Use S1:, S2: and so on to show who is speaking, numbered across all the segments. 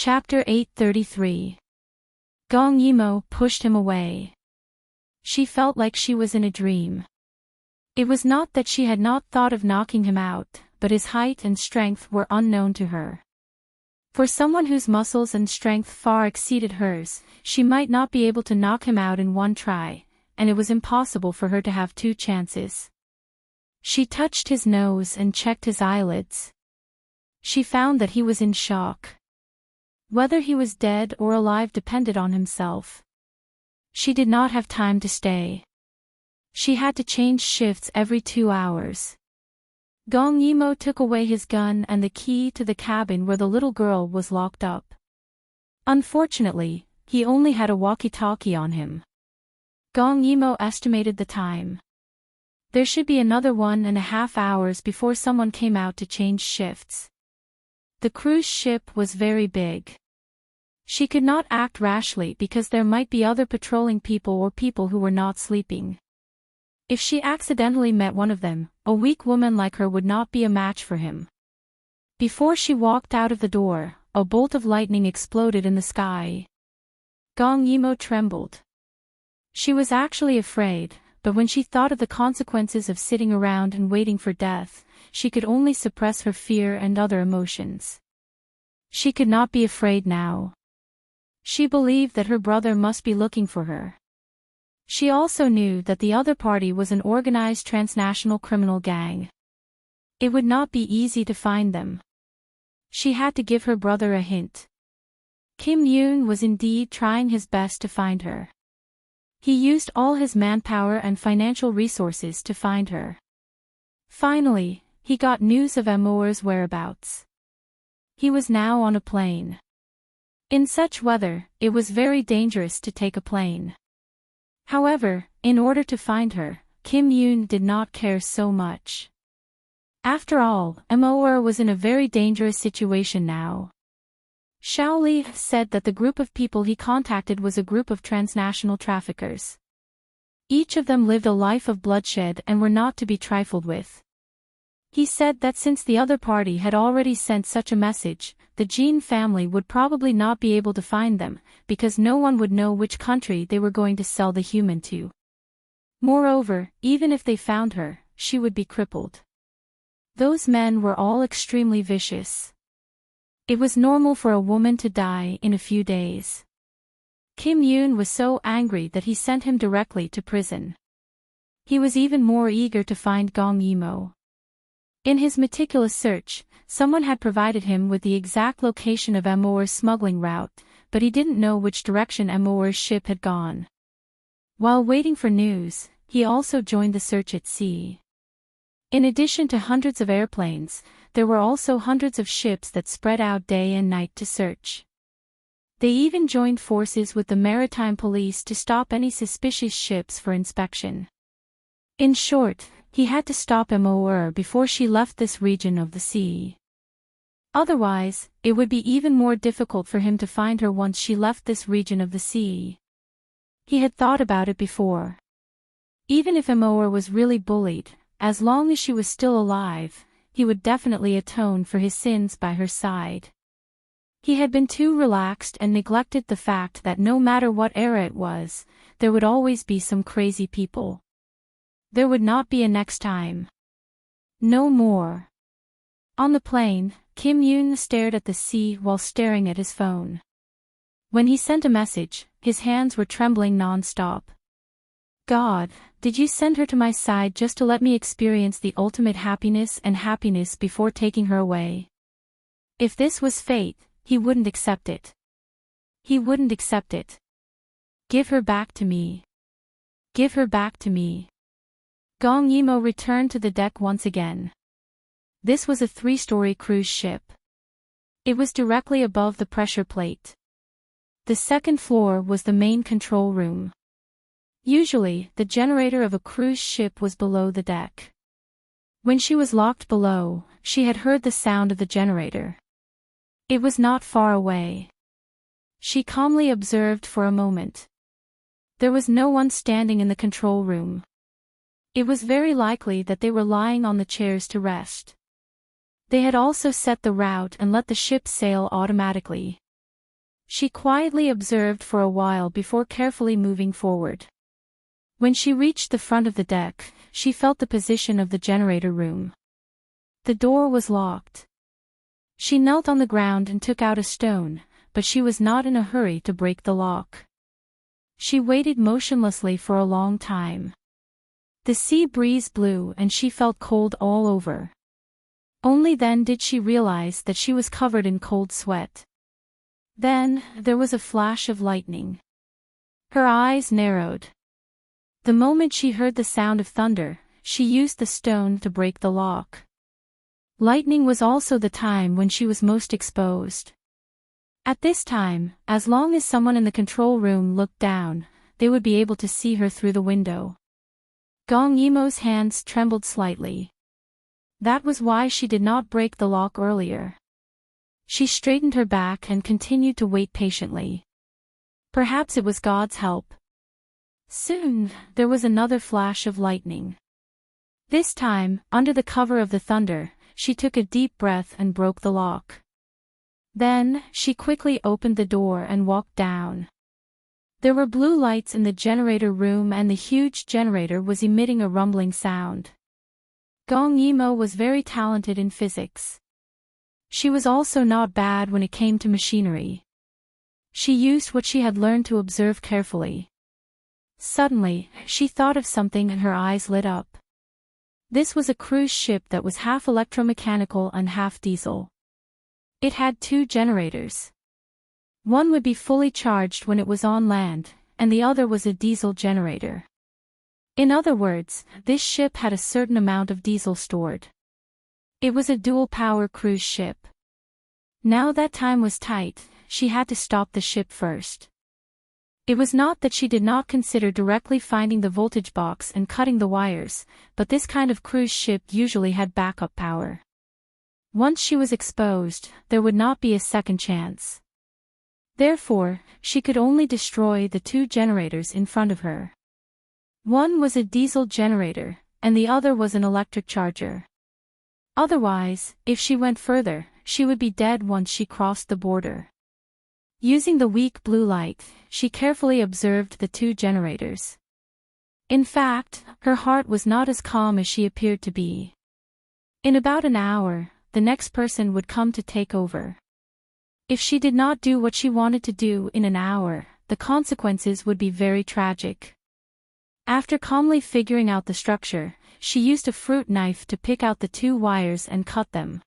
S1: Chapter 833. Gong Yimo pushed him away. She felt like she was in a dream. It was not that she had not thought of knocking him out, but his height and strength were unknown to her. For someone whose muscles and strength far exceeded hers, she might not be able to knock him out in one try, and it was impossible for her to have two chances. She touched his nose and checked his eyelids. She found that he was in shock. Whether he was dead or alive depended on himself. She did not have time to stay. She had to change shifts every 2 hours. Gong Yimo took away his gun and the key to the cabin where the little girl was locked up. Unfortunately, he only had a walkie-talkie on him. Gong Yimo estimated the time. There should be another 1.5 hours before someone came out to change shifts. The cruise ship was very big. She could not act rashly because there might be other patrolling people or people who were not sleeping. If she accidentally met one of them, a weak woman like her would not be a match for him. Before she walked out of the door, a bolt of lightning exploded in the sky. Gong Yimo trembled. She was actually afraid, but when she thought of the consequences of sitting around and waiting for death, she could only suppress her fear and other emotions. She could not be afraid now. She believed that her brother must be looking for her. She also knew that the other party was an organized transnational criminal gang. It would not be easy to find them. She had to give her brother a hint. Kim Yoon was indeed trying his best to find her. He used all his manpower and financial resources to find her. Finally, he got news of Amor's whereabouts. He was now on a plane. In such weather, it was very dangerous to take a plane. However, in order to find her, Kim Yoon did not care so much. After all, Amor was in a very dangerous situation now. Xiao Li said that the group of people he contacted was a group of transnational traffickers. Each of them lived a life of bloodshed and were not to be trifled with. He said that since the other party had already sent such a message, the Jean family would probably not be able to find them, because no one would know which country they were going to sell the human to. Moreover, even if they found her, she would be crippled. Those men were all extremely vicious. It was normal for a woman to die in a few days. Kim Yoon was so angry that he sent him directly to prison. He was even more eager to find Gong Yimo. In his meticulous search, someone had provided him with the exact location of Amor's smuggling route, but he didn't know which direction Amor's ship had gone. While waiting for news, he also joined the search at sea. In addition to hundreds of airplanes, there were also hundreds of ships that spread out day and night to search. They even joined forces with the maritime police to stop any suspicious ships for inspection. In short, he had to stop Amor before she left this region of the sea. Otherwise, it would be even more difficult for him to find her once she left this region of the sea. He had thought about it before. Even if Amor was really bullied, as long as she was still alive, he would definitely atone for his sins by her side. He had been too relaxed and neglected the fact that no matter what era it was, there would always be some crazy people. There would not be a next time. No more. On the plane, Kim Yoon stared at the sea while staring at his phone. When he sent a message, his hands were trembling non-stop. God, did you send her to my side just to let me experience the ultimate happiness before taking her away? If this was fate, he wouldn't accept it. He wouldn't accept it. Give her back to me. Give her back to me. Gong Yimo returned to the deck once again. This was a 3-story cruise ship. It was directly above the pressure plate. The second floor was the main control room. Usually, the generator of a cruise ship was below the deck. When she was locked below, she had heard the sound of the generator. It was not far away. She calmly observed for a moment. There was no one standing in the control room. It was very likely that they were lying on the chairs to rest. They had also set the route and let the ship sail automatically. She quietly observed for a while before carefully moving forward. When she reached the front of the deck, she felt the position of the generator room. The door was locked. She knelt on the ground and took out a stone, but she was not in a hurry to break the lock. She waited motionlessly for a long time. The sea breeze blew and she felt cold all over. Only then did she realize that she was covered in cold sweat. Then, there was a flash of lightning. Her eyes narrowed. The moment she heard the sound of thunder, she used the stone to break the lock. Lightning was also the time when she was most exposed. At this time, as long as someone in the control room looked down, they would be able to see her through the window. Gong Yimo's hands trembled slightly. That was why she did not break the lock earlier. She straightened her back and continued to wait patiently. Perhaps it was God's help. Soon, there was another flash of lightning. This time, under the cover of the thunder, she took a deep breath and broke the lock. Then, she quickly opened the door and walked down. There were blue lights in the generator room and the huge generator was emitting a rumbling sound. Gong Yimo was very talented in physics. She was also not bad when it came to machinery. She used what she had learned to observe carefully. Suddenly, she thought of something and her eyes lit up. This was a cruise ship that was half electromechanical and half diesel. It had 2 generators. One would be fully charged when it was on land, and the other was a diesel generator. In other words, this ship had a certain amount of diesel stored. It was a dual-power cruise ship. Now that time was tight, she had to stop the ship first. It was not that she did not consider directly finding the voltage box and cutting the wires, but this kind of cruise ship usually had backup power. Once she was exposed, there would not be a second chance. Therefore, she could only destroy the 2 generators in front of her. One was a diesel generator, and the other was an electric charger. Otherwise, if she went further, she would be dead once she crossed the border. Using the weak blue light, she carefully observed the 2 generators. In fact, her heart was not as calm as she appeared to be. In about an hour, the next person would come to take over. If she did not do what she wanted to do in an hour, the consequences would be very tragic. After calmly figuring out the structure, she used a fruit knife to pick out the 2 wires and cut them.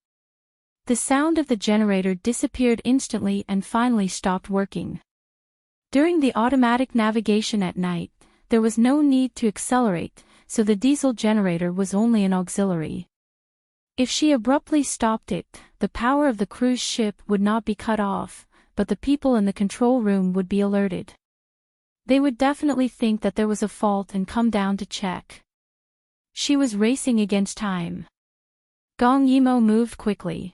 S1: The sound of the generator disappeared instantly and finally stopped working. During the automatic navigation at night, there was no need to accelerate, so the diesel generator was only an auxiliary. If she abruptly stopped it, the power of the cruise ship would not be cut off, but the people in the control room would be alerted. They would definitely think that there was a fault and come down to check. She was racing against time. Gong Yimo moved quickly.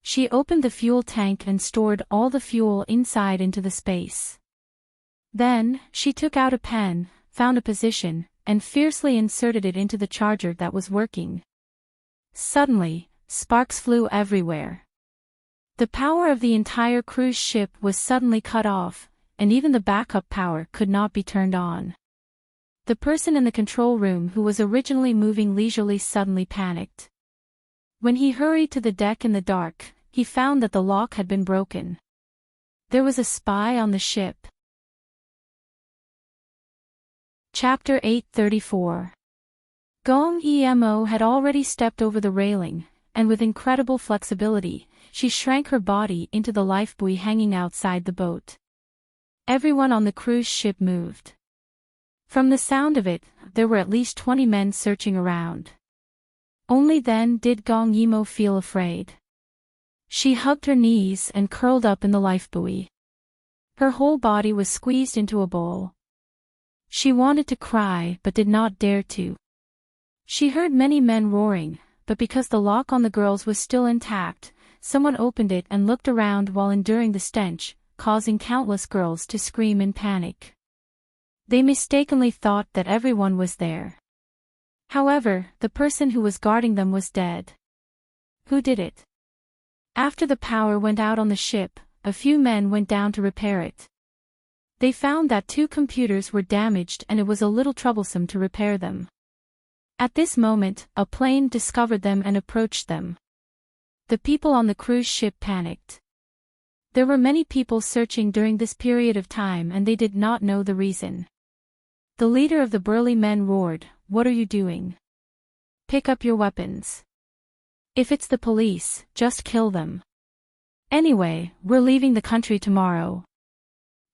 S1: She opened the fuel tank and stored all the fuel inside into the space. Then, she took out a pen, found a position, and fiercely inserted it into the charger that was working. Suddenly, sparks flew everywhere. The power of the entire cruise ship was suddenly cut off, and even the backup power could not be turned on. The person in the control room who was originally moving leisurely suddenly panicked. When he hurried to the deck in the dark, he found that the lock had been broken. There was a spy on the ship. Chapter 834. Gong Yimo had already stepped over the railing, and with incredible flexibility, she shrank her body into the lifebuoy hanging outside the boat. Everyone on the cruise ship moved. From the sound of it, there were at least 20 men searching around. Only then did Gong Yimo feel afraid. She hugged her knees and curled up in the lifebuoy. Her whole body was squeezed into a ball. She wanted to cry but did not dare to. She heard many men roaring, but because the lock on the girls was still intact, someone opened it and looked around while enduring the stench, causing countless girls to scream in panic. They mistakenly thought that everyone was there. However, the person who was guarding them was dead. Who did it? After the power went out on the ship, a few men went down to repair it. They found that 2 computers were damaged and it was a little troublesome to repair them. At this moment, a plane discovered them and approached them. The people on the cruise ship panicked. There were many people searching during this period of time and they did not know the reason. The leader of the burly men roared, "What are you doing? Pick up your weapons. If it's the police, just kill them. Anyway, we're leaving the country tomorrow.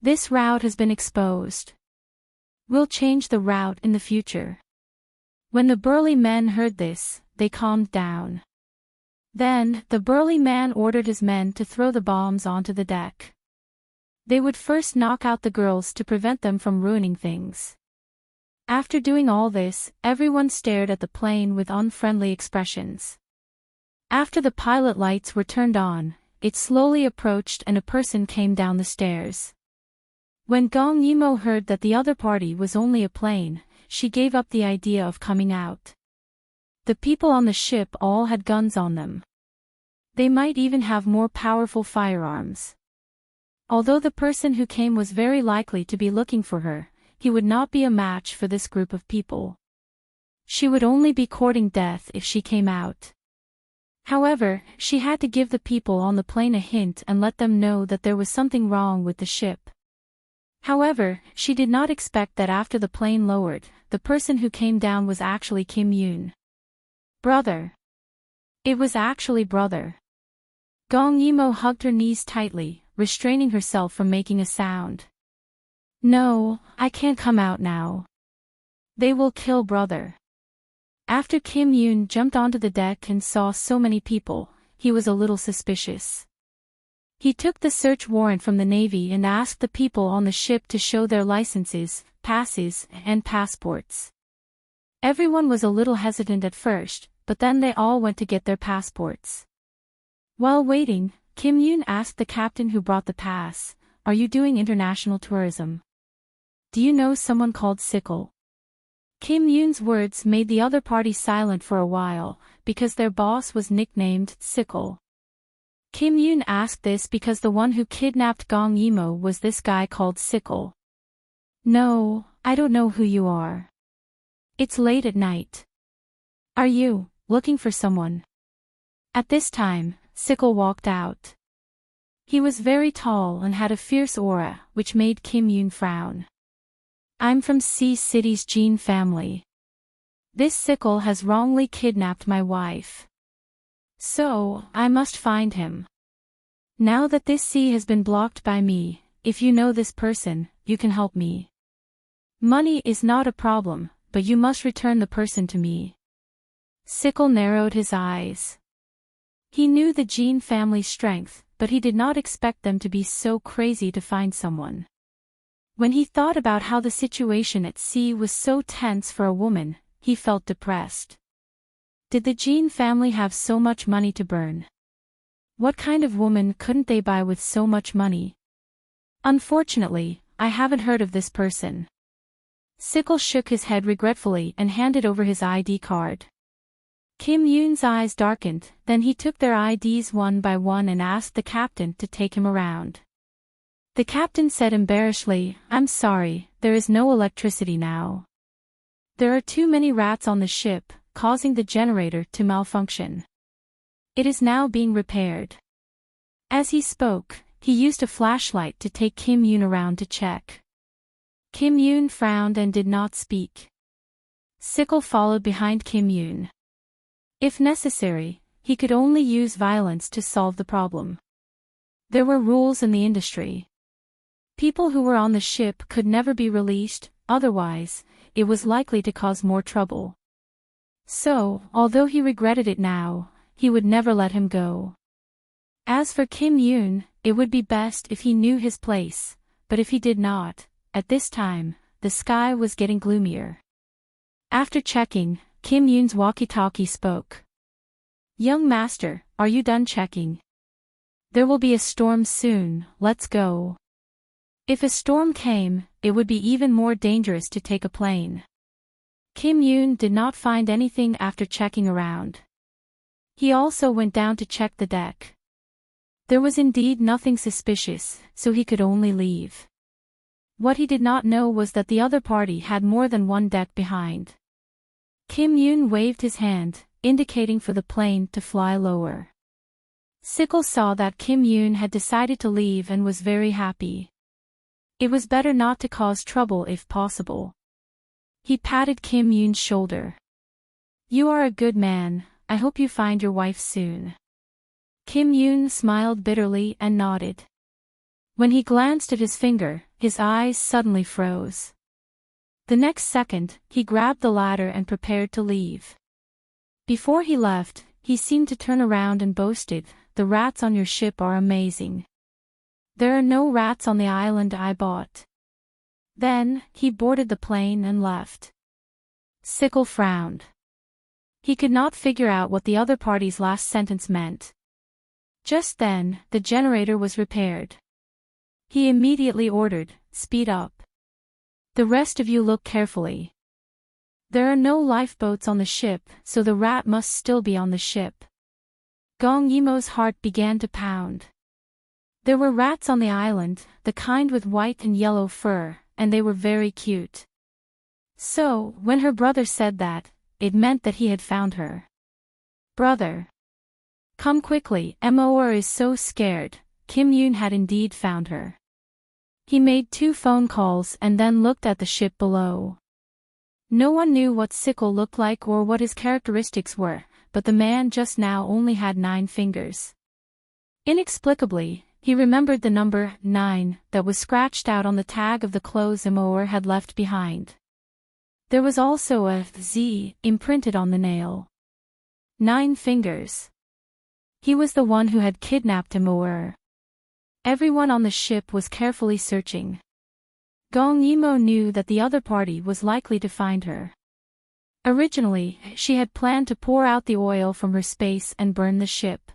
S1: This route has been exposed. We'll change the route in the future." When the burly men heard this, they calmed down. Then, the burly man ordered his men to throw the bombs onto the deck. They would first knock out the girls to prevent them from ruining things. After doing all this, everyone stared at the plane with unfriendly expressions. After the pilot lights were turned on, it slowly approached and a person came down the stairs. When Gong Yimo heard that the other party was only a plane, she gave up the idea of coming out. The people on the ship all had guns on them. They might even have more powerful firearms. Although the person who came was very likely to be looking for her, he would not be a match for this group of people. She would only be courting death if she came out. However, she had to give the people on the plane a hint and let them know that there was something wrong with the ship. However, she did not expect that after the plane lowered, the person who came down was actually Kim Yoon. Brother. It was actually brother. Gong Yimo hugged her knees tightly, restraining herself from making a sound. No, I can't come out now. They will kill brother. After Kim Yoon jumped onto the deck and saw so many people, he was a little suspicious. He took the search warrant from the Navy and asked the people on the ship to show their licenses, passes, and passports. Everyone was a little hesitant at first, but then they all went to get their passports. While waiting, Kim Yoon asked the captain who brought the pass, "Are you doing international tourism? Do you know someone called Sickle?" Kim Yoon's words made the other party silent for a while, because their boss was nicknamed Sickle. Kim Yoon asked this because the one who kidnapped Gong Yimo was this guy called Sickle. "No, I don't know who you are. It's late at night. Are you looking for someone?" At this time, Sickle walked out. He was very tall and had a fierce aura, which made Kim Yoon frown. "I'm from Sea City's Jean family. This Sickle has wrongly kidnapped my wife. So, I must find him. Now that this sea has been blocked by me, if you know this person, you can help me. Money is not a problem, but you must return the person to me." Sickle narrowed his eyes. He knew the Jean family's strength, but he did not expect them to be so crazy to find someone. When he thought about how the situation at sea was so tense for a woman, he felt depressed. Did the Jean family have so much money to burn? What kind of woman couldn't they buy with so much money? Unfortunately, I haven't heard of this person. Sickle shook his head regretfully and handed over his ID card. Kim Yoon's eyes darkened, then he took their IDs one by one and asked the captain to take him around. The captain said embarrassedly, "I'm sorry, there is no electricity now. There are too many rats on the ship, causing the generator to malfunction. It is now being repaired." As he spoke, he used a flashlight to take Kim Yoon around to check. Kim Yoon frowned and did not speak. Sickle followed behind Kim Yoon. If necessary, he could only use violence to solve the problem. There were rules in the industry. People who were on the ship could never be released, otherwise, it was likely to cause more trouble. So, although he regretted it now, he would never let him go. As for Kim Yoon, it would be best if he knew his place, but if he did not, at this time, the sky was getting gloomier. After checking, Kim Yoon's walkie-talkie spoke. "Young master, are you done checking? There will be a storm soon, let's go." If a storm came, it would be even more dangerous to take a plane. Kim Yoon did not find anything after checking around. He also went down to check the deck. There was indeed nothing suspicious, so he could only leave. What he did not know was that the other party had more than one deck behind. Kim Yoon waved his hand, indicating for the plane to fly lower. Sickle saw that Kim Yoon had decided to leave and was very happy. It was better not to cause trouble if possible. He patted Kim Yoon's shoulder. "You are a good man, I hope you find your wife soon." Kim Yoon smiled bitterly and nodded. When he glanced at his finger, his eyes suddenly froze. The next second, he grabbed the ladder and prepared to leave. Before he left, he seemed to turn around and boasted, "The rats on your ship are amazing. There are no rats on the island I bought." Then, he boarded the plane and left. Sickle frowned. He could not figure out what the other party's last sentence meant. Just then, the generator was repaired. He immediately ordered, "Speed up. The rest of you look carefully. There are no lifeboats on the ship, so the rat must still be on the ship." Gong Yimo's heart began to pound. There were rats on the island, the kind with white and yellow fur, and they were very cute. So, when her brother said that, it meant that he had found her. "Brother! Come quickly, Mor is so scared." Kim Yoon had indeed found her. He made 2 phone calls and then looked at the ship below. No one knew what Sickle looked like or what his characteristics were, but the man just now only had 9 fingers. Inexplicably, he remembered the number 9 that was scratched out on the tag of the clothes Mor had left behind. There was also a Z imprinted on the nail. 9 fingers. He was the one who had kidnapped Mor. Everyone on the ship was carefully searching. Gong Yimo knew that the other party was likely to find her. Originally, she had planned to pour out the oil from her space and burn the ship.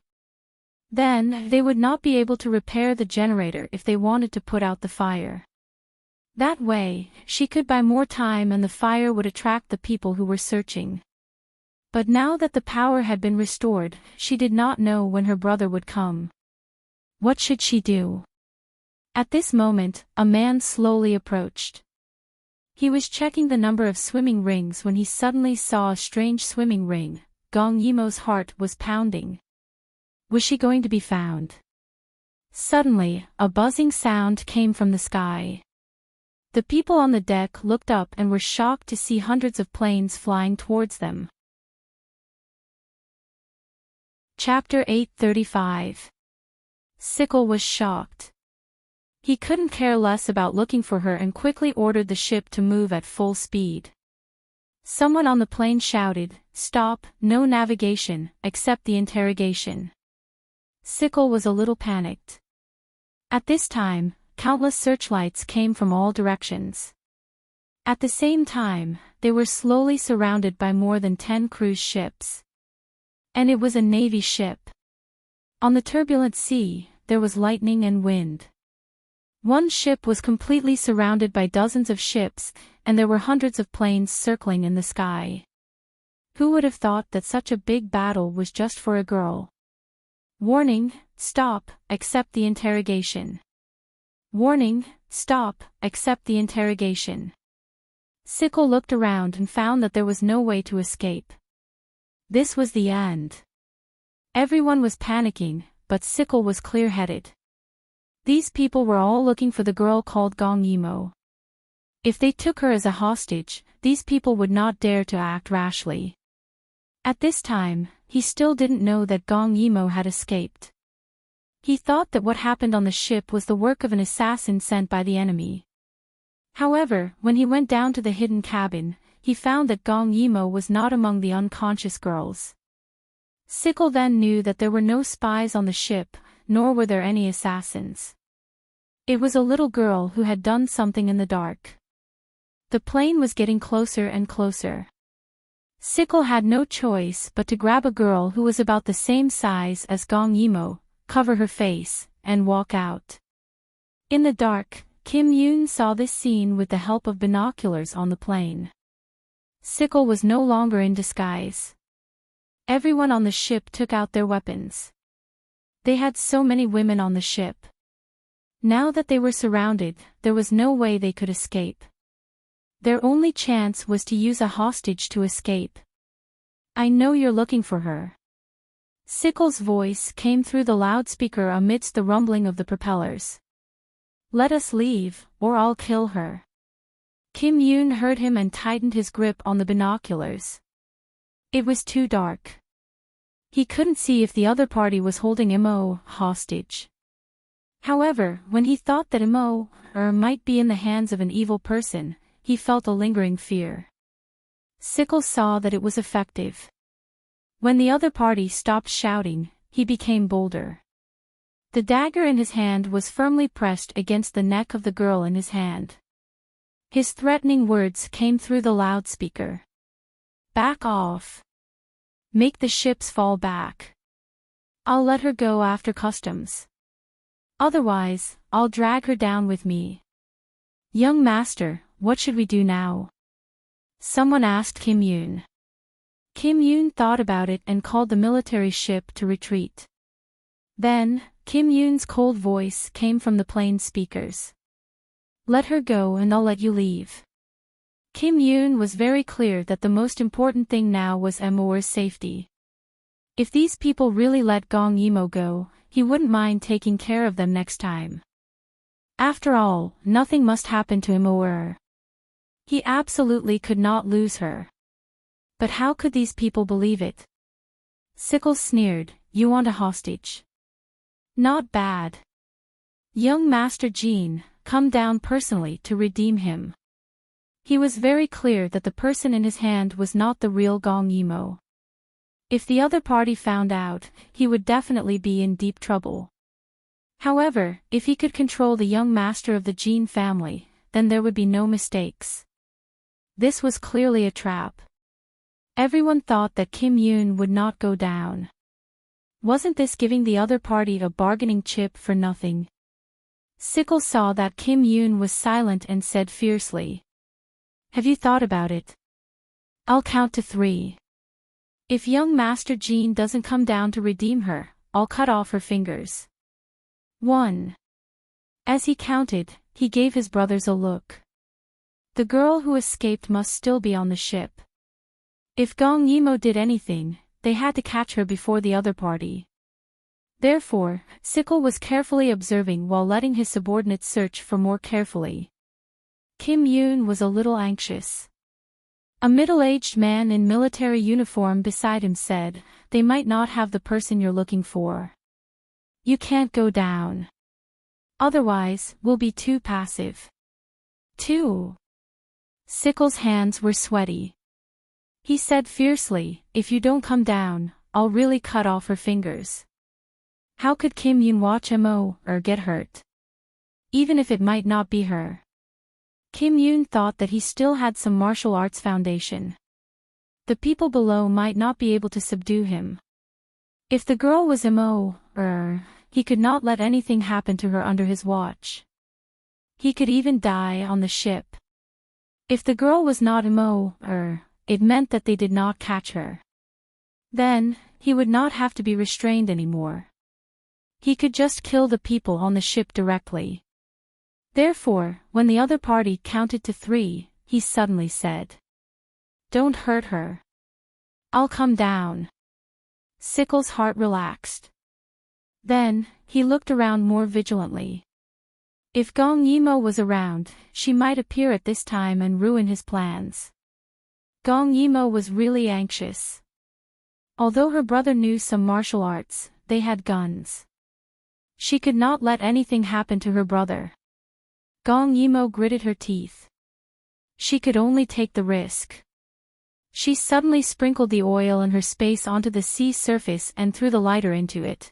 S1: Then, they would not be able to repair the generator if they wanted to put out the fire. That way, she could buy more time and the fire would attract the people who were searching. But now that the power had been restored, she did not know when her brother would come. What should she do? At this moment, a man slowly approached. He was checking the number of swimming rings when he suddenly saw a strange swimming ring. Gong Yimo's heart was pounding. Was she going to be found? Suddenly, a buzzing sound came from the sky. The people on the deck looked up and were shocked to see hundreds of planes flying towards them. Chapter 835. Sickle was shocked. He couldn't care less about looking for her and quickly ordered the ship to move at full speed. Someone on the plane shouted, "Stop, no navigation, except the interrogation." Sickle was a little panicked. At this time, countless searchlights came from all directions. At the same time, they were slowly surrounded by more than 10 cruise ships. And it was a Navy ship. On the turbulent sea, there was lightning and wind. One ship was completely surrounded by dozens of ships, and there were hundreds of planes circling in the sky. Who would have thought that such a big battle was just for a girl? Warning, stop, accept the interrogation. Warning, stop, accept the interrogation. Sickle looked around and found that there was no way to escape. This was the end. Everyone was panicking, but Sickle was clear-headed. These people were all looking for the girl called Gong Yimo. If they took her as a hostage, these people would not dare to act rashly. At this time, he still didn't know that Gong Yimo had escaped. He thought that what happened on the ship was the work of an assassin sent by the enemy. However, when he went down to the hidden cabin, he found that Gong Yimo was not among the unconscious girls. Sickle then knew that there were no spies on the ship, nor were there any assassins. It was a little girl who had done something in the dark. The plane was getting closer and closer. Sickle had no choice but to grab a girl who was about the same size as Gong Yimo, cover her face, and walk out. In the dark, Kim Yoon saw this scene with the help of binoculars on the plane. Sickle was no longer in disguise. Everyone on the ship took out their weapons. They had so many women on the ship. Now that they were surrounded, there was no way they could escape. Their only chance was to use a hostage to escape. I know you're looking for her. Sickle's voice came through the loudspeaker amidst the rumbling of the propellers. Let us leave, or I'll kill her. Kim Yoon heard him and tightened his grip on the binoculars. It was too dark. He couldn't see if the other party was holding Mo hostage. However, when he thought that Mo might be in the hands of an evil person, he felt a lingering fear. Sickle saw that it was effective. When the other party stopped shouting, he became bolder. The dagger in his hand was firmly pressed against the neck of the girl in his hand. His threatening words came through the loudspeaker. Back off. Make the ships fall back. I'll let her go after customs. Otherwise, I'll drag her down with me. Young master, what should we do now? Someone asked Kim Yoon. Kim Yoon thought about it and called the military ship to retreat. Then, Kim Yoon's cold voice came from the plane speakers. Let her go and I'll let you leave. Kim Yoon was very clear that the most important thing now was Mo's safety. If these people really let Gong Yimo go, he wouldn't mind taking care of them next time. After all, nothing must happen to Mo. He absolutely could not lose her. But how could these people believe it? Sickle sneered, you want a hostage? Not bad. Young Master Jean, come down personally to redeem him. He was very clear that the person in his hand was not the real Gong Yimo. If the other party found out, he would definitely be in deep trouble. However, if he could control the young master of the Jean family, then there would be no mistakes. This was clearly a trap. Everyone thought that Kim Yoon would not go down. Wasn't this giving the other party a bargaining chip for nothing? Sickle saw that Kim Yoon was silent and said fiercely. Have you thought about it? I'll count to 3. If young Master Jean doesn't come down to redeem her, I'll cut off her fingers. 1. As he counted, he gave his brothers a look. The girl who escaped must still be on the ship. If Gong Yimo did anything, they had to catch her before the other party. Therefore, Sickle was carefully observing while letting his subordinates search for more carefully. Kim Yoon was a little anxious. A middle-aged man in military uniform beside him said, they might not have the person you're looking for. You can't go down. Otherwise, we'll be too passive. 2. Sickle's hands were sweaty. He said fiercely, if you don't come down, I'll really cut off her fingers. How could Kim Yoon watch Mo get hurt? Even if it might not be her. Kim Yoon thought that he still had some martial arts foundation. The people below might not be able to subdue him. If the girl was Mo, he could not let anything happen to her under his watch. He could even die on the ship. If the girl was not Mo, it meant that they did not catch her. Then, he would not have to be restrained anymore. He could just kill the people on the ship directly. Therefore, when the other party counted to 3, he suddenly said, don't hurt her. I'll come down. Sickle's heart relaxed. Then, he looked around more vigilantly. If Gong Yimo was around, she might appear at this time and ruin his plans. Gong Yimo was really anxious. Although her brother knew some martial arts, they had guns. She could not let anything happen to her brother. Gong Yimo gritted her teeth. She could only take the risk. She suddenly sprinkled the oil in her space onto the sea surface and threw the lighter into it.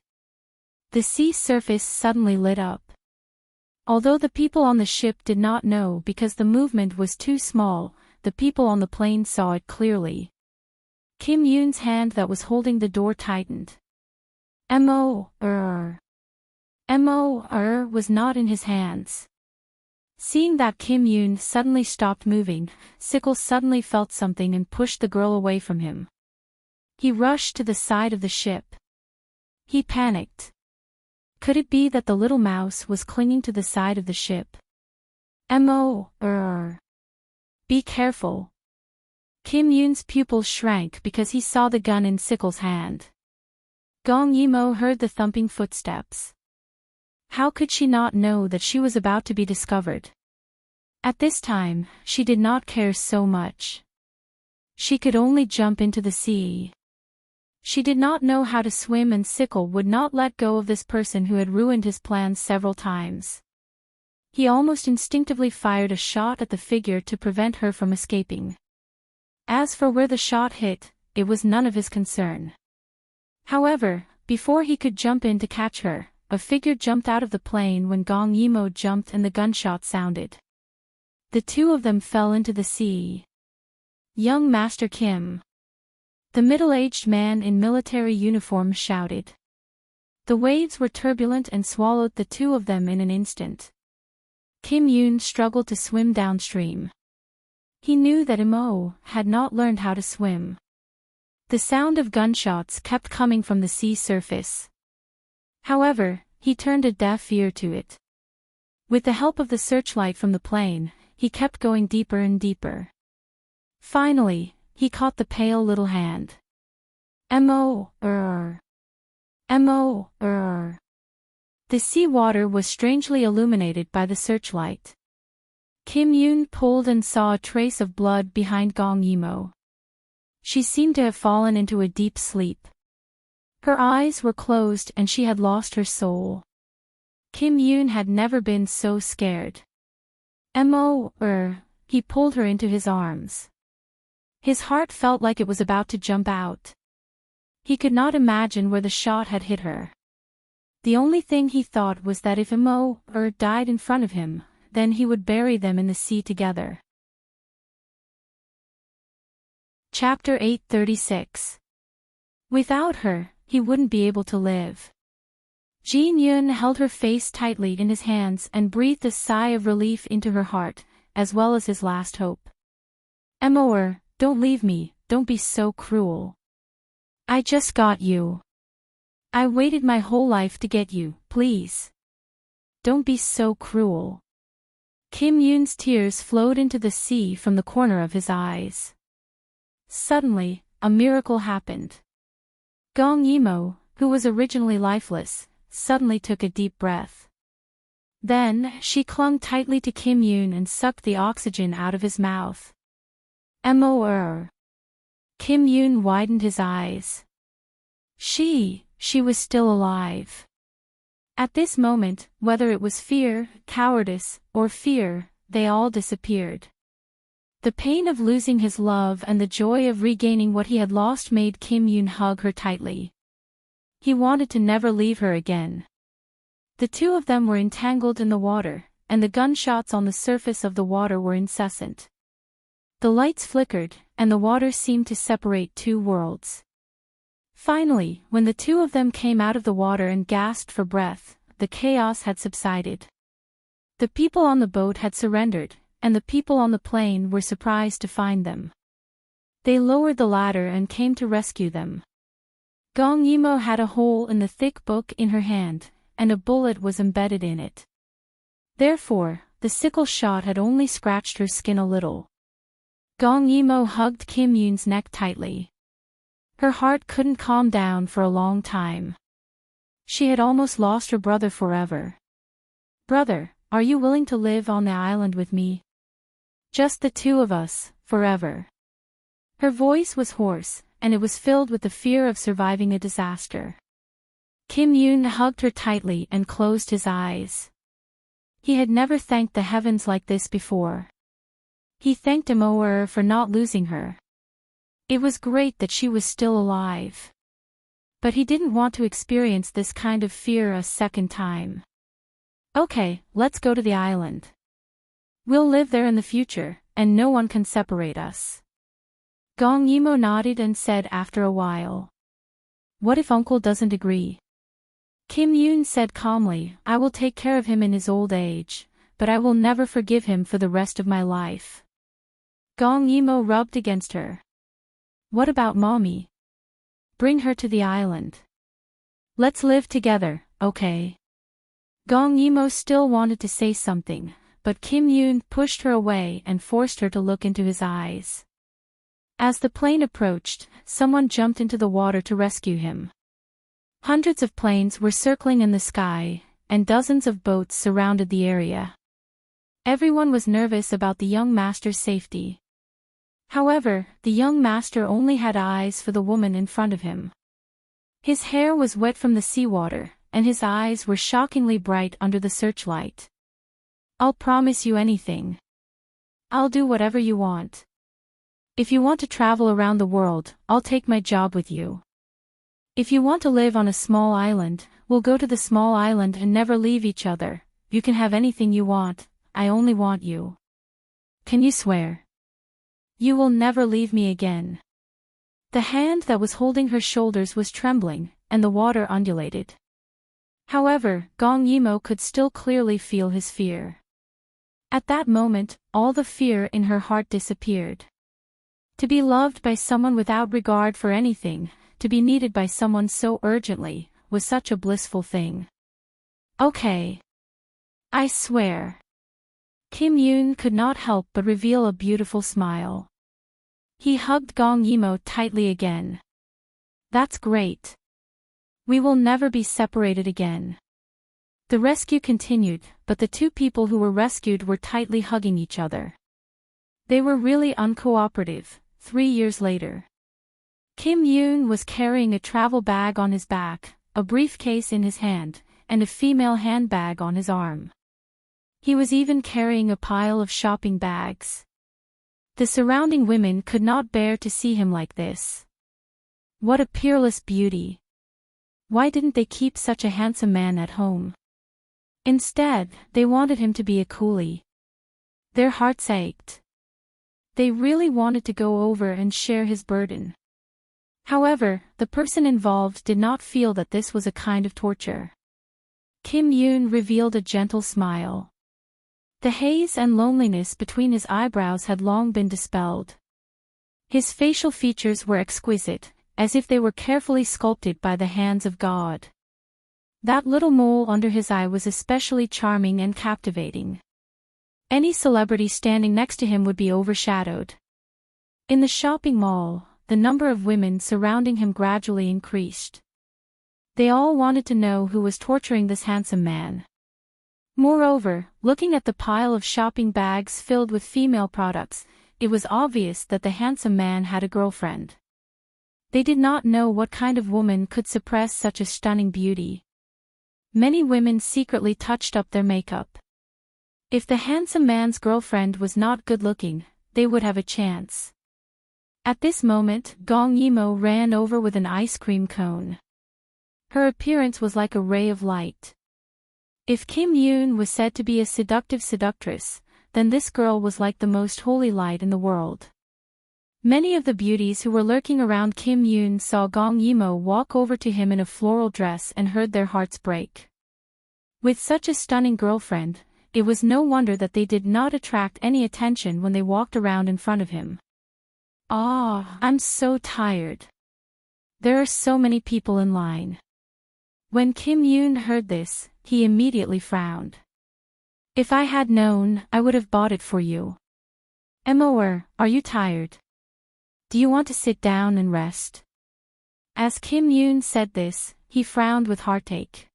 S1: The sea surface suddenly lit up. Although the people on the ship did not know because the movement was too small, the people on the plane saw it clearly. Kim Yoon's hand that was holding the door tightened. Mo was not in his hands. Seeing that Kim Yoon suddenly stopped moving, Sickle suddenly felt something and pushed the girl away from him. He rushed to the side of the ship. He panicked. Could it be that the little mouse was clinging to the side of the ship? Be careful. Kim Yoon's pupils shrank because he saw the gun in Sickle's hand. Gong Yimo heard the thumping footsteps. How could she not know that she was about to be discovered? At this time, she did not care so much. She could only jump into the sea. She did not know how to swim, and Sickle would not let go of this person who had ruined his plans several times. He almost instinctively fired a shot at the figure to prevent her from escaping. As for where the shot hit, it was none of his concern. However, before he could jump in to catch her, a figure jumped out of the plane when Gong Yimo jumped and the gunshot sounded. The two of them fell into the sea. Young Master Kim. The middle-aged man in military uniform shouted. The waves were turbulent and swallowed the two of them in an instant. Kim Yoon struggled to swim downstream. He knew that Imo had not learned how to swim. The sound of gunshots kept coming from the sea surface. However, he turned a deaf ear to it. With the help of the searchlight from the plane, he kept going deeper and deeper. Finally, he caught the pale little hand. Imo. The sea water was strangely illuminated by the searchlight. Kim Yoon pulled and saw a trace of blood behind Gong Yimo. She seemed to have fallen into a deep sleep. Her eyes were closed and she had lost her soul. Kim Yoon had never been so scared. He pulled her into his arms. His heart felt like it was about to jump out. He could not imagine where the shot had hit her. The only thing he thought was that if Imo died in front of him, then he would bury them in the sea together. Chapter 836. Without her, he wouldn't be able to live. Jin Yun held her face tightly in his hands and breathed a sigh of relief into her heart, as well as his last hope. Imo, don't leave me, don't be so cruel. I just got you. I waited my whole life to get you, please. Don't be so cruel. Kim Yoon's tears flowed into the sea from the corner of his eyes. Suddenly, a miracle happened. Gong Yimo, who was originally lifeless, suddenly took a deep breath. Then, she clung tightly to Kim Yoon and sucked the oxygen out of his mouth. Imo. Kim Yoon widened his eyes. She was still alive. At this moment, whether it was fear, cowardice, or fear, they all disappeared. The pain of losing his love and the joy of regaining what he had lost made Kim Yoon hug her tightly. He wanted to never leave her again. The two of them were entangled in the water, and the gunshots on the surface of the water were incessant. The lights flickered, and the water seemed to separate two worlds. Finally, when the two of them came out of the water and gasped for breath, the chaos had subsided. The people on the boat had surrendered, and the people on the plane were surprised to find them. They lowered the ladder and came to rescue them. Gong Yimo had a hole in the thick book in her hand, and a bullet was embedded in it. Therefore, the sickle shot had only scratched her skin a little. Gong Yimo hugged Kim Yoon's neck tightly. Her heart couldn't calm down for a long time. She had almost lost her brother forever. Brother, are you willing to live on the island with me? Just the two of us, forever. Her voice was hoarse, and it was filled with the fear of surviving a disaster. Kim Yoon hugged her tightly and closed his eyes. He had never thanked the heavens like this before. He thanked Imo for not losing her. It was great that she was still alive. But he didn't want to experience this kind of fear a second time. Okay, let's go to the island. We'll live there in the future, and no one can separate us. Gong Yimo nodded and said after a while. What if Uncle doesn't agree? Kim Yoon said calmly, I will take care of him in his old age, but I will never forgive him for the rest of my life. Gong Yimo rubbed against her. What about Mommy? Bring her to the island. Let's live together, okay? Gong Yimo still wanted to say something, but Kim Yoon pushed her away and forced her to look into his eyes. As the plane approached, someone jumped into the water to rescue him. Hundreds of planes were circling in the sky, and dozens of boats surrounded the area. Everyone was nervous about the young master's safety. However, the young master only had eyes for the woman in front of him. His hair was wet from the seawater, and his eyes were shockingly bright under the searchlight. "I'll promise you anything. I'll do whatever you want. If you want to travel around the world, I'll take my job with you. If you want to live on a small island, we'll go to the small island and never leave each other. You can have anything you want, I only want you. Can you swear? You will never leave me again." The hand that was holding her shoulders was trembling, and the water undulated. However, Gong Yimo could still clearly feel his fear. At that moment, all the fear in her heart disappeared. To be loved by someone without regard for anything, to be needed by someone so urgently, was such a blissful thing. "Okay. I swear." Kim Yoon could not help but reveal a beautiful smile. He hugged Gong Yimo tightly again. "That's great. We will never be separated again." The rescue continued, but the two people who were rescued were tightly hugging each other. They were really uncooperative. 3 years later, Kim Yoon was carrying a travel bag on his back, a briefcase in his hand, and a female handbag on his arm. He was even carrying a pile of shopping bags. The surrounding women could not bear to see him like this. What a peerless beauty! Why didn't they keep such a handsome man at home? Instead, they wanted him to be a coolie. Their hearts ached. They really wanted to go over and share his burden. However, the person involved did not feel that this was a kind of torture. Kim Yoon revealed a gentle smile. The haze and loneliness between his eyebrows had long been dispelled. His facial features were exquisite, as if they were carefully sculpted by the hands of God. That little mole under his eye was especially charming and captivating. Any celebrity standing next to him would be overshadowed. In the shopping mall, the number of women surrounding him gradually increased. They all wanted to know who was torturing this handsome man. Moreover, looking at the pile of shopping bags filled with female products, it was obvious that the handsome man had a girlfriend. They did not know what kind of woman could suppress such a stunning beauty. Many women secretly touched up their makeup. If the handsome man's girlfriend was not good-looking, they would have a chance. At this moment, Gong Yimo ran over with an ice cream cone. Her appearance was like a ray of light. If Kim Yoon was said to be a seductive seductress, then this girl was like the most holy light in the world. Many of the beauties who were lurking around Kim Yoon saw Gong Yimo walk over to him in a floral dress and heard their hearts break. With such a stunning girlfriend, it was no wonder that they did not attract any attention when they walked around in front of him. "Ah, I'm so tired. There are so many people in line." When Kim Yoon heard this, he immediately frowned. "If I had known, I would have bought it for you. Emor, are you tired? Do you want to sit down and rest?" As Kim Yoon said this, he frowned with heartache.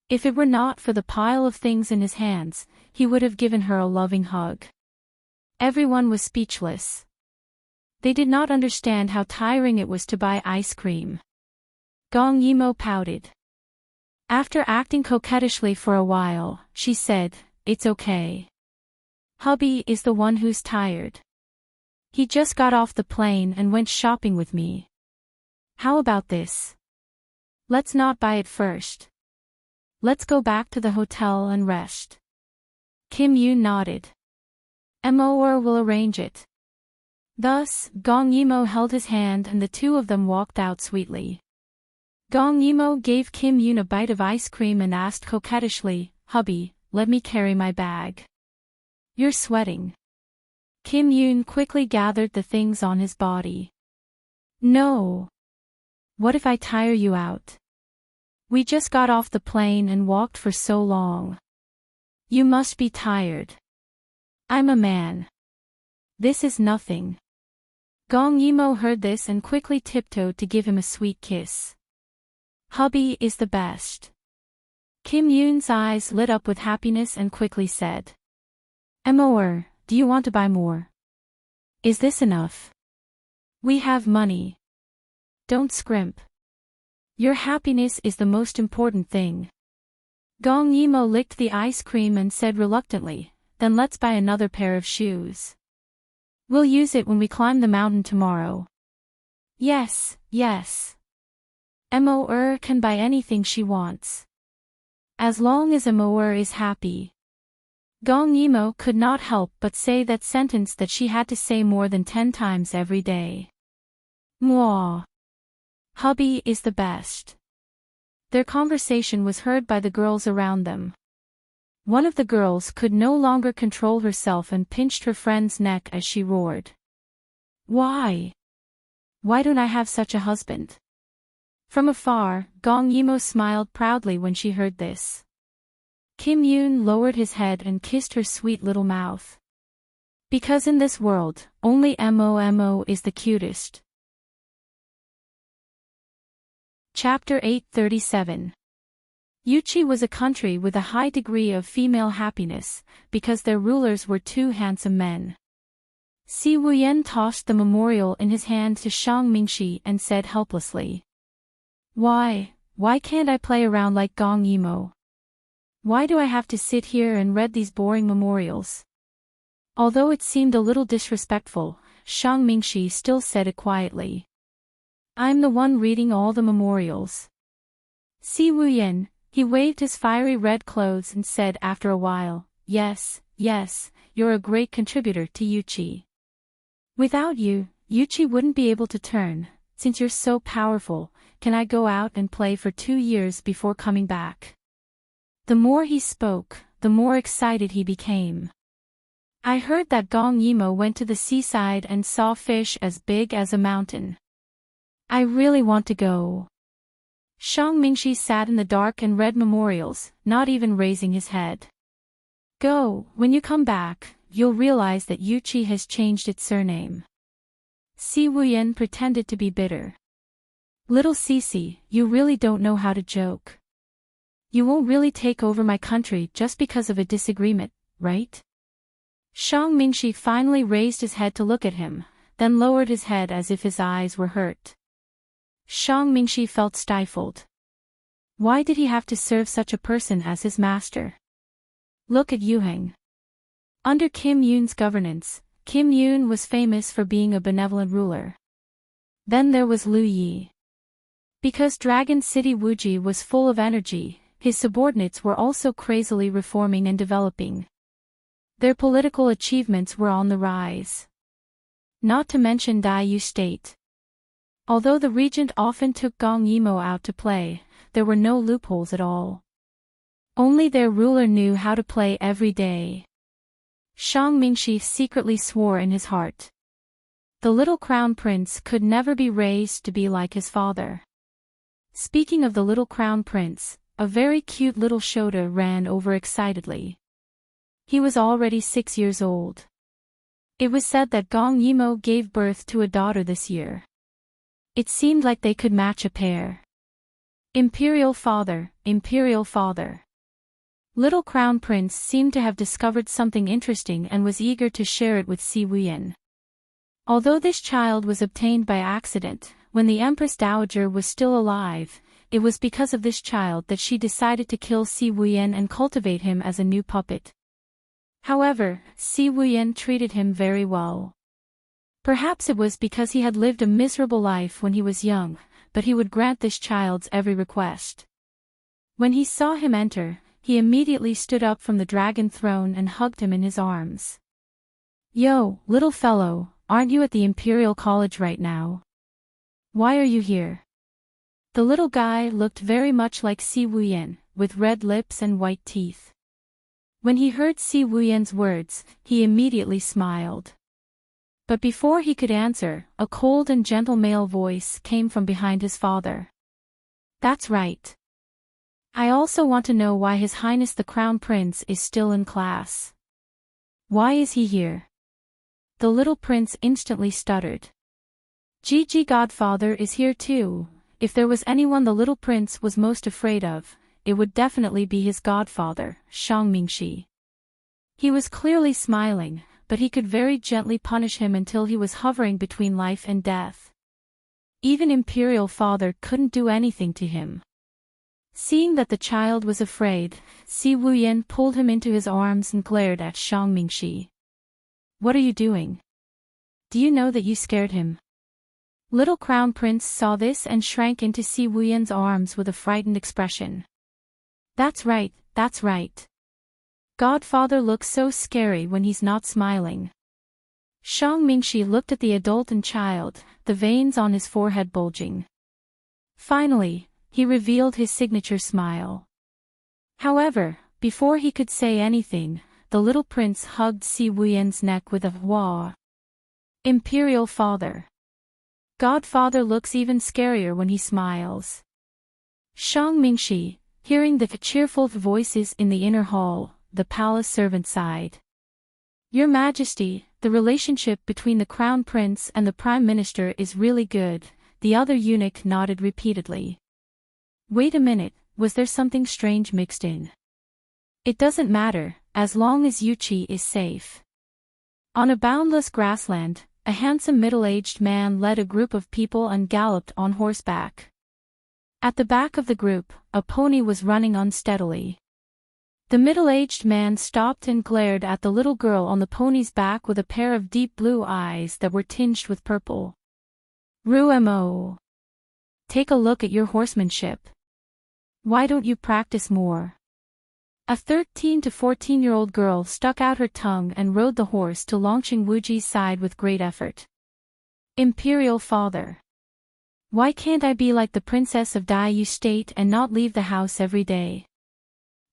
S1: If it were not for the pile of things in his hands, he would have given her a loving hug. Everyone was speechless. They did not understand how tiring it was to buy ice cream. Gong Yimo pouted. After acting coquettishly for a while, she said, "It's okay. Hubby is the one who's tired. He just got off the plane and went shopping with me. How about this? Let's not buy it first. Let's go back to the hotel and rest." Kim Yoon nodded. "Emor will arrange it." Thus, Gong Yimo held his hand and the two of them walked out sweetly. Gong Yimo gave Kim Yoon a bite of ice cream and asked coquettishly, "Hubby, let me carry my bag. You're sweating." Kim Yoon quickly gathered the things on his body. "No. What if I tire you out? We just got off the plane and walked for so long. You must be tired. I'm a man. This is nothing. Gong Yimo heard this and quickly tiptoed to give him a sweet kiss. Hubby is the best. Kim Yoon's eyes lit up with happiness and quickly said. More, do you want to buy more? Is this enough? We have money. Don't scrimp. Your happiness is the most important thing. Gong Yimo licked the ice cream and said reluctantly, then let's buy another pair of shoes. We'll use it when we climb the mountain tomorrow. Yes, yes. More can buy anything she wants. As long as More is happy. Gong Yimo could not help but say that sentence that she had to say more than 10 times every day. Mwah. Hubby is the best. Their conversation was heard by the girls around them. One of the girls could no longer control herself and pinched her friend's neck as she roared. Why? Why don't I have such a husband? From afar, Gong Yimo smiled proudly when she heard this. Kim Yoon lowered his head and kissed her sweet little mouth. Because in this world, only Mo is the cutest. Chapter 837. Yuchi was a country with a high degree of female happiness, because their rulers were 2 handsome men. Si Wuyen tossed the memorial in his hand to Shang Mingxi and said helplessly. Why can't I play around like Gong Yimo? Why do I have to sit here and read these boring memorials? Although it seemed a little disrespectful, Shang Mingxi still said it quietly. I'm the one reading all the memorials. Si Wuyen, he waved his fiery red clothes and said after a while, yes, you're a great contributor to Yuchi. Without you, Yuchi wouldn't be able to turn. Since you're so powerful, can I go out and play for 2 years before coming back? The more he spoke, the more excited he became. I heard that Gong Yimo went to the seaside and saw fish as big as a mountain. I really want to go. Shang Mingxi sat in the dark and read memorials, not even raising his head. Go, when you come back, you'll realize that Yuchi has changed its surname. Si Wuyen pretended to be bitter. Little Cece, you really don't know how to joke. You won't really take over my country just because of a disagreement, right? Shang Mingxi finally raised his head to look at him, then lowered his head as if his eyes were hurt. Shang Mingxi felt stifled. Why did he have to serve such a person as his master? Look at Yuheng. Under Kim Yoon's governance, Kim Yoon was famous for being a benevolent ruler. Then there was Lu Yi. Because Dragon City Wuji was full of energy, his subordinates were also crazily reforming and developing. Their political achievements were on the rise. Not to mention Daiyu State. Although the regent often took Gong Yimo out to play, there were no loopholes at all. Only their ruler knew how to play every day. Shang Mingxi secretly swore in his heart. The little crown prince could never be raised to be like his father. Speaking of the little crown prince, a very cute little Shota ran over excitedly. He was already 6 years old. It was said that Gong Yimo gave birth to a daughter this year. It seemed like they could match a pair. Imperial father, imperial father. Little Crown Prince seemed to have discovered something interesting and was eager to share it with Si Wuyen. Although this child was obtained by accident, when the Empress Dowager was still alive, it was because of this child that she decided to kill Si Wuyen and cultivate him as a new puppet. However, Si Wuyen treated him very well. Perhaps it was because he had lived a miserable life when he was young, but he would grant this child's every request. When he saw him enter, he immediately stood up from the dragon throne and hugged him in his arms. Yo, little fellow, aren't you at the Imperial College right now? Why are you here? The little guy looked very much like Si Wuyen, with red lips and white teeth. When he heard Si Wuyen's words, he immediately smiled. But before he could answer, a cold and gentle male voice came from behind his father. That's right. I also want to know why His Highness the Crown Prince is still in class. Why is he here? The little prince instantly stuttered. Gigi Godfather is here too. If there was anyone the little prince was most afraid of, it would definitely be his godfather, Shangmingshi. He was clearly smiling, but he could very gently punish him until he was hovering between life and death. Even Imperial Father couldn't do anything to him. Seeing that the child was afraid, Si Wuyan pulled him into his arms and glared at Shangmingshi. What are you doing? Do you know that you scared him? Little Crown Prince saw this and shrank into Si Wuyan's arms with a frightened expression. That's right, that's right. Godfather looks so scary when he's not smiling. Shangmingshi looked at the adult and child, the veins on his forehead bulging. Finally, he revealed his signature smile. However, before he could say anything, the little prince hugged Si Wuyan's neck with a "Wah." Imperial Father. Godfather looks even scarier when he smiles. Shangmingshi, hearing the cheerful voices in the inner hall, the palace servant sighed. Your Majesty, the relationship between the Crown Prince and the Prime Minister is really good, the other eunuch nodded repeatedly. Wait a minute, was there something strange mixed in? It doesn't matter, as long as Yuchi is safe. On a boundless grassland, a handsome middle-aged man led a group of people and galloped on horseback. At the back of the group, a pony was running unsteadily. The middle-aged man stopped and glared at the little girl on the pony's back with a pair of deep blue eyes that were tinged with purple. Rumo. Take a look at your horsemanship. Why don't you practice more? A 13 to 14-year-old girl stuck out her tongue and rode the horse to Longqing Wuji's side with great effort. Imperial Father. Why can't I be like the Princess of Daiyu State and not leave the house every day?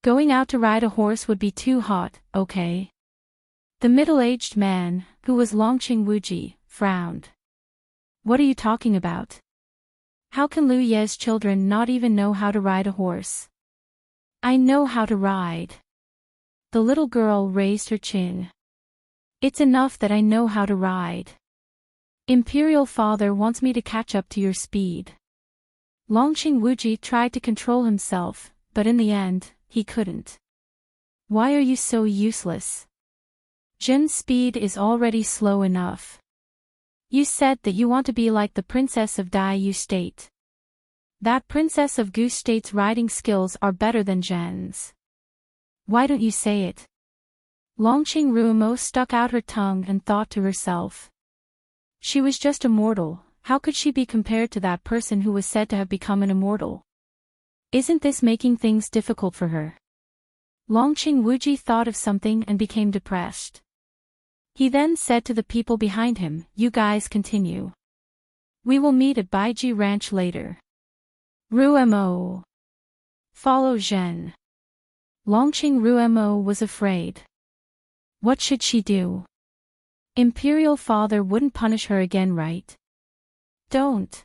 S1: Going out to ride a horse would be too hot, okay? The middle-aged man, who was Longqing Wuji, frowned. What are you talking about? How can Lu Ye's children not even know how to ride a horse? I know how to ride. The little girl raised her chin. It's enough that I know how to ride. Imperial Father wants me to catch up to your speed. Longqing Wuji tried to control himself, but in the end, he couldn't. Why are you so useless? Jin's speed is already slow enough. You said that you want to be like the Princess of Daiyu State. That Princess of Gu State's riding skills are better than Jin's. Why don't you say it? Longqing Rumo stuck out her tongue and thought to herself. She was just a mortal, how could she be compared to that person who was said to have become an immortal? Isn't this making things difficult for her? Longqing Wuji thought of something and became depressed. He then said to the people behind him, you guys continue. We will meet at Baiji Ranch later. Rumo. Follow Zhen. Longqing Rumo was afraid. What should she do? Imperial Father wouldn't punish her again, right? Don't.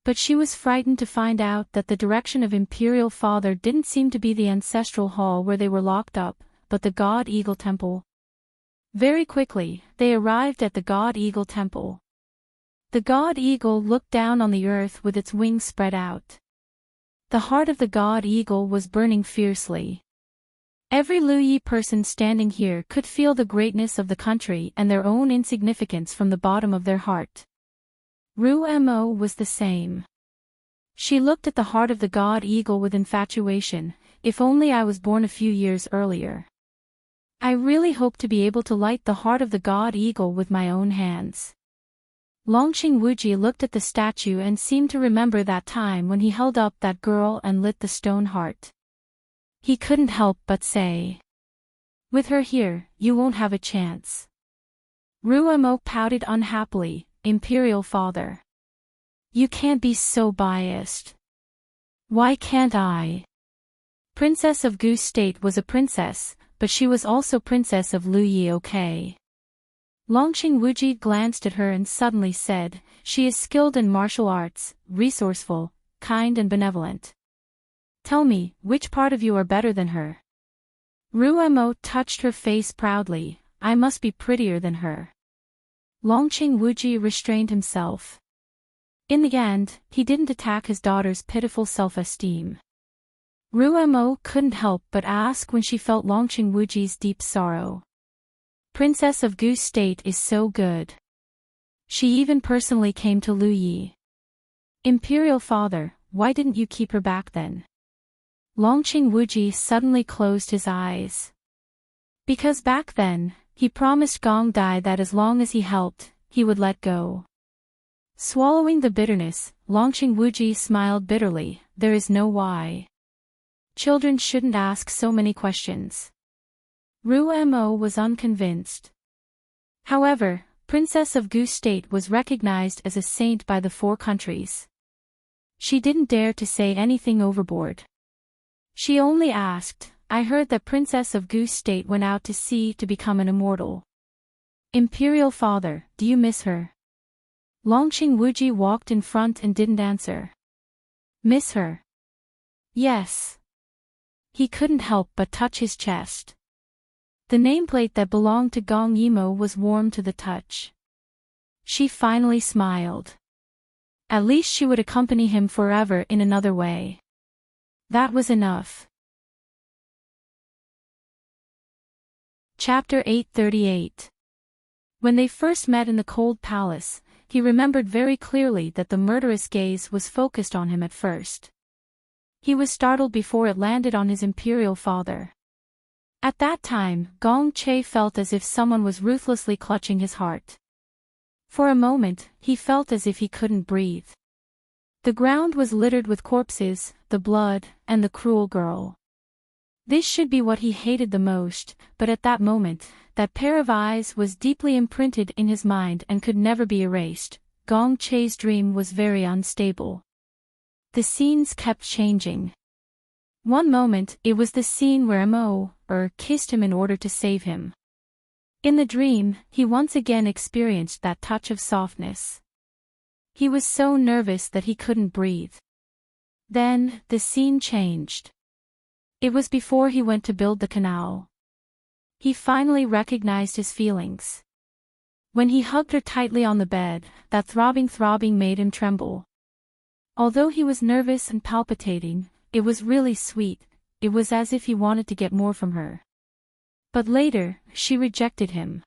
S1: But she was frightened to find out that the direction of Imperial Father didn't seem to be the ancestral hall where they were locked up, but the God Eagle Temple. Very quickly, they arrived at the God Eagle Temple. The God Eagle looked down on the earth with its wings spread out. The heart of the God Eagle was burning fiercely. Every Luyi person standing here could feel the greatness of the country and their own insignificance from the bottom of their heart. Rumo was the same. She looked at the heart of the God Eagle with infatuation. If only I was born a few years earlier. I really hope to be able to light the heart of the God Eagle with my own hands. Longqing Wuji looked at the statue and seemed to remember that time when he held up that girl and lit the stone heart. He couldn't help but say. With her here, you won't have a chance. Rumo pouted unhappily. Imperial Father. You can't be so biased. Why can't I? Princess of Gu State was a princess, but she was also Princess of Luyi, okay? Longqing Wuji glanced at her and suddenly said, she is skilled in martial arts, resourceful, kind and benevolent. Tell me, which part of you are better than her? Ruemo touched her face proudly. I must be prettier than her. Longqing Wuji restrained himself. In the end, he didn't attack his daughter's pitiful self-esteem. Ruemo couldn't help but ask when she felt Longqing Wuji's deep sorrow. Princess of Goose State is so good. She even personally came to Lu Yi. Imperial father, why didn't you keep her back then? Longqing Wuji suddenly closed his eyes. Because back then, he promised Gong Dai that as long as he helped, he would let go. Swallowing the bitterness, Longqing Wuji smiled bitterly. There is no why. Children shouldn't ask so many questions. Ruemo was unconvinced. However, Princess of Goose State was recognized as a saint by the 4 countries. She didn't dare to say anything overboard. She only asked, I heard that Princess of Goose State went out to sea to become an immortal. Imperial father, do you miss her? Longqing Wuji walked in front and didn't answer. Miss her? Yes. He couldn't help but touch his chest. The nameplate that belonged to Gong Yimo was warm to the touch. She finally smiled. At least she would accompany him forever in another way. That was enough. Chapter 838. When they first met in the cold palace, he remembered very clearly that the murderous gaze was focused on him at first. He was startled before it landed on his imperial father. At that time, Gong Che felt as if someone was ruthlessly clutching his heart. For a moment, he felt as if he couldn't breathe. The ground was littered with corpses, the blood, and the cruel girl. This should be what he hated the most, but at that moment, that pair of eyes was deeply imprinted in his mind and could never be erased. Gong Che's dream was very unstable. The scenes kept changing. One moment, it was the scene where Mo kissed him in order to save him. In the dream, he once again experienced that touch of softness. He was so nervous that he couldn't breathe. Then, the scene changed. It was before he went to build the canal. He finally recognized his feelings. When he hugged her tightly on the bed, that throbbing made him tremble. Although he was nervous and palpitating, it was really sweet. It was as if he wanted to get more from her. But later, she rejected him.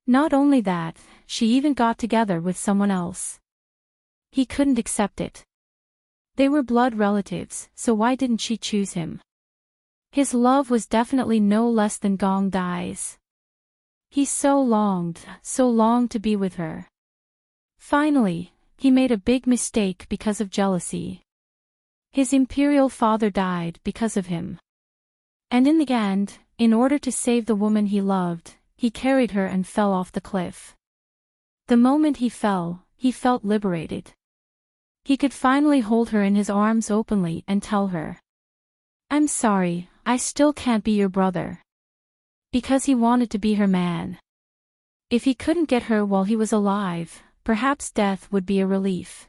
S1: Not only that, she even got together with someone else. He couldn't accept it. They were blood relatives, so why didn't she choose him? His love was definitely no less than Gong Dai's. He so longed to be with her. Finally, he made a big mistake because of jealousy. His imperial father died because of him. And in the end, in order to save the woman he loved, he carried her and fell off the cliff. The moment he fell, he felt liberated. He could finally hold her in his arms openly and tell her, "I'm sorry, I still can't be your brother." Because he wanted to be her man. If he couldn't get her while he was alive, perhaps death would be a relief.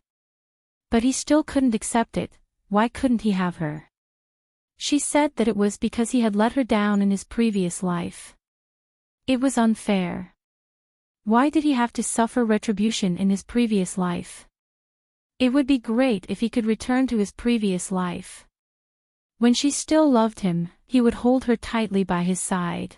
S1: But he still couldn't accept it. Why couldn't he have her? She said that it was because he had let her down in his previous life. It was unfair. Why did he have to suffer retribution in his previous life? It would be great if he could return to his previous life. When she still loved him, he would hold her tightly by his side.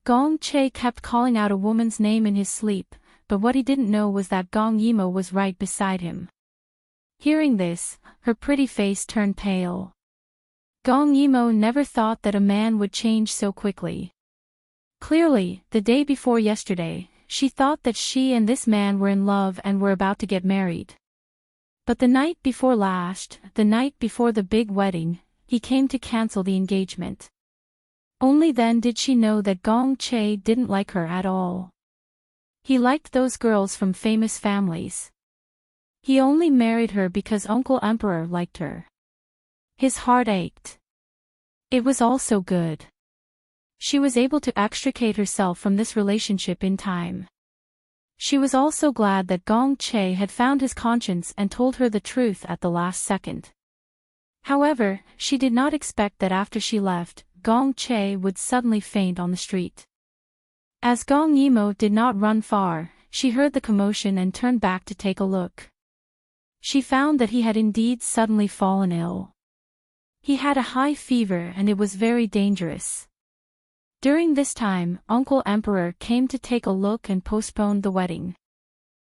S1: Gong Che kept calling out a woman's name in his sleep, but what he didn't know was that Gong Yimo was right beside him. Hearing this, her pretty face turned pale. Gong Yimo never thought that a man would change so quickly. Clearly, the day before yesterday, she thought that she and this man were in love and were about to get married. But the night before last, the night before the big wedding, he came to cancel the engagement. Only then did she know that Gong Che didn't like her at all. He liked those girls from famous families. He only married her because Uncle Emperor liked her. His heart ached. It was all so good. She was able to extricate herself from this relationship in time. She was also glad that Gong Che had found his conscience and told her the truth at the last second. However, she did not expect that after she left, Gong Che would suddenly faint on the street. As Gong Yimou did not run far, she heard the commotion and turned back to take a look. She found that he had indeed suddenly fallen ill. He had a high fever and it was very dangerous. During this time, Uncle Emperor came to take a look and postponed the wedding.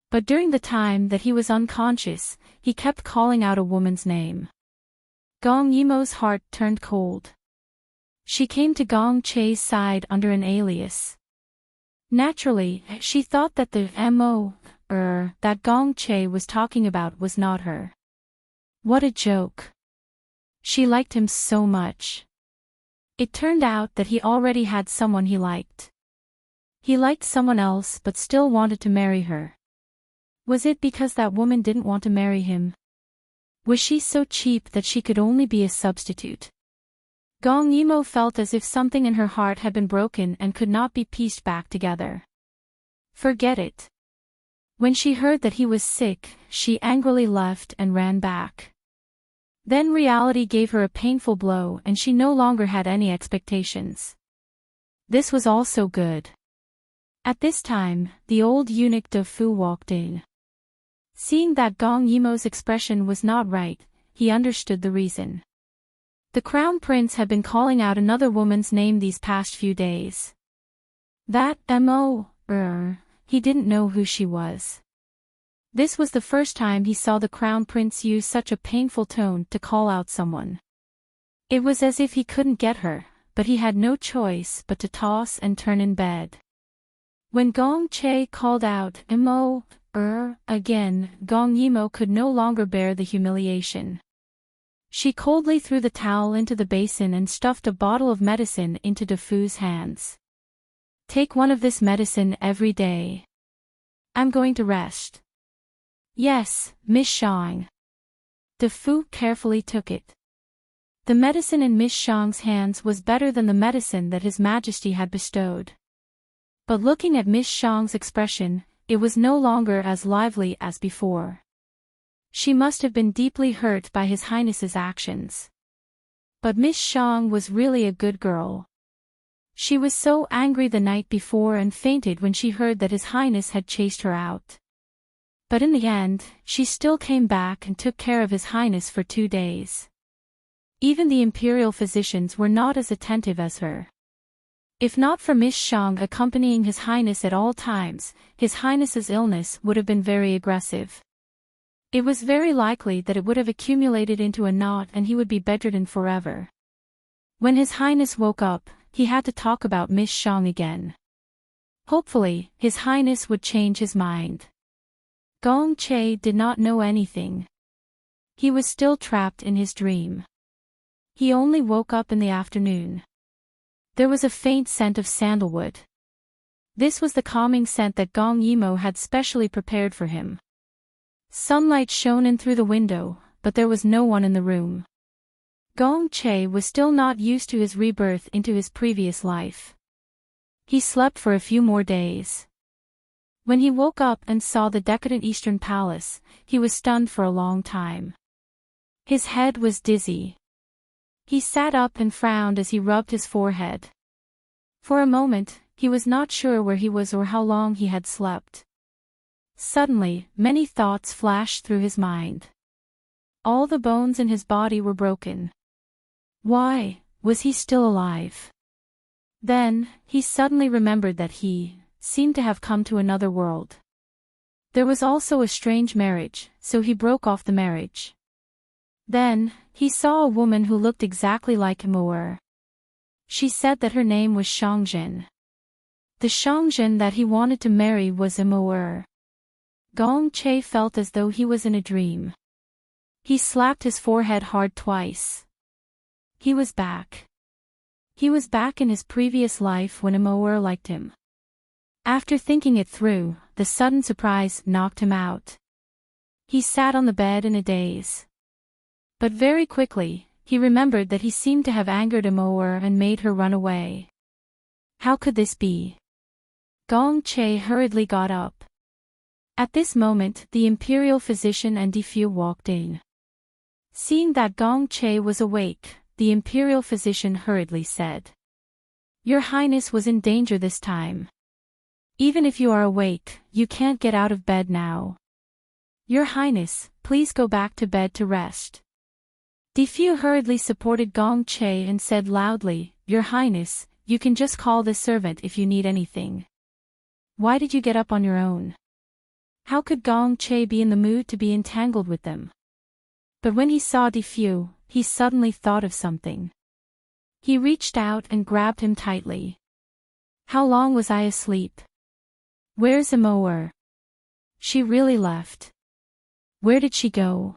S1: But during the time that he was unconscious, he kept calling out a woman's name. Gong Yimou's heart turned cold. She came to Gong Che's side under an alias. Naturally, she thought that the M.O. that Gong Che was talking about was not her. What a joke. She liked him so much. It turned out that he already had someone he liked. He liked someone else but still wanted to marry her. Was it because that woman didn't want to marry him? Was she so cheap that she could only be a substitute? Gong Yimou felt as if something in her heart had been broken and could not be pieced back together. Forget it. When she heard that he was sick, she angrily left and ran back. Then reality gave her a painful blow and she no longer had any expectations. This was also good. At this time, the old eunuch De Fu walked in. Seeing that Gong Yimou's expression was not right, he understood the reason. The crown prince had been calling out another woman's name these past few days. That M.O. He didn't know who she was. This was the first time he saw the crown prince use such a painful tone to call out someone. It was as if he couldn't get her, but he had no choice but to toss and turn in bed. When Gong Che called out M.O. Again, Gong Yimou could no longer bear the humiliation. She coldly threw the towel into the basin and stuffed a bottle of medicine into De Fu's hands. Take one of this medicine every day. I'm going to rest. Yes, Miss Shang. De Fu carefully took it. The medicine in Miss Shang's hands was better than the medicine that His Majesty had bestowed. But looking at Miss Shang's expression, it was no longer as lively as before. She must have been deeply hurt by His Highness's actions. But Miss Shang was really a good girl. She was so angry the night before and fainted when she heard that His Highness had chased her out. But in the end, she still came back and took care of His Highness for 2 days. Even the imperial physicians were not as attentive as her. If not for Miss Shang accompanying His Highness at all times, His Highness's illness would have been very aggressive. It was very likely that it would have accumulated into a knot and he would be bedridden forever. When His Highness woke up, he had to talk about Miss Shang again. Hopefully, His Highness would change his mind. Gong Che did not know anything. He was still trapped in his dream. He only woke up in the afternoon. There was a faint scent of sandalwood. This was the calming scent that Gong Yimou had specially prepared for him. Sunlight shone in through the window, but there was no one in the room. Gong Che was still not used to his rebirth into his previous life. He slept for a few more days. When he woke up and saw the decadent Eastern Palace, he was stunned for a long time. His head was dizzy. He sat up and frowned as he rubbed his forehead. For a moment, he was not sure where he was or how long he had slept. Suddenly, many thoughts flashed through his mind. All the bones in his body were broken. Why was he still alive? Then, he suddenly remembered that he seemed to have come to another world. There was also a strange marriage, so he broke off the marriage. Then, he saw a woman who looked exactly like Immerse. She said that her name was Shangzhen. The Shangzhen that he wanted to marry was Immerse. Gong Che felt as though he was in a dream. He slapped his forehead hard twice. He was back. He was back in his previous life when Immerse liked him. After thinking it through, the sudden surprise knocked him out. He sat on the bed in a daze. But very quickly, he remembered that he seemed to have angered Immerse and made her run away. How could this be? Gong Che hurriedly got up. At this moment, the imperial physician and Diffuse walked in. Seeing that Gong Che was awake, the imperial physician hurriedly said, "Your Highness was in danger this time. Even if you are awake, you can't get out of bed now. Your Highness, please go back to bed to rest." Diffuse hurriedly supported Gong Che and said loudly, "Your Highness, you can just call the servant if you need anything. Why did you get up on your own?" How could Gong Che be in the mood to be entangled with them? But when he saw Diffuse, he suddenly thought of something. He reached out and grabbed him tightly. "How long was I asleep? Where's Immerse? She really left. Where did she go?"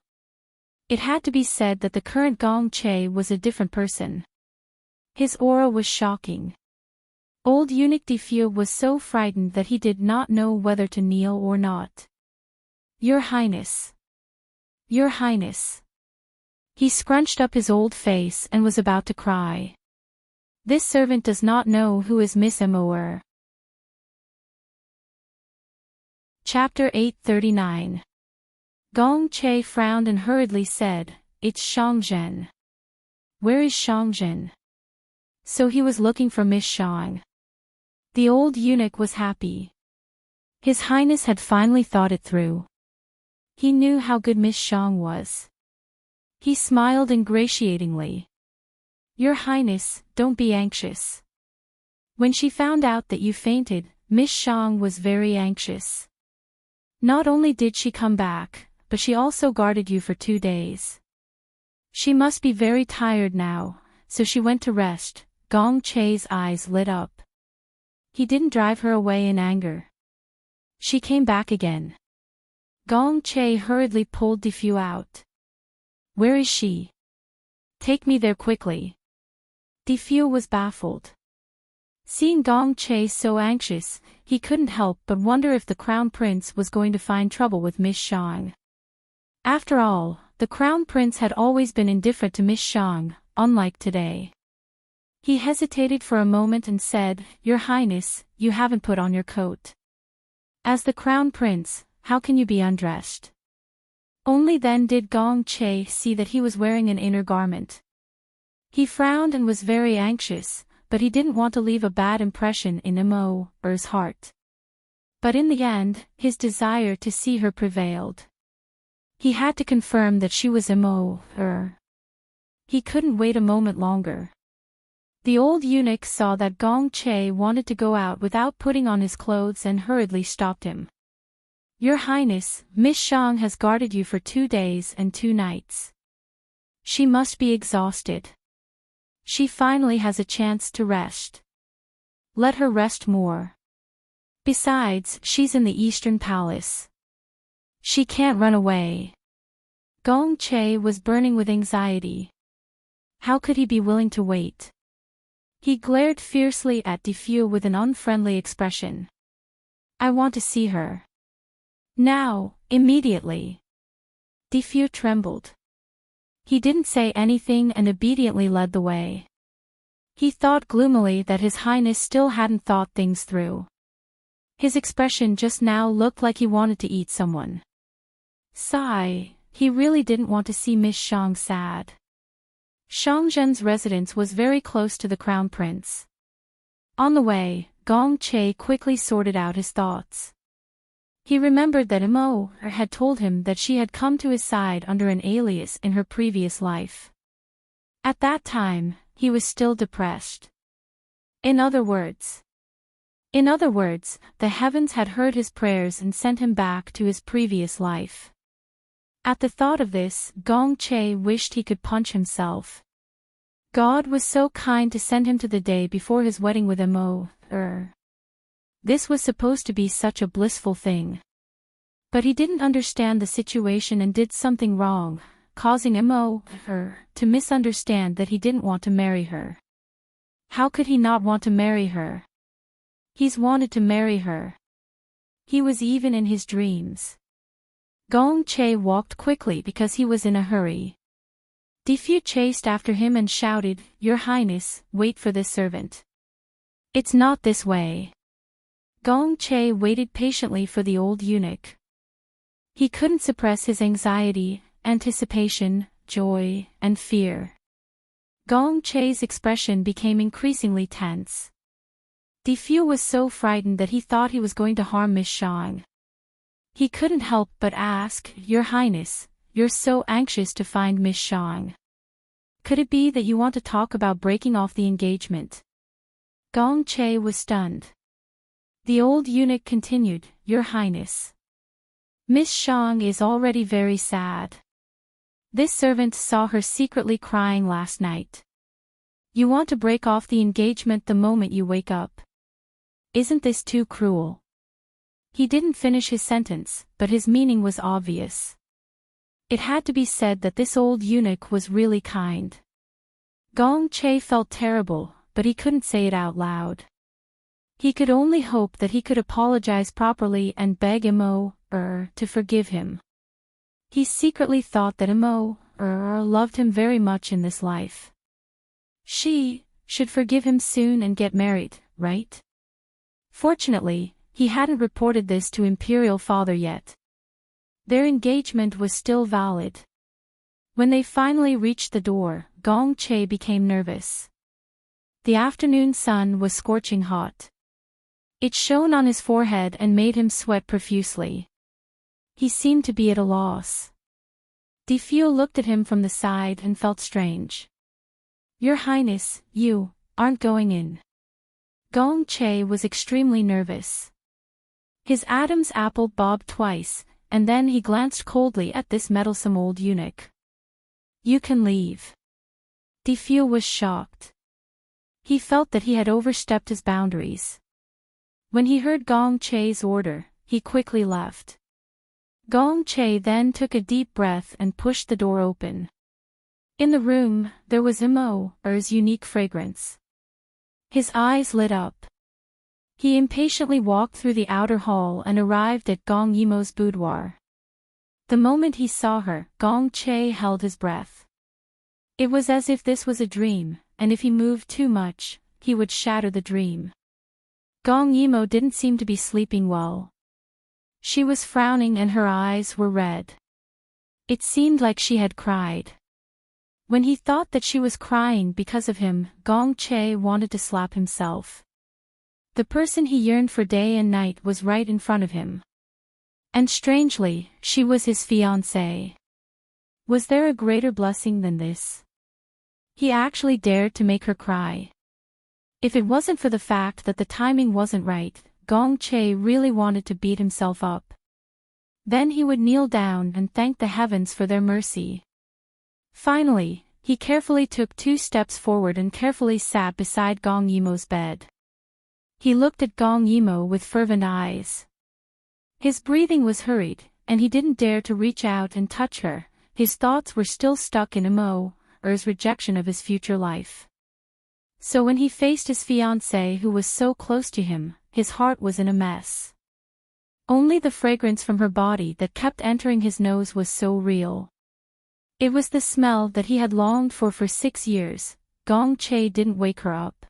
S1: It had to be said that the current Gong Che was a different person. His aura was shocking. Old eunuch Diffuse was so frightened that he did not know whether to kneel or not. "Your Highness. Your Highness." He scrunched up his old face and was about to cry. This servant does not know who is Miss Immerse. Chapter 839. Gong Che frowned and hurriedly said, "It's Shangzhen. Where is Shangzhen?" So he was looking for Miss Shang. The old eunuch was happy. His Highness had finally thought it through. He knew how good Miss Shang was. He smiled ingratiatingly. "Your Highness, don't be anxious. When she found out that you fainted, Miss Shang was very anxious. Not only did she come back, but she also guarded you for 2 days. She must be very tired now, so she went to rest." Gong Che's eyes lit up. He didn't drive her away in anger. She came back again. Gong Che hurriedly pulled Diffuse out. "Where is she? Take me there quickly." Diffuse was baffled. Seeing Gong Che so anxious, he couldn't help but wonder if the Crown Prince was going to find trouble with Miss Shang. After all, the Crown Prince had always been indifferent to Miss Shang, unlike today. He hesitated for a moment and said, "Your Highness, you haven't put on your coat. As the Crown Prince, how can you be undressed?" Only then did Gong Che see that he was wearing an inner garment. He frowned and was very anxious, but he didn't want to leave a bad impression in Immerse's heart. But in the end, his desire to see her prevailed. He had to confirm that she was Immerse. He couldn't wait a moment longer. The old eunuch saw that Gong Che wanted to go out without putting on his clothes and hurriedly stopped him. "Your Highness, Miss Shang has guarded you for 2 days and 2 nights. She must be exhausted. She finally has a chance to rest. Let her rest more. Besides, she's in the Eastern Palace. She can't run away." Gong Che was burning with anxiety. How could he be willing to wait? He glared fiercely at Diffuse with an unfriendly expression. "I want to see her. Now, immediately." Diffuse trembled. He didn't say anything and obediently led the way. He thought gloomily that His Highness still hadn't thought things through. His expression just now looked like he wanted to eat someone. Sigh, he really didn't want to see Miss Shang sad. Shangzhen's residence was very close to the Crown Prince. On the way, Gong Che quickly sorted out his thoughts. He remembered that Immerse had told him that she had come to his side under an alias in her previous life. At that time, he was still depressed. In other words, the heavens had heard his prayers and sent him back to his previous life. At the thought of this, Gong Che wished he could punch himself. God was so kind to send him to the day before his wedding with Immerse. This was supposed to be such a blissful thing. But he didn't understand the situation and did something wrong, causing Immerse to misunderstand that he didn't want to marry her. How could he not want to marry her? He's wanted to marry her. He was even in his dreams. Gong Che walked quickly because he was in a hurry. Diffuse chased after him and shouted, "Your Highness, wait for this servant. It's not this way." Gong Che waited patiently for the old eunuch. He couldn't suppress his anxiety, anticipation, joy, and fear. Gong Che's expression became increasingly tense. Defu was so frightened that he thought he was going to harm Miss Shang. He couldn't help but ask, "Your Highness, you're so anxious to find Miss Shang. Could it be that you want to talk about breaking off the engagement?" Gong Che was stunned. The old eunuch continued, "Your Highness, Miss Shang is already very sad. This servant saw her secretly crying last night. You want to break off the engagement the moment you wake up. Isn't this too cruel?" He didn't finish his sentence, but his meaning was obvious. It had to be said that this old eunuch was really kind. Gong Che felt terrible, but he couldn't say it out loud. He could only hope that he could apologize properly and beg Immerse to forgive him. He secretly thought that Immerse loved him very much in this life. She should forgive him soon and get married, right? Fortunately, he hadn't reported this to Imperial Father yet. Their engagement was still valid. When they finally reached the door, Gong Che became nervous. The afternoon sun was scorching hot. It shone on his forehead and made him sweat profusely. He seemed to be at a loss. Defu looked at him from the side and felt strange. "Your Highness, you aren't going in." Gong Che was extremely nervous. His Adam's apple bobbed twice, and then he glanced coldly at this meddlesome old eunuch. "You can leave." Defu was shocked. He felt that he had overstepped his boundaries. When he heard Gong Che's order, he quickly left. Gong Che then took a deep breath and pushed the door open. In the room, there was Immerse's unique fragrance. His eyes lit up. He impatiently walked through the outer hall and arrived at Gong Yimo's boudoir. The moment he saw her, Gong Che held his breath. It was as if this was a dream, and if he moved too much, he would shatter the dream. Gong Yimo didn't seem to be sleeping well. She was frowning and her eyes were red. It seemed like she had cried. When he thought that she was crying because of him, Gong Che wanted to slap himself. The person he yearned for day and night was right in front of him. And strangely, she was his fiancée. Was there a greater blessing than this? He actually dared to make her cry. If it wasn't for the fact that the timing wasn't right, Gong Che really wanted to beat himself up. Then he would kneel down and thank the heavens for their mercy. Finally, he carefully took 2 steps forward and carefully sat beside Gong Yimo's bed. He looked at Gong Yimo with fervent eyes. His breathing was hurried, and he didn't dare to reach out and touch her. His thoughts were still stuck in Immerse's rejection of his future life. So when he faced his fiancée who was so close to him, his heart was in a mess. Only the fragrance from her body that kept entering his nose was so real. It was the smell that he had longed for 6 years. Gong Che didn't wake her up.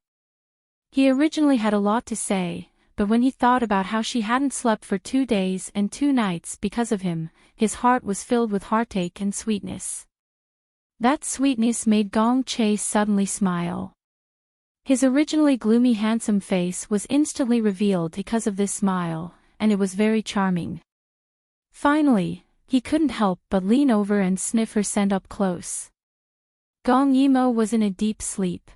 S1: He originally had a lot to say, but when he thought about how she hadn't slept for 2 days and 2 nights because of him, his heart was filled with heartache and sweetness. That sweetness made Gong Che suddenly smile. His originally gloomy handsome face was instantly revealed because of this smile, and it was very charming. Finally, he couldn't help but lean over and sniff her scent up close. Gong Yimo was in a deep sleep.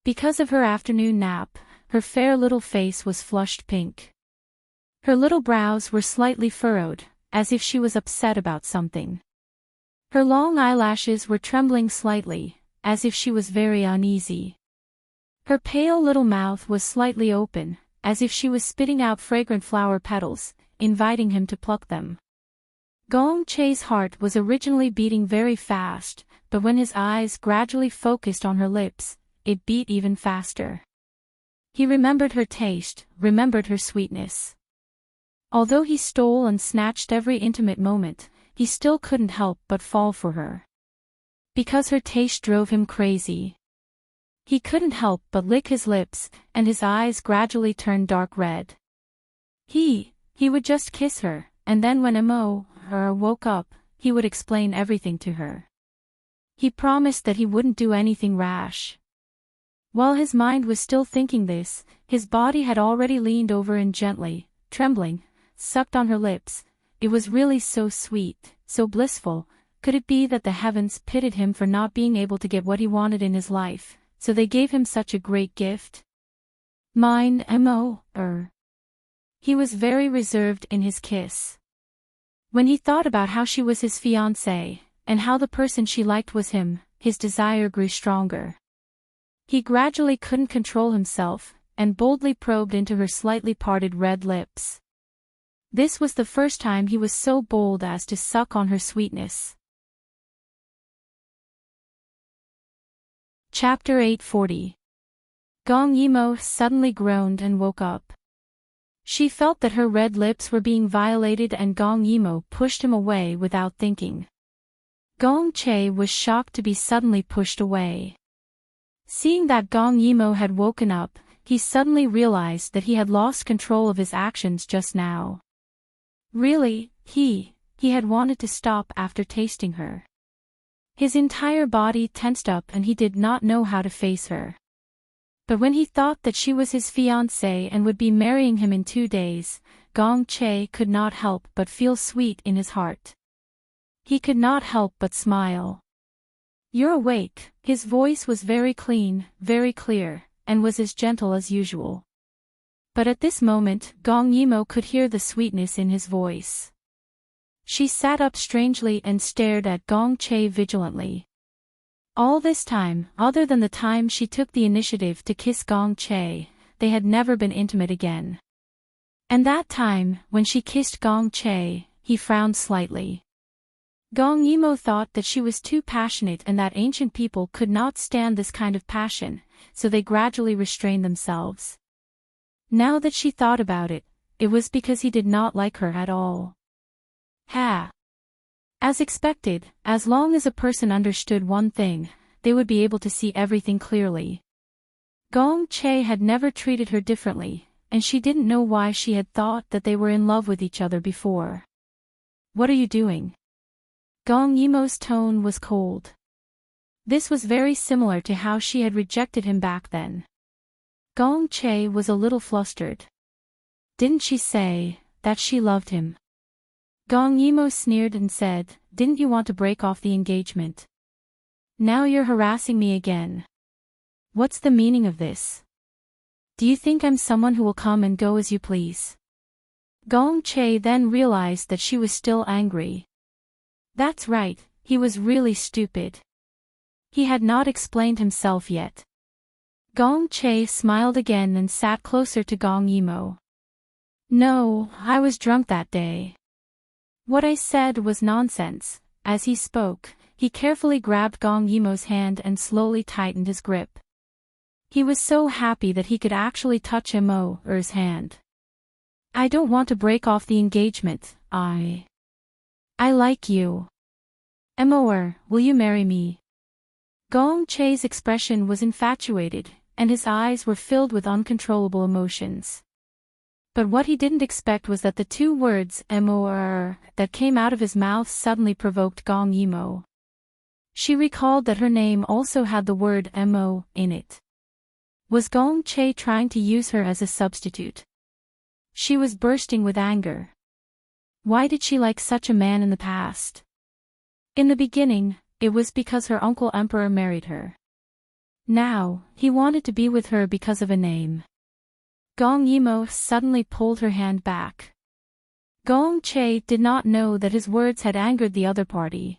S1: Because of her afternoon nap, her fair little face was flushed pink. Her little brows were slightly furrowed, as if she was upset about something. Her long eyelashes were trembling slightly, as if she was very uneasy. Her pale little mouth was slightly open, as if she was spitting out fragrant flower petals, inviting him to pluck them. Gong Che's heart was originally beating very fast, but when his eyes gradually focused on her lips, it beat even faster. He remembered her taste, remembered her sweetness. Although he stole and snatched every intimate moment, he still couldn't help but fall for her. Because her taste drove him crazy. He couldn't help but lick his lips, and his eyes gradually turned dark red. He would just kiss her, and then when Immerse woke up, he would explain everything to her. He promised that he wouldn't do anything rash. While his mind was still thinking this, his body had already leaned over and gently, trembling, sucked on her lips. It was really so sweet, so blissful. Could it be that the heavens pitied him for not being able to get what he wanted in his life, so they gave him such a great gift? Mine, He was very reserved in his kiss. When he thought about how she was his fiancée, and how the person she liked was him, his desire grew stronger. He gradually couldn't control himself, and boldly probed into her slightly parted red lips. This was the first time he was so bold as to suck on her sweetness. Chapter 840. Gong Yimo suddenly groaned and woke up. She felt that her red lips were being violated and Gong Yimo pushed him away without thinking. Gong Che was shocked to be suddenly pushed away. Seeing that Gong Yimo had woken up, he suddenly realized that he had lost control of his actions just now. Really, he had wanted to stop after tasting her. His entire body tensed up and he did not know how to face her. But when he thought that she was his fiancée and would be marrying him in 2 days, Gong Che could not help but feel sweet in his heart. He could not help but smile. "You're awake." His voice was very clean, very clear, and was as gentle as usual. But at this moment, Gong Yimo could hear the sweetness in his voice. She sat up strangely and stared at Gong Che vigilantly. All this time, other than the time she took the initiative to kiss Gong Che, they had never been intimate again. And that time, when she kissed Gong Che, he frowned slightly. Gong Yimo thought that she was too passionate and that ancient people could not stand this kind of passion, so they gradually restrained themselves. Now that she thought about it, it was because he did not like her at all. As expected, as long as a person understood one thing, they would be able to see everything clearly. Gong Che had never treated her differently, and she didn't know why she had thought that they were in love with each other before. "What are you doing?" Gong Yimo's tone was cold. This was very similar to how she had rejected him back then. Gong Che was a little flustered. Didn't she say that she loved him? Gong Yimo sneered and said, "Didn't you want to break off the engagement? Now you're harassing me again. What's the meaning of this? Do you think I'm someone who will come and go as you please?" Gong Che then realized that she was still angry. That's right, he was really stupid. He had not explained himself yet. Gong Che smiled again and sat closer to Gong Yimo. "No, I was drunk that day. What I said was nonsense." As he spoke, he carefully grabbed Gong Yimo's hand and slowly tightened his grip. He was so happy that he could actually touch Immerse's hand. "I don't want to break off the engagement. I like you. Immerse, will you marry me?" Gong Che's expression was infatuated, and his eyes were filled with uncontrollable emotions. But what he didn't expect was that the 2 words, Immerse, that came out of his mouth suddenly provoked Gong Yimo. She recalled that her name also had the word Immerse in it. Was Gong Che trying to use her as a substitute? She was bursting with anger. Why did she like such a man in the past? In the beginning, it was because her uncle Emperor married her. Now, he wanted to be with her because of a name. Gong Yimo suddenly pulled her hand back. Gong Che did not know that his words had angered the other party.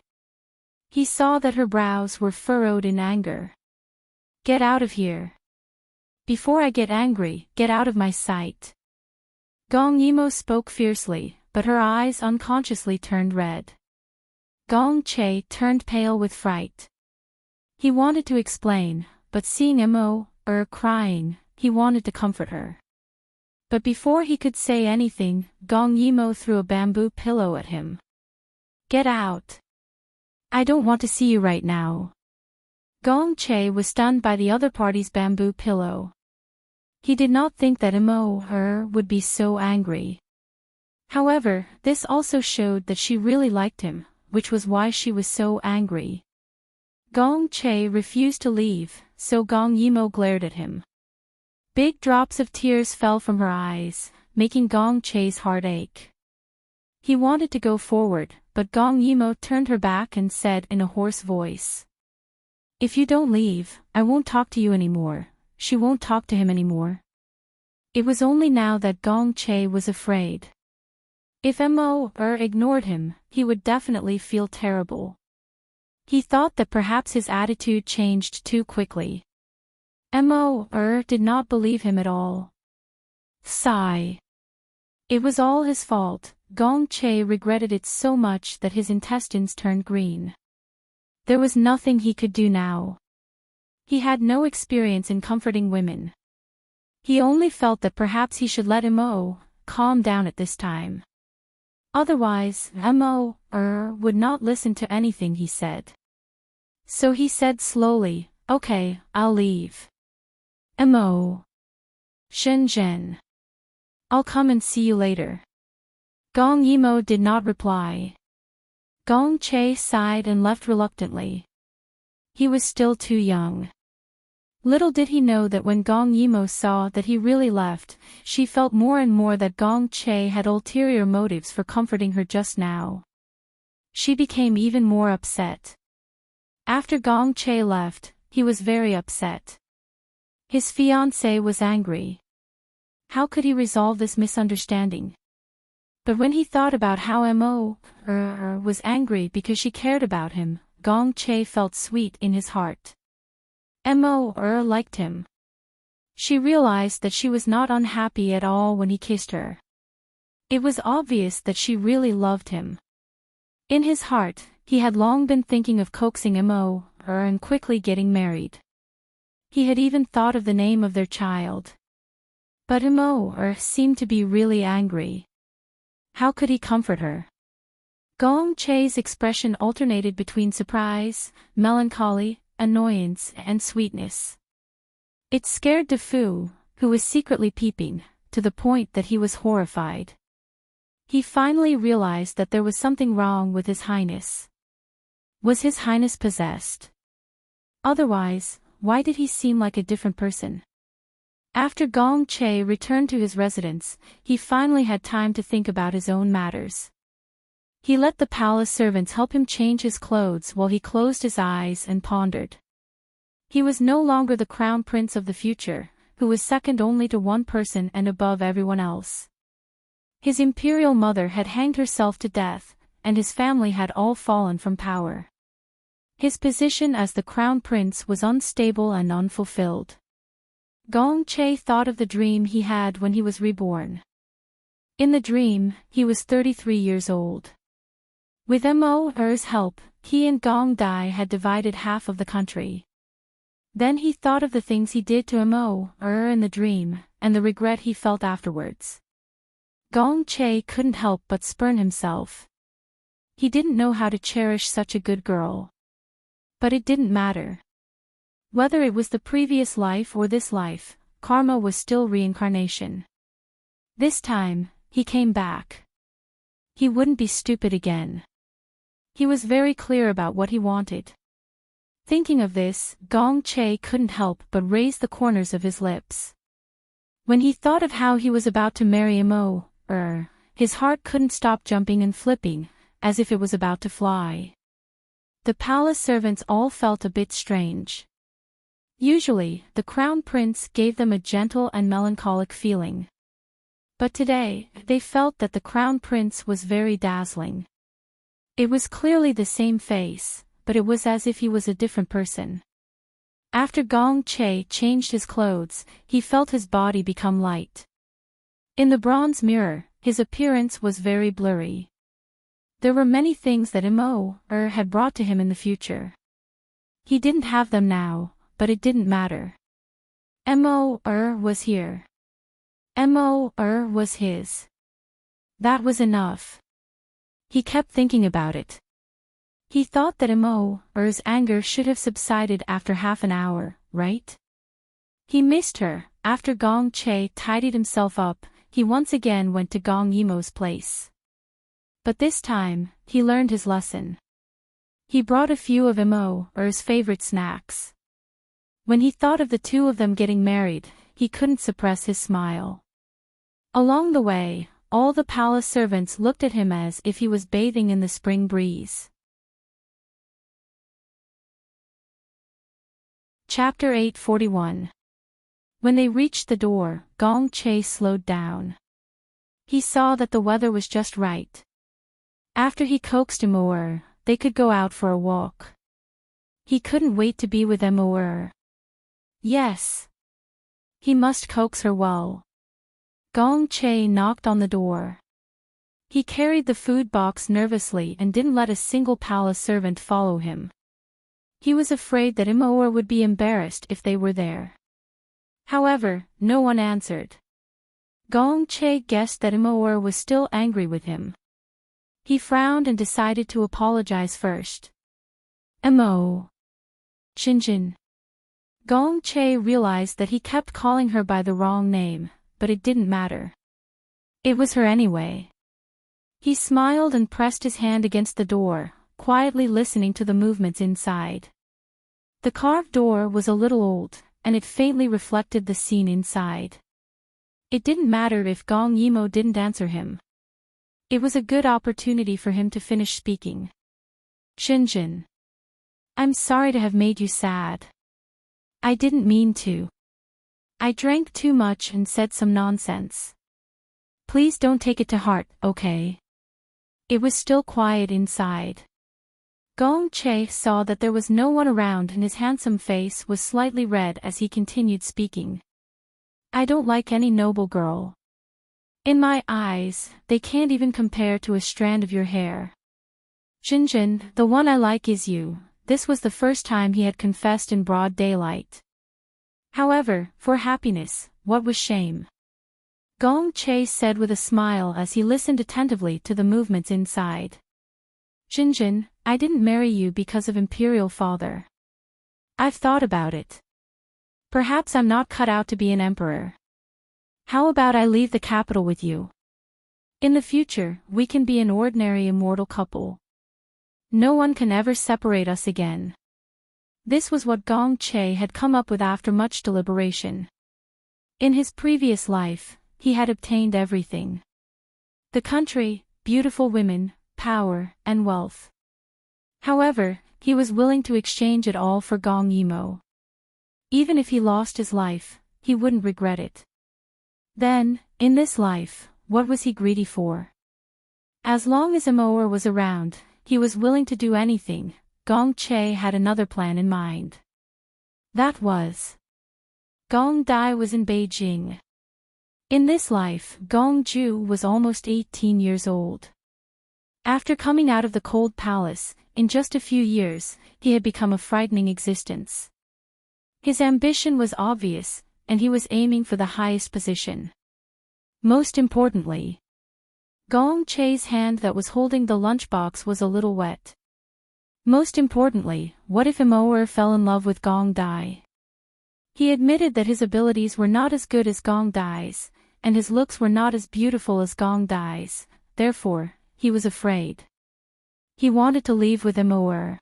S1: He saw that her brows were furrowed in anger. "Get out of here. Before I get angry, get out of my sight." Gong Yimo spoke fiercely, but her eyes unconsciously turned red. Gong Che turned pale with fright. He wanted to explain, but seeing Immerse crying, he wanted to comfort her. But before he could say anything, Gong Yimo threw a bamboo pillow at him. "Get out. I don't want to see you right now." Gong Che was stunned by the other party's bamboo pillow. He did not think that Immerse would be so angry. However, this also showed that she really liked him, which was why she was so angry. Gong Che refused to leave, so Gong Yimo glared at him. Big drops of tears fell from her eyes, making Gong Che's heart ache. He wanted to go forward, but Gong Yimo turned her back and said in a hoarse voice, "If you don't leave, I won't talk to you anymore." She won't talk to him anymore. It was only now that Gong Che was afraid. If Mo ignored him, he would definitely feel terrible. He thought that perhaps his attitude changed too quickly. Mo did not believe him at all. Sigh. It was all his fault. Gong Che regretted it so much that his intestines turned green. There was nothing he could do now. He had no experience in comforting women. He only felt that perhaps he should let Mo calm down at this time. Otherwise, Mo would not listen to anything he said. So he said slowly, "Okay, I'll leave. Mo. Shenzhen. I'll come and see you later." Gong Yimo did not reply. Gong Che sighed and left reluctantly. He was still too young. Little did he know that when Gong Yimo saw that he really left, she felt more and more that Gong Che had ulterior motives for comforting her just now. She became even more upset. After Gong Che left, he was very upset. His fiancée was angry. How could he resolve this misunderstanding? But when he thought about how Mo was angry because she cared about him, Gong Che felt sweet in his heart. Mo liked him. She realized that she was not unhappy at all when he kissed her. It was obvious that she really loved him. In his heart, he had long been thinking of coaxing Mo and quickly getting married. He had even thought of the name of their child. But Mo seemed to be really angry. How could he comfort her? Gong Che's expression alternated between surprise, melancholy, annoyance, and sweetness. It scared Du Fu, who was secretly peeping, to the point that he was horrified. He finally realized that there was something wrong with His Highness. Was His Highness possessed? Otherwise, why did he seem like a different person? After Gong Che returned to his residence, he finally had time to think about his own matters. He let the palace servants help him change his clothes while he closed his eyes and pondered. He was no longer the crown prince of the future, who was second only to one person and above everyone else. His imperial mother had hanged herself to death, and his family had all fallen from power. His position as the crown prince was unstable and unfulfilled. Gong Che thought of the dream he had when he was reborn. In the dream, he was 33 years old. With Mo's help, he and Gong Dai had divided half of the country. Then he thought of the things he did to Mo in the dream, and the regret he felt afterwards. Gong Che couldn't help but spurn himself. He didn't know how to cherish such a good girl. But it didn't matter. Whether it was the previous life or this life, karma was still reincarnation. This time, he came back. He wouldn't be stupid again. He was very clear about what he wanted. Thinking of this, Gong Che couldn't help but raise the corners of his lips. When he thought of how he was about to marry Mo, his heart couldn't stop jumping and flipping, as if it was about to fly. The palace servants all felt a bit strange. Usually, the crown prince gave them a gentle and melancholic feeling. But today, they felt that the crown prince was very dazzling. It was clearly the same face, but it was as if he was a different person. After Gong Che changed his clothes, he felt his body become light. In the bronze mirror, his appearance was very blurry. There were many things that Mo had brought to him in the future. He didn't have them now, but it didn't matter. Mo was here. Mo was his. That was enough. He kept thinking about it. He thought that Mo's anger should have subsided after half an hour, right? He missed her. After Gong Che tidied himself up, he once again went to Gong Yimo's place. But this time, he learned his lesson. He brought a few of Immerse's favorite snacks. When he thought of the two of them getting married, he couldn't suppress his smile. Along the way, all the palace servants looked at him as if he was bathing in the spring breeze. Chapter 841. When they reached the door, Gong Che slowed down. He saw that the weather was just right. After he coaxed Immerse, they could go out for a walk. He couldn't wait to be with Immerse. Yes. He must coax her well. Gong Che knocked on the door. He carried the food box nervously and didn't let a single palace servant follow him. He was afraid that Immerse would be embarrassed if they were there. However, no one answered. Gong Che guessed that Immerse was still angry with him. He frowned and decided to apologize first. Immerse. Xinjin. Gong Che realized that he kept calling her by the wrong name, but it didn't matter. It was her anyway. He smiled and pressed his hand against the door, quietly listening to the movements inside. The carved door was a little old, and it faintly reflected the scene inside. It didn't matter if Gong Yimo didn't answer him. It was a good opportunity for him to finish speaking. Xinjin. I'm sorry to have made you sad. I didn't mean to. I drank too much and said some nonsense. Please don't take it to heart, okay? It was still quiet inside. Gong Che saw that there was no one around and his handsome face was slightly red as he continued speaking. I don't like any noble girl. In my eyes, they can't even compare to a strand of your hair. Xinjin, the one I like is you. This was the first time he had confessed in broad daylight. However, for happiness, what was shame? Gong Che said with a smile as he listened attentively to the movements inside. Xinjin, I didn't marry you because of imperial father. I've thought about it. Perhaps I'm not cut out to be an emperor. How about I leave the capital with you? In the future, we can be an ordinary immortal couple. No one can ever separate us again. This was what Gong Che had come up with after much deliberation. In his previous life, he had obtained everything. The country, beautiful women, power, and wealth. However, he was willing to exchange it all for Gong Yimo. Even if he lost his life, he wouldn't regret it. Then, in this life, what was he greedy for? As long as Immerse was around, he was willing to do anything. Gong Che had another plan in mind. That was. Gong Dai was in Beijing. In this life, Gong Ju was almost 18 years old. After coming out of the cold palace, in just a few years, he had become a frightening existence. His ambition was obvious, and he was aiming for the highest position. Most importantly, Gong Che's hand that was holding the lunchbox was a little wet. Most importantly, what if Immerse fell in love with Gong Dai? He admitted that his abilities were not as good as Gong Dai's, and his looks were not as beautiful as Gong Dai's, therefore, he was afraid. He wanted to leave with Immerse.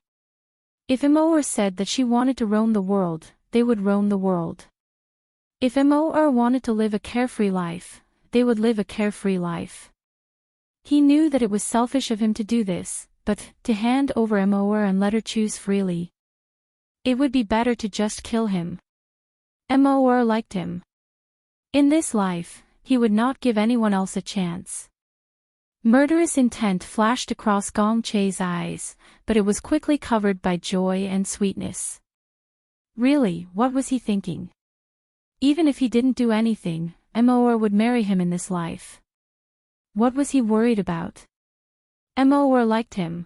S1: If Immerse said that she wanted to roam the world, they would roam the world. If Immerse wanted to live a carefree life, they would live a carefree life. He knew that it was selfish of him to do this, but to hand over Immerse and let her choose freely. It would be better to just kill him. Immerse liked him. In this life, he would not give anyone else a chance. Murderous intent flashed across Gong Che's eyes, but it was quickly covered by joy and sweetness. Really, what was he thinking? Even if he didn't do anything, Immerse would marry him in this life. What was he worried about? Immerse liked him.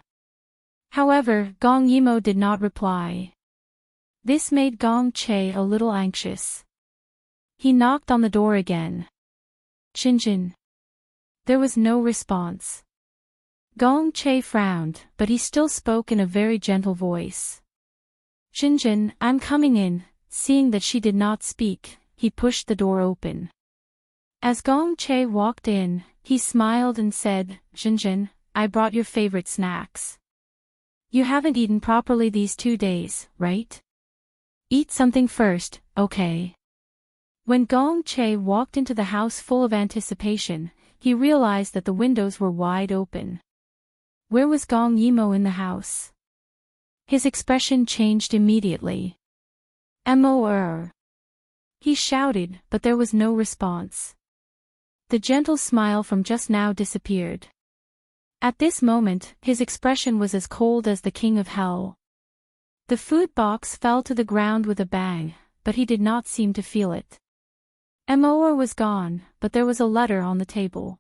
S1: However, Gong Yimo did not reply. This made Gong Che a little anxious. He knocked on the door again. Xinjin. There was no response. Gong Che frowned, but he still spoke in a very gentle voice. Xinjin, I'm coming in. Seeing that she did not speak, he pushed the door open. As Gong Che walked in, he smiled and said, "Jinjin, I brought your favorite snacks. You haven't eaten properly these 2 days, right? Eat something first, okay?" When Gong Che walked into the house full of anticipation, he realized that the windows were wide open. Where was Gong Yimo in the house? His expression changed immediately. "Mor." He shouted, but there was no response. The gentle smile from just now disappeared. At this moment, his expression was as cold as the king of hell. The food box fell to the ground with a bang, but he did not seem to feel it. Mor was gone, but there was a letter on the table.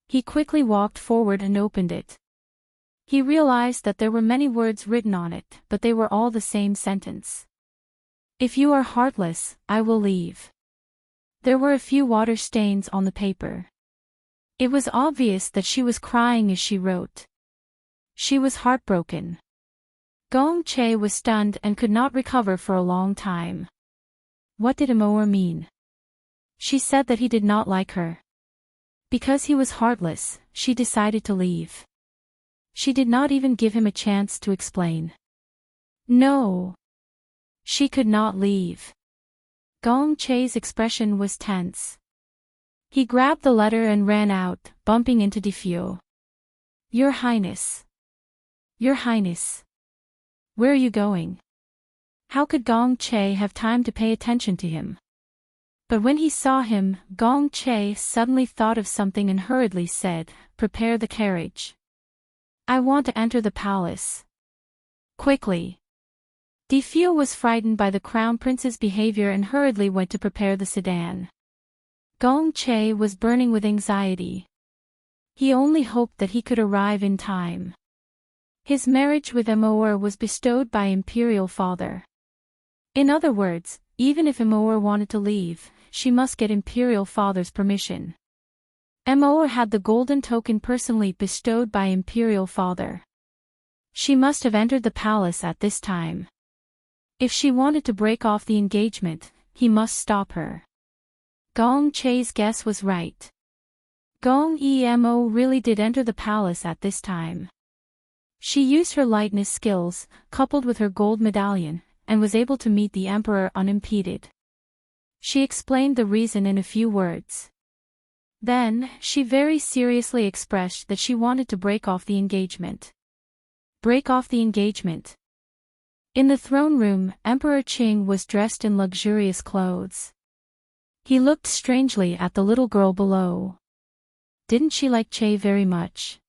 S1: He quickly walked forward and opened it. He realized that there were many words written on it, but they were all the same sentence. "If you are heartless, I will leave." There were a few water stains on the paper. It was obvious that she was crying as she wrote. She was heartbroken. Gong Che was stunned and could not recover for a long time. What did Mor mean? She said that he did not like her. Because he was heartless, she decided to leave. She did not even give him a chance to explain. No. She could not leave. Gong Che's expression was tense. He grabbed the letter and ran out, bumping into Defio. "Your Highness. Your Highness. Where are you going?" How could Gong Che have time to pay attention to him? But when he saw him, Gong Che suddenly thought of something and hurriedly said, "Prepare the carriage. I want to enter the palace. Quickly." Defio was frightened by the crown prince's behavior and hurriedly went to prepare the sedan. Gong Che was burning with anxiety. He only hoped that he could arrive in time. His marriage with Mor was bestowed by imperial father. In other words, even if Mor wanted to leave, she must get imperial father's permission. Mor had the golden token personally bestowed by imperial father. She must have entered the palace at this time. If she wanted to break off the engagement, he must stop her. Gong Che's guess was right. Gong Emo really did enter the palace at this time. She used her lightness skills, coupled with her gold medallion, and was able to meet the emperor unimpeded. She explained the reason in a few words. Then, she very seriously expressed that she wanted to break off the engagement. Break off the engagement. In the throne room, Emperor Qing was dressed in luxurious clothes. He looked strangely at the little girl below. Didn't she like Che very much?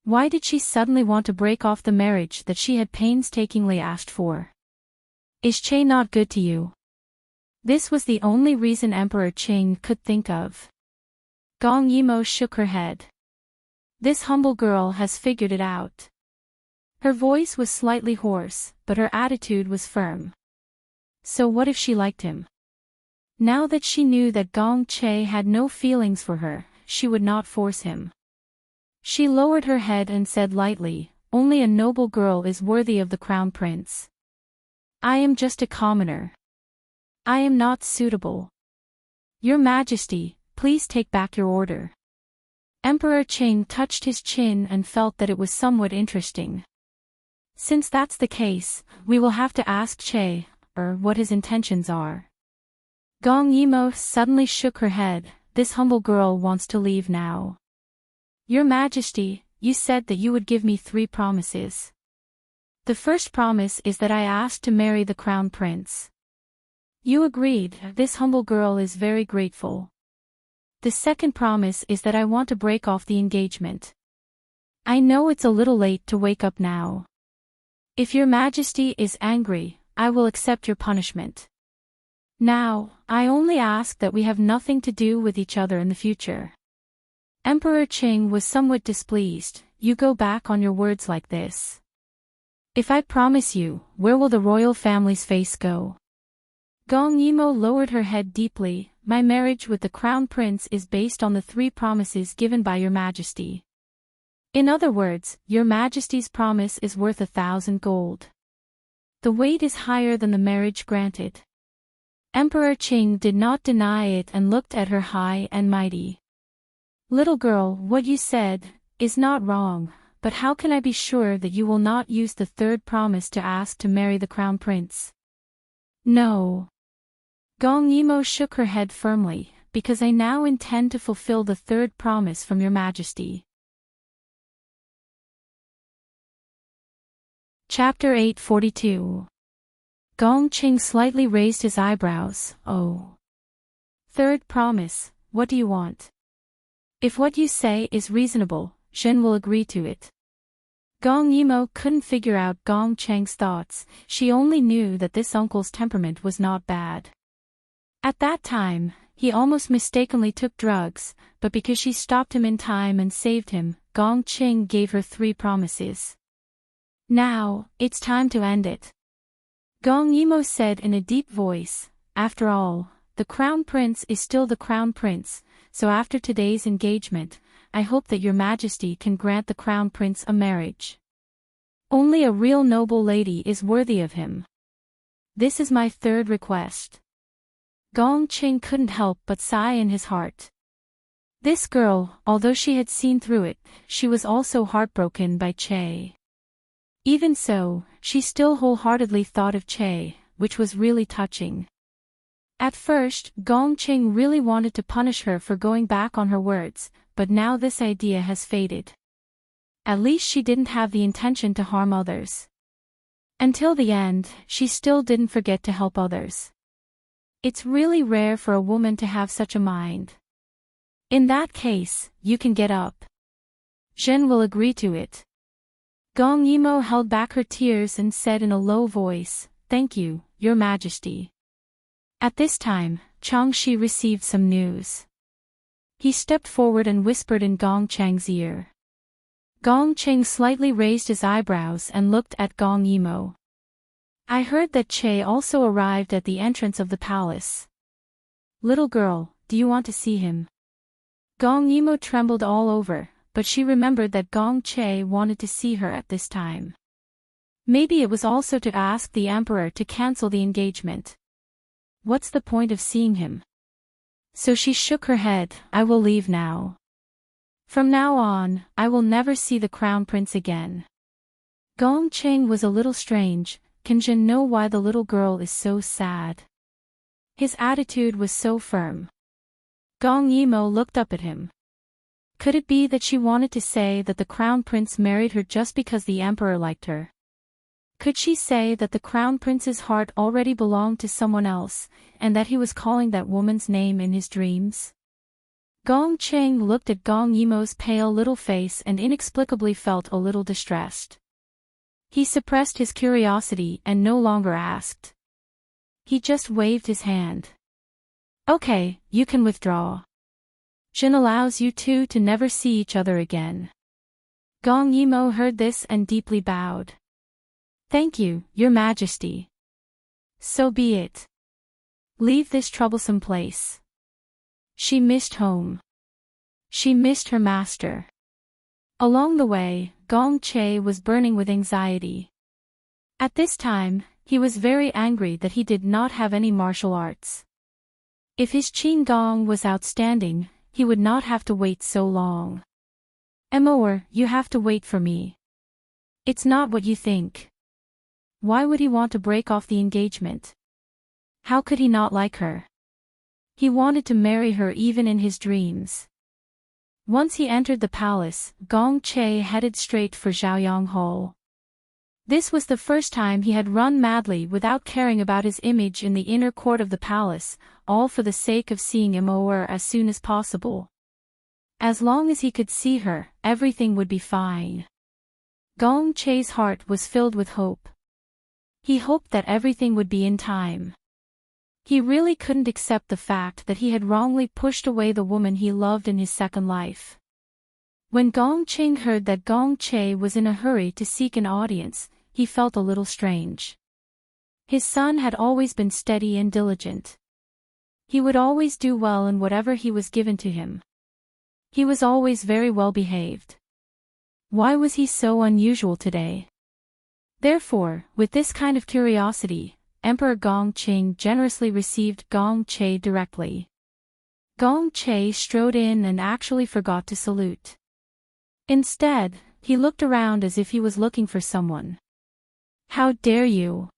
S1: Why did she suddenly want to break off the marriage that she had painstakingly asked for? Is Che not good to you? This was the only reason Emperor Qing could think of. Gong Yimo shook her head. This humble girl has figured it out. Her voice was slightly hoarse, but her attitude was firm. So what if she liked him? Now that she knew that Gong Che had no feelings for her, she would not force him. She lowered her head and said lightly, "Only a noble girl is worthy of the crown prince. I am just a commoner. I am not suitable. Your Majesty, please take back your order." Emperor Qing touched his chin and felt that it was somewhat interesting. Since that's the case, we will have to ask Che, what his intentions are. Gong Yimo suddenly shook her head. This humble girl wants to leave now. Your Majesty, you said that you would give me 3 promises. The first promise is that I asked to marry the crown prince. You agreed. This humble girl is very grateful. The second promise is that I want to break off the engagement. I know it's a little late to wake up now. If your Majesty is angry, I will accept your punishment. Now, I only ask that we have nothing to do with each other in the future. Emperor Qing was somewhat displeased. You go back on your words like this. If I promise you, where will the royal family's face go? Gong Yimo lowered her head deeply. My marriage with the crown prince is based on the 3 promises given by your Majesty. In other words, your Majesty's promise is worth 1,000 gold. The weight is higher than the marriage granted. Emperor Qing did not deny it and looked at her high and mighty. Little girl, what you said is not wrong, but how can I be sure that you will not use the third promise to ask to marry the crown prince? No. Gong Yimo shook her head firmly, because I now intend to fulfill the third promise from your majesty. Chapter 842. Gong Qing slightly raised his eyebrows. Oh. Third promise, what do you want? If what you say is reasonable, Zhen will agree to it. Gong Yimo couldn't figure out Gong Cheng's thoughts, she only knew that this uncle's temperament was not bad. At that time, he almost mistakenly took drugs, but because she stopped him in time and saved him, Gong Qing gave her 3 promises. Now, it's time to end it. Gong Yimo said in a deep voice, after all, the crown prince is still the crown prince, so after today's engagement, I hope that your majesty can grant the crown prince a marriage. Only a real noble lady is worthy of him. This is my third request. Gong Qing couldn't help but sigh in his heart. This girl, although she had seen through it, she was also heartbroken by Che. Even so, she still wholeheartedly thought of Che, which was really touching. At first, Gong Qing really wanted to punish her for going back on her words, but now this idea has faded. At least she didn't have the intention to harm others. Until the end, she still didn't forget to help others. It's really rare for a woman to have such a mind. In that case, you can get up. Zhen will agree to it. Gong Yimo held back her tears and said in a low voice, "Thank you, your majesty." At this time, Changshi received some news. He stepped forward and whispered in Gong Cheng's ear. Gong Cheng slightly raised his eyebrows and looked at Gong Yimo. I heard that Che also arrived at the entrance of the palace. Little girl, do you want to see him? Gong Yimo trembled all over, but she remembered that Gong Che wanted to see her at this time. Maybe it was also to ask the emperor to cancel the engagement. What's the point of seeing him? So she shook her head, I will leave now. From now on, I will never see the crown prince again. Gong Cheng was a little strange. Can Jin know why the little girl is so sad? His attitude was so firm. Gong Yimo looked up at him. Could it be that she wanted to say that the crown prince married her just because the emperor liked her? Could she say that the crown prince's heart already belonged to someone else, and that he was calling that woman's name in his dreams? Gong Cheng looked at Gong Yimo's pale little face and inexplicably felt a little distressed. He suppressed his curiosity and no longer asked. He just waved his hand. Okay, you can withdraw. Jin allows you two to never see each other again. Gong Yimo heard this and deeply bowed. Thank you, your majesty. So be it. Leave this troublesome place. She missed home. She missed her master. Along the way, Gong Che was burning with anxiety. At this time, he was very angry that he did not have any martial arts. If his Qin Gong was outstanding, he would not have to wait so long. Or, you have to wait for me. It's not what you think. Why would he want to break off the engagement? How could he not like her? He wanted to marry her even in his dreams. Once he entered the palace, Gong Che headed straight for Zhaoyang Hall. This was the first time he had run madly without caring about his image in the inner court of the palace, all for the sake of seeing Immerse as soon as possible. As long as he could see her, everything would be fine. Gong Che's heart was filled with hope. He hoped that everything would be in time. He really couldn't accept the fact that he had wrongly pushed away the woman he loved in his second life. When Gong Qing heard that Gong Che was in a hurry to seek an audience, he felt a little strange. His son had always been steady and diligent. He would always do well in whatever he was given to him. He was always very well behaved. Why was he so unusual today? Therefore, with this kind of curiosity, Emperor Gongqing generously received Gong Che directly. Gong Che strode in and actually forgot to salute. Instead, he looked around as if he was looking for someone. "How dare you?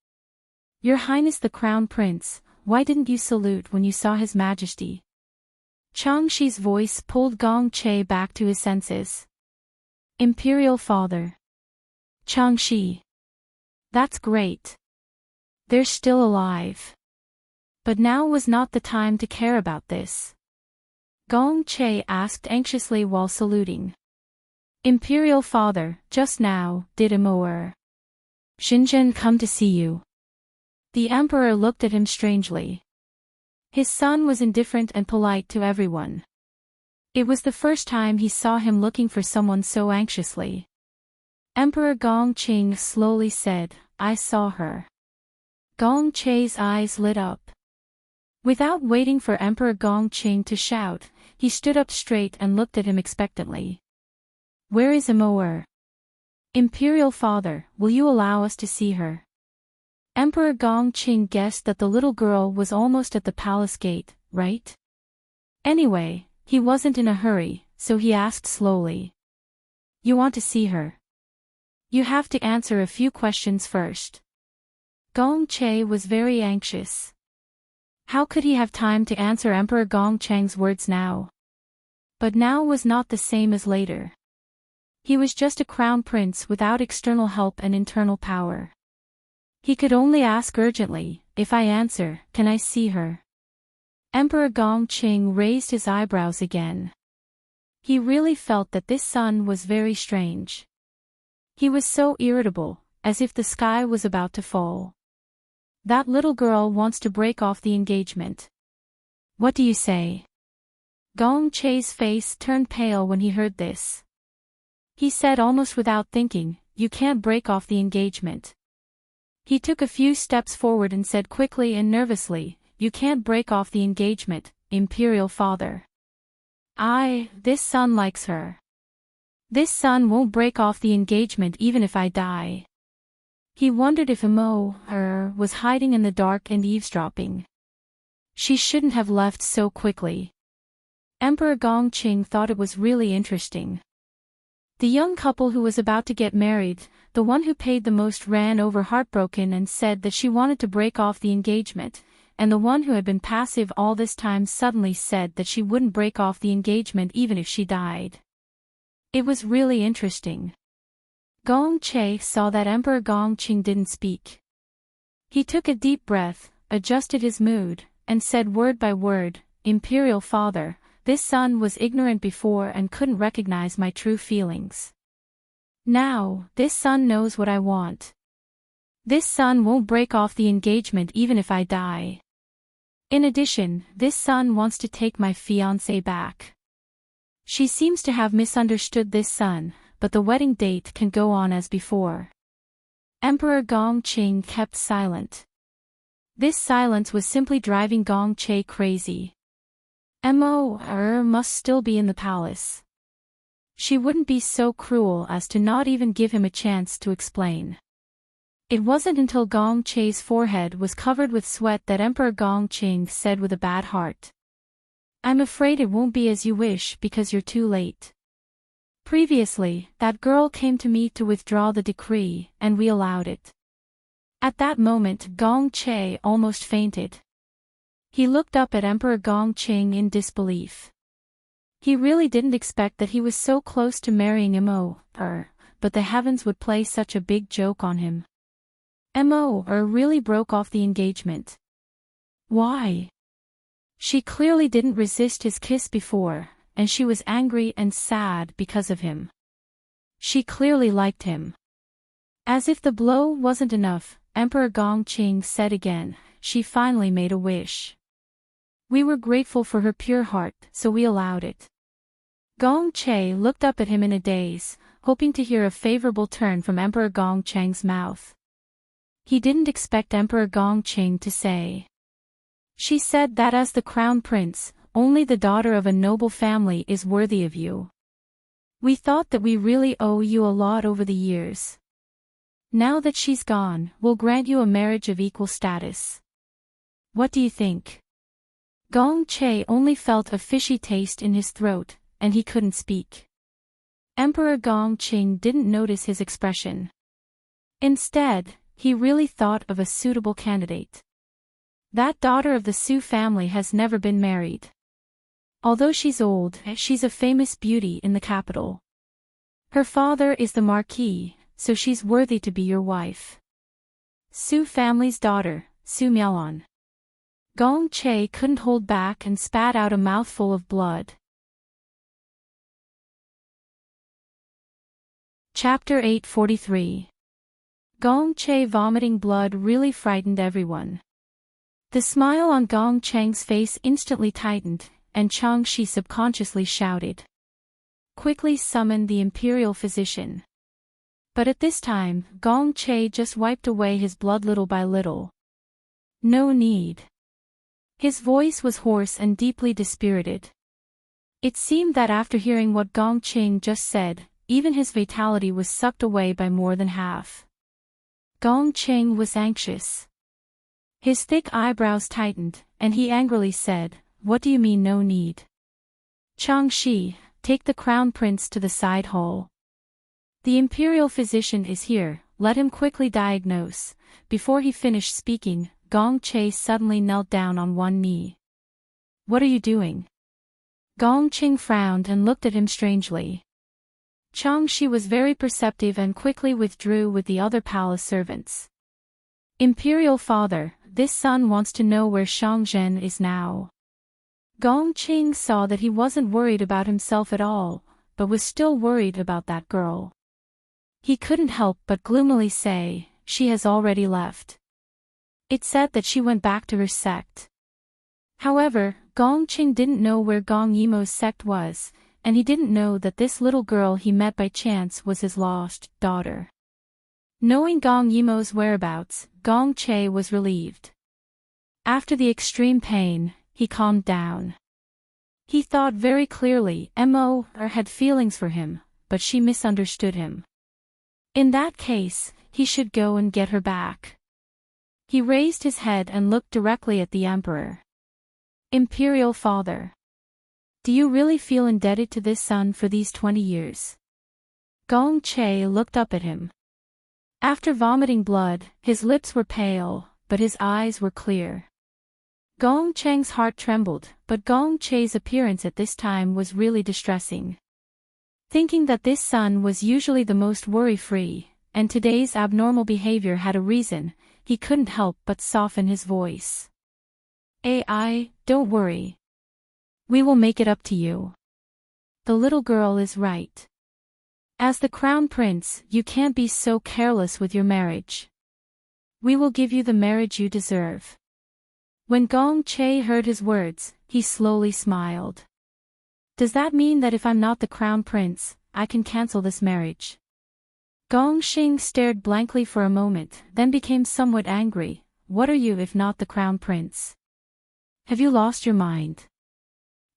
S1: Your Highness the Crown Prince, why didn't you salute when you saw His Majesty?" Chang Shi's voice pulled Gong Che back to his senses. "Imperial Father. Chang Shi. That's great. They're still alive." But now was not the time to care about this. Gong Che asked anxiously while saluting. "Imperial Father, just now, did Immerse Xinjian come to see you?" The emperor looked at him strangely. His son was indifferent and polite to everyone. It was the first time he saw him looking for someone so anxiously. Emperor Gongqing slowly said, "I saw her." Gong Che's eyes lit up. Without waiting for Emperor Gongqing to shout, he stood up straight and looked at him expectantly. "Where is Immerse? Imperial Father, will you allow us to see her?" Emperor Gongqing guessed that the little girl was almost at the palace gate, right? Anyway, he wasn't in a hurry, so he asked slowly. "You want to see her? You have to answer a few questions first." Gong Che was very anxious. How could he have time to answer Emperor Gongqing's words now? But now was not the same as later. He was just a crown prince without external help and internal power. He could only ask urgently, "If I answer, can I see her?" Emperor Gongqing raised his eyebrows again. He really felt that this son was very strange. He was so irritable, as if the sky was about to fall. "That little girl wants to break off the engagement. What do you say?" Gong Che's face turned pale when he heard this. He said almost without thinking, "You can't break off the engagement." He took a few steps forward and said quickly and nervously, "You can't break off the engagement, Imperial Father. This son likes her. This son won't break off the engagement even if I die." He wondered if Immerse was hiding in the dark and eavesdropping. She shouldn't have left so quickly. Emperor Gongqing thought it was really interesting. The young couple who was about to get married, the one who paid the most ran over heartbroken and said that she wanted to break off the engagement, and the one who had been passive all this time suddenly said that she wouldn't break off the engagement even if she died. It was really interesting. Gong Che saw that Emperor Gongqing didn't speak. He took a deep breath, adjusted his mood, and said word by word, "Imperial Father, this son was ignorant before and couldn't recognize my true feelings. Now, this son knows what I want. This son won't break off the engagement even if I die. In addition, this son wants to take my fiancée back." She seems to have misunderstood this son, but the wedding date can go on as before. Emperor Gongqing kept silent. This silence was simply driving Gong Che crazy. Immerse must still be in the palace. She wouldn't be so cruel as to not even give him a chance to explain. It wasn't until Gong Che's forehead was covered with sweat that Emperor Gongqing said with a bad heart, "I'm afraid it won't be as you wish because you're too late. Previously, that girl came to me to withdraw the decree, and we allowed it." At that moment Gong Che almost fainted. He looked up at Emperor Gongqing in disbelief. He really didn't expect that he was so close to marrying Immerse, but the heavens would play such a big joke on him. Immerse really broke off the engagement. Why? She clearly didn't resist his kiss before, and she was angry and sad because of him. She clearly liked him. As if the blow wasn't enough, Emperor Gongqing said again, "She finally made a wish. We were grateful for her pure heart, so we allowed it." Gong Che looked up at him in a daze, hoping to hear a favorable turn from Emperor Gongqing's mouth. He didn't expect Emperor Gongqing to say. "She said that as the crown prince, only the daughter of a noble family is worthy of you. We thought that we really owe you a lot over the years. Now that she's gone, we'll grant you a marriage of equal status. What do you think? Gong Che only felt a fishy taste in his throat, and he couldn't speak. Emperor Gong Qing didn't notice his expression. Instead, he really thought of a suitable candidate. That daughter of the Su family has never been married. Although she's old, she's a famous beauty in the capital. Her father is the marquis, so she's worthy to be your wife. Su family's daughter, Su Miaoan. Gong Che couldn't hold back and spat out a mouthful of blood. Chapter 843. Gong Che vomiting blood really frightened everyone. The smile on Gong Cheng's face instantly tightened, and Chang Shi subconsciously shouted. Quickly summoned the imperial physician. But at this time, Gong Che just wiped away his blood little by little. No need. His voice was hoarse and deeply dispirited. It seemed that after hearing what Gong Qing just said, even his vitality was sucked away by more than half. Gong Qing was anxious. His thick eyebrows tightened, and he angrily said, "What do you mean no need? Chang Shi, take the crown prince to the side hall. The imperial physician is here, let him quickly diagnose." Before he finished speaking, Gong Che suddenly knelt down on one knee. "What are you doing?" Gong Qing frowned and looked at him strangely. Chang Shi was very perceptive and quickly withdrew with the other palace servants. "Imperial father, this son wants to know where Shang Zhen is now." Gong Qing saw that he wasn't worried about himself at all, but was still worried about that girl. He couldn't help but gloomily say, "She has already left. It said that she went back to her sect." However, Gong Qing didn't know where Gong Yimo's sect was, and he didn't know that this little girl he met by chance was his lost daughter. Knowing Gong Yimo's whereabouts, Gong Che was relieved. After the extreme pain, he calmed down. He thought very clearly Mo had feelings for him, but she misunderstood him. In that case, he should go and get her back. He raised his head and looked directly at the emperor. "Imperial father. Do you really feel indebted to this son for these 20 years? Gong Che looked up at him. After vomiting blood, his lips were pale, but his eyes were clear. Gong Cheng's heart trembled, but Gong Che's appearance at this time was really distressing. Thinking that this son was usually the most worry-free, and today's abnormal behavior had a reason, he couldn't help but soften his voice. "AI, don't worry. We will make it up to you. The little girl is right. As the crown prince, you can't be so careless with your marriage. We will give you the marriage you deserve." When Gong Che heard his words, he slowly smiled. "Does that mean that if I'm not the crown prince, I can cancel this marriage?" Gong Xing stared blankly for a moment, then became somewhat angry. "What are you if not the crown prince? Have you lost your mind?"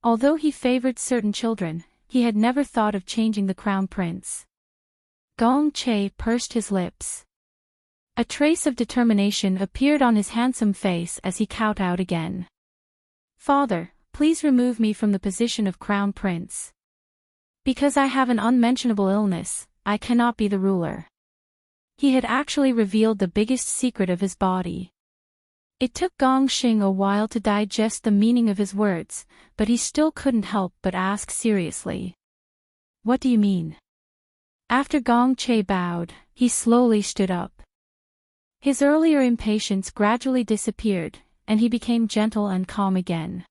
S1: Although he favored certain children, he had never thought of changing the crown prince. Gong Che pursed his lips. A trace of determination appeared on his handsome face as he kowtowed again. "Father, please remove me from the position of crown prince. Because I have an unmentionable illness, I cannot be the ruler." He had actually revealed the biggest secret of his body. It took Gong Xing a while to digest the meaning of his words, but he still couldn't help but ask seriously. "What do you mean?" After Gong Che bowed, he slowly stood up. His earlier impatience gradually disappeared, and he became gentle and calm again.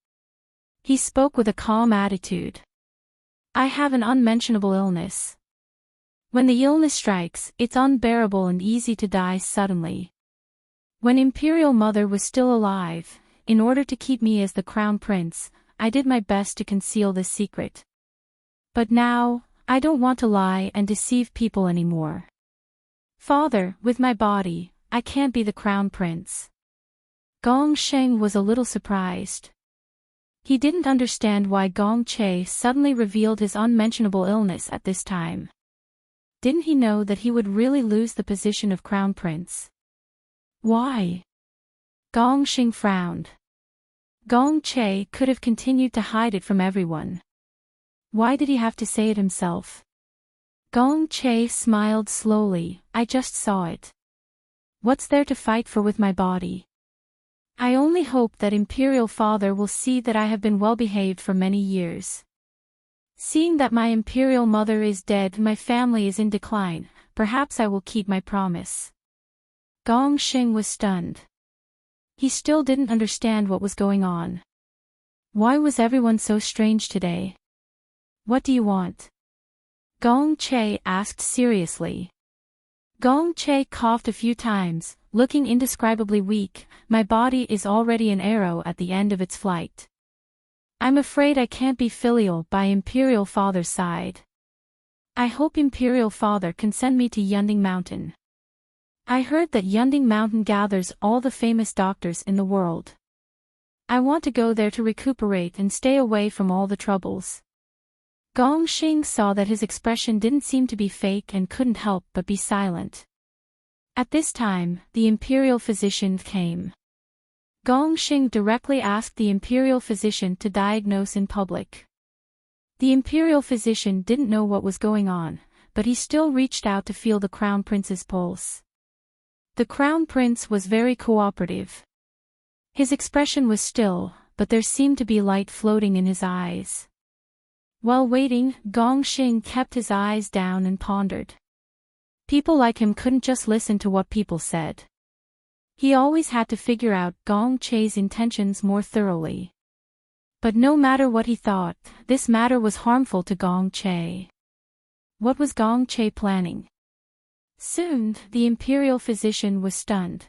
S1: He spoke with a calm attitude. "I have an unmentionable illness. When the illness strikes, it's unbearable and easy to die suddenly. When Imperial Mother was still alive, in order to keep me as the crown prince, I did my best to conceal this secret. But now, I don't want to lie and deceive people anymore. Father, with my body, I can't be the crown prince." Gong Sheng was a little surprised. He didn't understand why Gong Che suddenly revealed his unmentionable illness at this time. Didn't he know that he would really lose the position of crown prince? Why? Gong Xing frowned. Gong Che could have continued to hide it from everyone. Why did he have to say it himself? Gong Che smiled slowly. I just saw it. What's there to fight for with my body? I only hope that Imperial Father will see that I have been well behaved for many years. Seeing that my Imperial Mother is dead, my family is in decline, perhaps I will keep my promise. Gong Xing was stunned. He still didn't understand what was going on. Why was everyone so strange today? What do you want? Gong Che asked seriously. Gong Che coughed a few times, looking indescribably weak. My body is already an arrow at the end of its flight. I'm afraid I can't be filial by Imperial Father's side. I hope Imperial Father can send me to Yunding Mountain. I heard that Yunding Mountain gathers all the famous doctors in the world. I want to go there to recuperate and stay away from all the troubles. Gong Xing saw that his expression didn't seem to be fake and couldn't help but be silent. At this time, the imperial physician came. Gong Xing directly asked the imperial physician to diagnose in public. The imperial physician didn't know what was going on, but he still reached out to feel the crown prince's pulse. The crown prince was very cooperative. His expression was still, but there seemed to be light floating in his eyes. While waiting, Gong Xing kept his eyes down and pondered. People like him couldn't just listen to what people said. He always had to figure out Gong Che's intentions more thoroughly. But no matter what he thought, this matter was harmful to Gong Che. What was Gong Che planning? Soon, the imperial physician was stunned.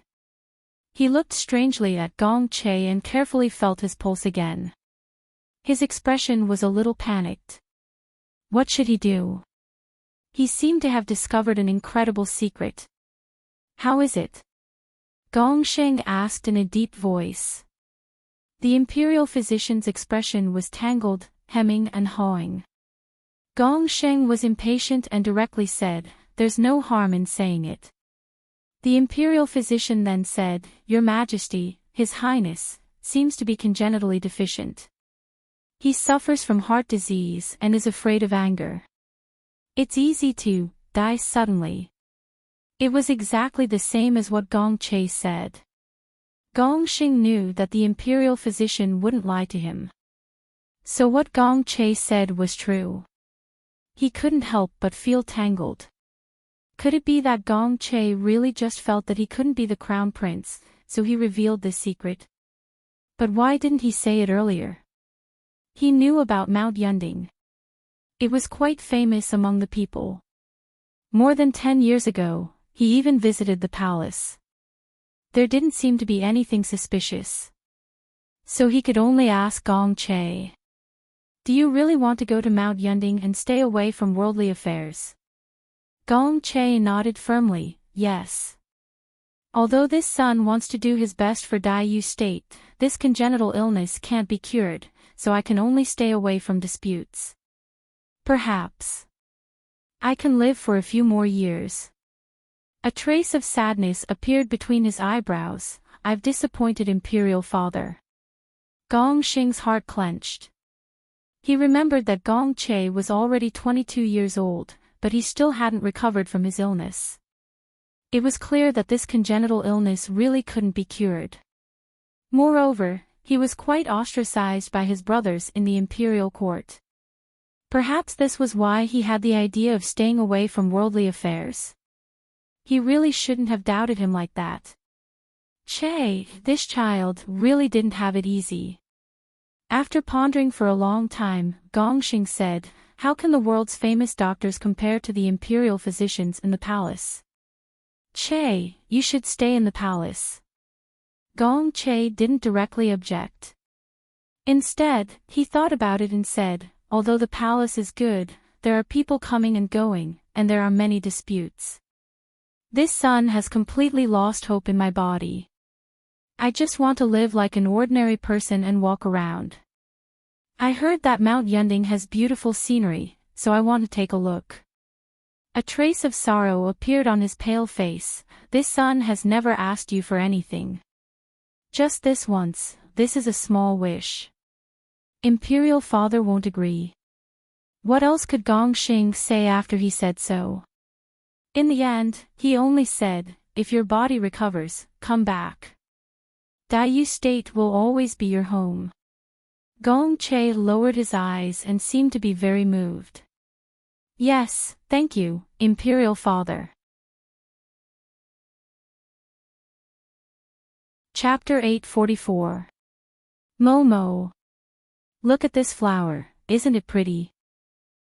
S1: He looked strangely at Gong Che and carefully felt his pulse again. His expression was a little panicked. What should he do? He seemed to have discovered an incredible secret. How is it? Gong Xing asked in a deep voice. The imperial physician's expression was tangled, hemming and hawing. Gong Xing was impatient and directly said, "There's no harm in saying it." The imperial physician then said, "Your Majesty, His Highness, seems to be congenitally deficient. He suffers from heart disease and is afraid of anger. It's easy to die suddenly." It was exactly the same as what Gong Che said. Gong Xing knew that the imperial physician wouldn't lie to him. So what Gong Che said was true. He couldn't help but feel tangled. Could it be that Gong Che really just felt that he couldn't be the crown prince, so he revealed this secret? But why didn't he say it earlier? He knew about Mount Yunding. It was quite famous among the people. More than 10 years ago, he even visited the palace. There didn't seem to be anything suspicious. So he could only ask Gong Che. "Do you really want to go to Mount Yunding and stay away from worldly affairs?" Gong Che nodded firmly, "Yes. Although this son wants to do his best for Dai Yu State, this congenital illness can't be cured, so I can only stay away from disputes. Perhaps I can live for a few more years." A trace of sadness appeared between his eyebrows. "I've disappointed Imperial Father." Gong Xing's heart clenched. He remembered that Gong Che was already 22 years old, but he still hadn't recovered from his illness. It was clear that this congenital illness really couldn't be cured. Moreover, he was quite ostracized by his brothers in the imperial court. Perhaps this was why he had the idea of staying away from worldly affairs. He really shouldn't have doubted him like that. Che, this child, really didn't have it easy. After pondering for a long time, Gong Xing said, "How can the world's famous doctors compare to the imperial physicians in the palace?" "Che, you should stay in the palace." Gong Che didn't directly object. Instead, he thought about it and said, "Although the palace is good, there are people coming and going, and there are many disputes. This son has completely lost hope in my body. I just want to live like an ordinary person and walk around. I heard that Mount Yunding has beautiful scenery, so I want to take a look." A trace of sorrow appeared on his pale face. This son has never asked you for anything. Just this once, this is a small wish. Imperial father won't agree. What else could Gong Xing say after he said so? In the end, he only said, if your body recovers, come back. Daiyu State will always be your home. Gong Che lowered his eyes and seemed to be very moved. Yes, thank you, Imperial Father. Chapter 844. Momo. Look at this flower, isn't it pretty?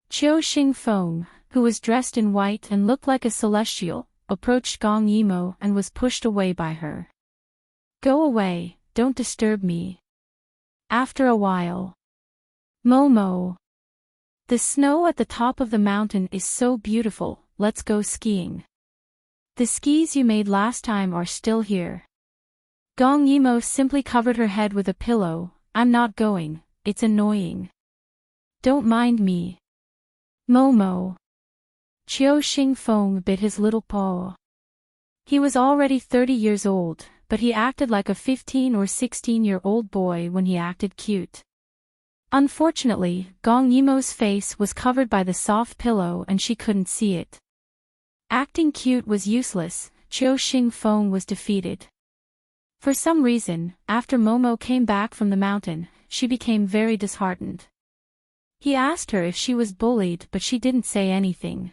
S1: Qiu Xingfeng, who was dressed in white and looked like a celestial, approached Gong Yimo and was pushed away by her. Go away, don't disturb me. After a while. Momo. The snow at the top of the mountain is so beautiful, let's go skiing. The skis you made last time are still here. Gong Yimo simply covered her head with a pillow. I'm not going, it's annoying. Don't mind me. Momo. Qiu Xingfeng bit his little paw. He was already 30 years old, but he acted like a 15 or 16-year-old boy when he acted cute. Unfortunately, Gong Yimo's face was covered by the soft pillow and she couldn't see it. Acting cute was useless, Qiu Xingfeng was defeated. For some reason, after Momo came back from the mountain, she became very disheartened. He asked her if she was bullied, but she didn't say anything.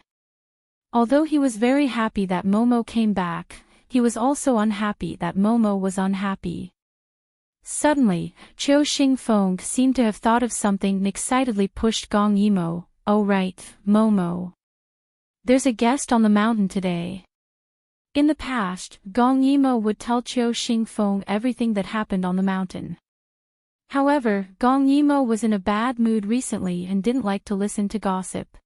S1: Although he was very happy that Momo came back, he was also unhappy that Momo was unhappy. Suddenly, Qiu Xingfeng seemed to have thought of something and excitedly pushed Gong Yimo. Oh right, Momo. There's a guest on the mountain today. In the past, Gong Yimo would tell Qiu Xingfeng everything that happened on the mountain. However, Gong Yimo was in a bad mood recently and didn't like to listen to gossip.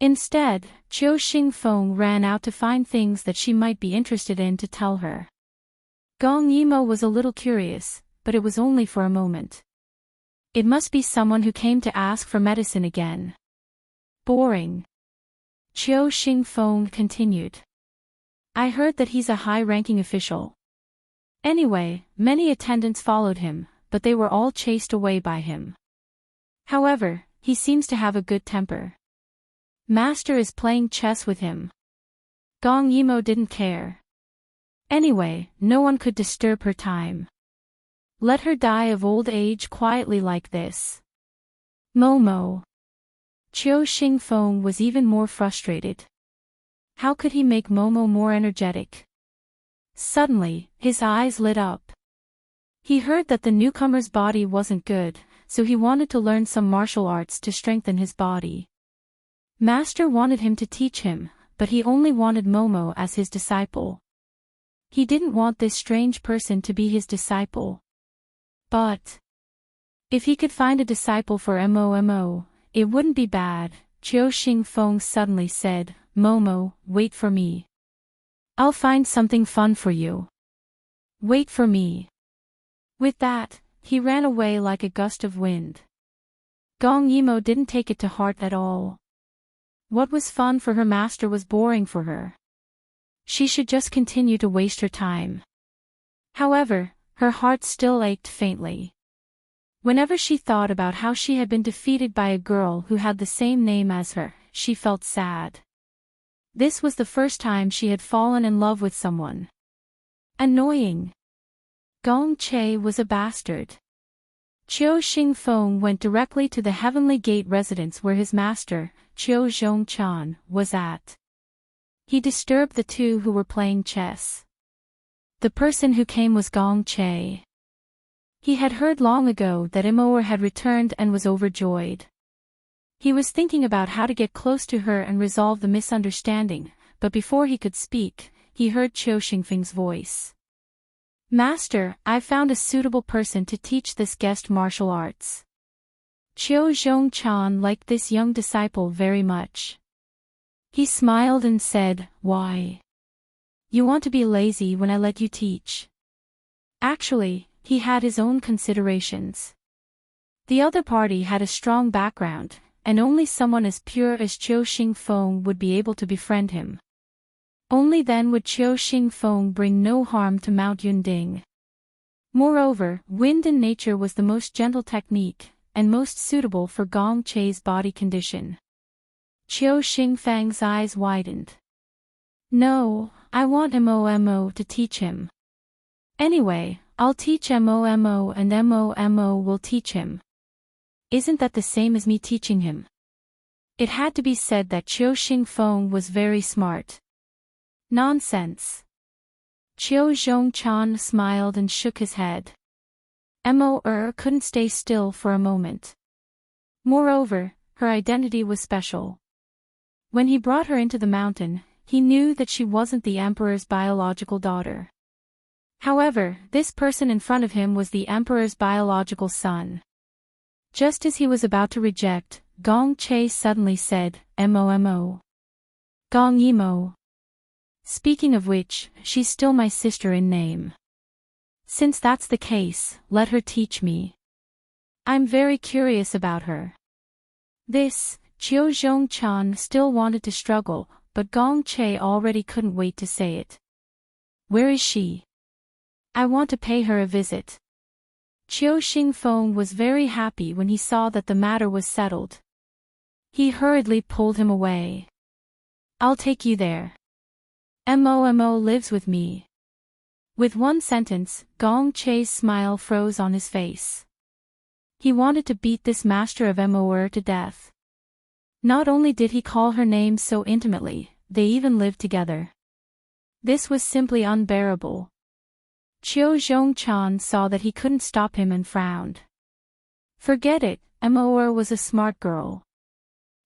S1: Instead, Qiu Xingfeng ran out to find things that she might be interested in to tell her. Gong Yimo was a little curious, but it was only for a moment. It must be someone who came to ask for medicine again. Boring. Qiu Xingfeng continued. I heard that he's a high-ranking official. Anyway, many attendants followed him, but they were all chased away by him. However, he seems to have a good temper. Master is playing chess with him. Gong Yimo didn't care. Anyway, no one could disturb her time. Let her die of old age quietly like this. Momo. Qiu Xingfeng was even more frustrated. How could he make Momo more energetic? Suddenly, his eyes lit up. He heard that the newcomer's body wasn't good, so he wanted to learn some martial arts to strengthen his body. Master wanted him to teach him, but he only wanted Momo as his disciple. He didn't want this strange person to be his disciple. But if he could find a disciple for Momo, it wouldn't be bad. Qiu Xingfeng suddenly said, Momo, wait for me. I'll find something fun for you. Wait for me. With that, he ran away like a gust of wind. Gong Yimo didn't take it to heart at all. What was fun for her master was boring for her. She should just continue to waste her time. However, her heart still ached faintly. Whenever she thought about how she had been defeated by a girl who had the same name as her, she felt sad. This was the first time she had fallen in love with someone. Annoying. Gong Che was a bastard. Qiu Xingfeng went directly to the Heavenly Gate residence where his master, Qiu Zhongchan, was at. He disturbed the two who were playing chess. The person who came was Gong Che. He had heard long ago that Immerse had returned and was overjoyed. He was thinking about how to get close to her and resolve the misunderstanding, but before he could speak, he heard Qiu Xingfeng's voice. Master, I've found a suitable person to teach this guest martial arts. Qiu Zhongchan liked this young disciple very much. He smiled and said, Why? You want to be lazy when I let you teach? Actually, he had his own considerations. The other party had a strong background, and only someone as pure as Qiu Xingfeng would be able to befriend him. Only then would Qiu Xingfeng bring no harm to Mount Yunding. Moreover, wind in nature was the most gentle technique, and most suitable for Gong Chei's body condition. Qiu Xingfeng's eyes widened. No, I want Momo to teach him. Anyway, I'll teach Momo and Momo will teach him. Isn't that the same as me teaching him? It had to be said that Qiu Xingfeng was very smart. Nonsense. Qiu Zhongchan smiled and shook his head. Mo couldn't stay still for a moment. Moreover, her identity was special. When he brought her into the mountain, he knew that she wasn't the emperor's biological daughter. However, this person in front of him was the emperor's biological son. Just as he was about to reject, Gong Chei suddenly said, Mo. Gong Yimo. Speaking of which, she's still my sister in name. Since that's the case, let her teach me. I'm very curious about her. This, Qiu Zhongchan still wanted to struggle, but Gong Chei already couldn't wait to say it. Where is she? I want to pay her a visit. Qiu Xingfeng was very happy when he saw that the matter was settled. He hurriedly pulled him away. I'll take you there. Mo lives with me. With one sentence, Gong Chei's smile froze on his face. He wanted to beat this master of Mo to death. Not only did he call her name so intimately, they even lived together. This was simply unbearable. Qiu Zhongchan saw that he couldn't stop him and frowned. Forget it, Mo was a smart girl.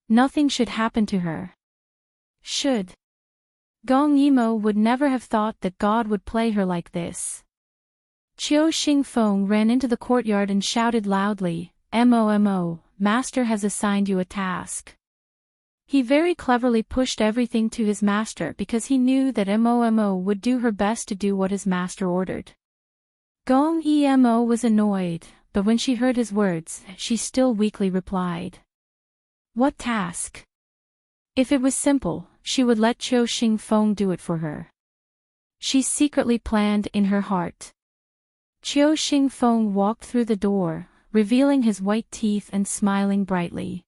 S1: Nothing should happen to her. Should. Gong Yimo would never have thought that God would play her like this. Qiu Xingfeng ran into the courtyard and shouted loudly, Mo, master has assigned you a task. He very cleverly pushed everything to his master because he knew that Mo would do her best to do what his master ordered. Gong Emo was annoyed, but when she heard his words, she still weakly replied. What task? If it was simple, she would let Qiu Xingfeng do it for her. She secretly planned in her heart. Qiu Xingfeng walked through the door, revealing his white teeth and smiling brightly.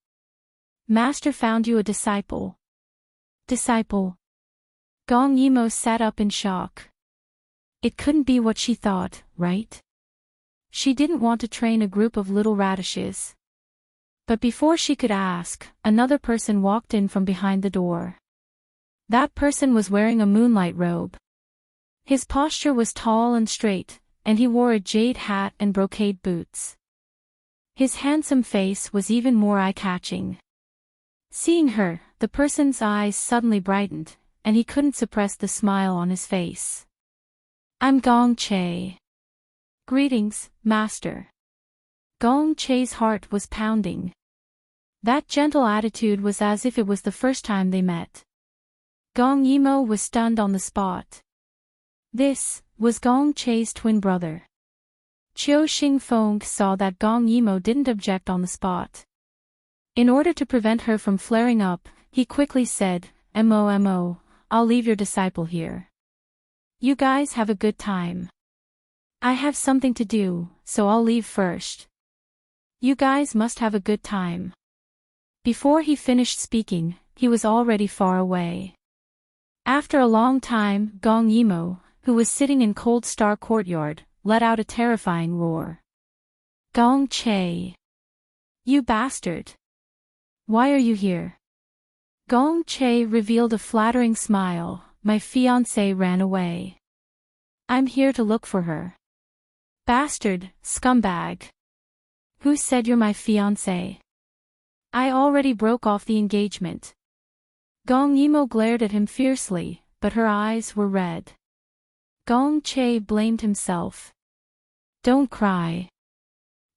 S1: Master found you a disciple. Disciple? Gong Yimo sat up in shock. It couldn't be what she thought, right? She didn't want to train a group of little radishes. But before she could ask, another person walked in from behind the door. That person was wearing a moonlight robe. His posture was tall and straight, and he wore a jade hat and brocade boots. His handsome face was even more eye-catching. Seeing her, the person's eyes suddenly brightened, and he couldn't suppress the smile on his face. I'm Gong Chei. Greetings, master. Gong Chei's heart was pounding. That gentle attitude was as if it was the first time they met. Gong Yimo was stunned on the spot. This was Gong Chei's twin brother. Qiu Xingfeng saw that Gong Yimo didn't object on the spot. In order to prevent her from flaring up, he quickly said, Mo, I'll leave your disciple here. You guys have a good time. I have something to do, so I'll leave first. You guys must have a good time. Before he finished speaking, he was already far away. After a long time, Gong Yimo, who was sitting in Cold Star Courtyard, let out a terrifying roar. Gong Chei! You bastard! Why are you here? Gong Chei revealed a flattering smile. My fiancée ran away. I'm here to look for her. Bastard, scumbag. Who said you're my fiancé? I already broke off the engagement. Gong Yimo glared at him fiercely, but her eyes were red. Gong Chei blamed himself. Don't cry.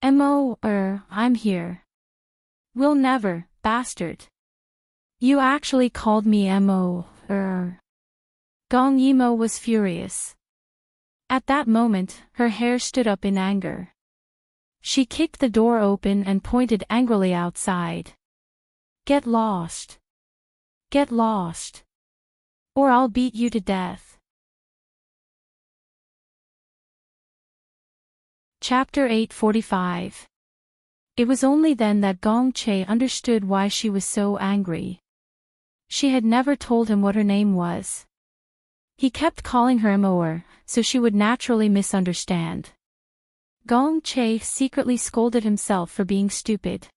S1: Mo, I'm here. We'll never, bastard. You actually called me Mo, Gong Yimo was furious. At that moment, her hair stood up in anger. She kicked the door open and pointed angrily outside. Get lost. Get lost. Or I'll beat you to death. Chapter 845. It was only then that Gong Che understood why she was so angry. She had never told him what her name was. He kept calling her Immerse, so she would naturally misunderstand. Gong Che secretly scolded himself for being stupid.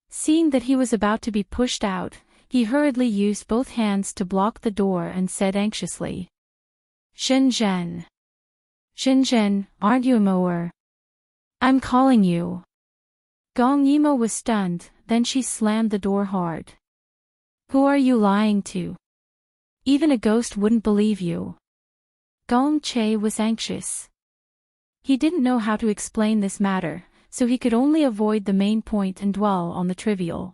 S1: Seeing that he was about to be pushed out, he hurriedly used both hands to block the door and said anxiously, Shenzhen. Shenzhen, aren't you Immerse? I'm calling you. Gong Yimo was stunned, then she slammed the door hard. Who are you lying to? Even a ghost wouldn't believe you. Gong Che was anxious. He didn't know how to explain this matter, so he could only avoid the main point and dwell on the trivial.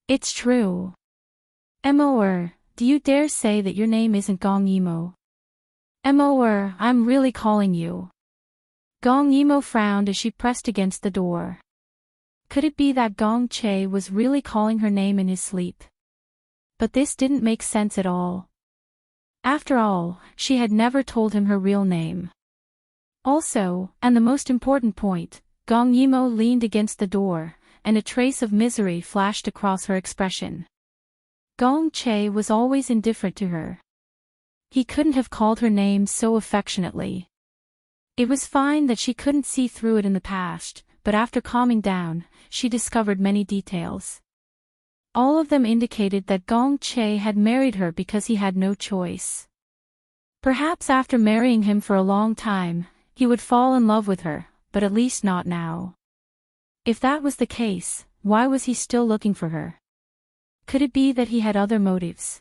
S1: It's true. Immerse, do you dare say that your name isn't Gong Yimo? Immerse, I'm really calling you. Gong Yimo frowned as she pressed against the door. Could it be that Gong Che was really calling her name in his sleep? But this didn't make sense at all. After all, she had never told him her real name. Also, and the most important point, Gong Yimo leaned against the door, and a trace of misery flashed across her expression. Gong Che was always indifferent to her. He couldn't have called her name so affectionately. It was fine that she couldn't see through it in the past, but after calming down, she discovered many details. All of them indicated that Gong Che had married her because he had no choice. Perhaps after marrying him for a long time, he would fall in love with her, but at least not now. If that was the case, why was he still looking for her? Could it be that he had other motives?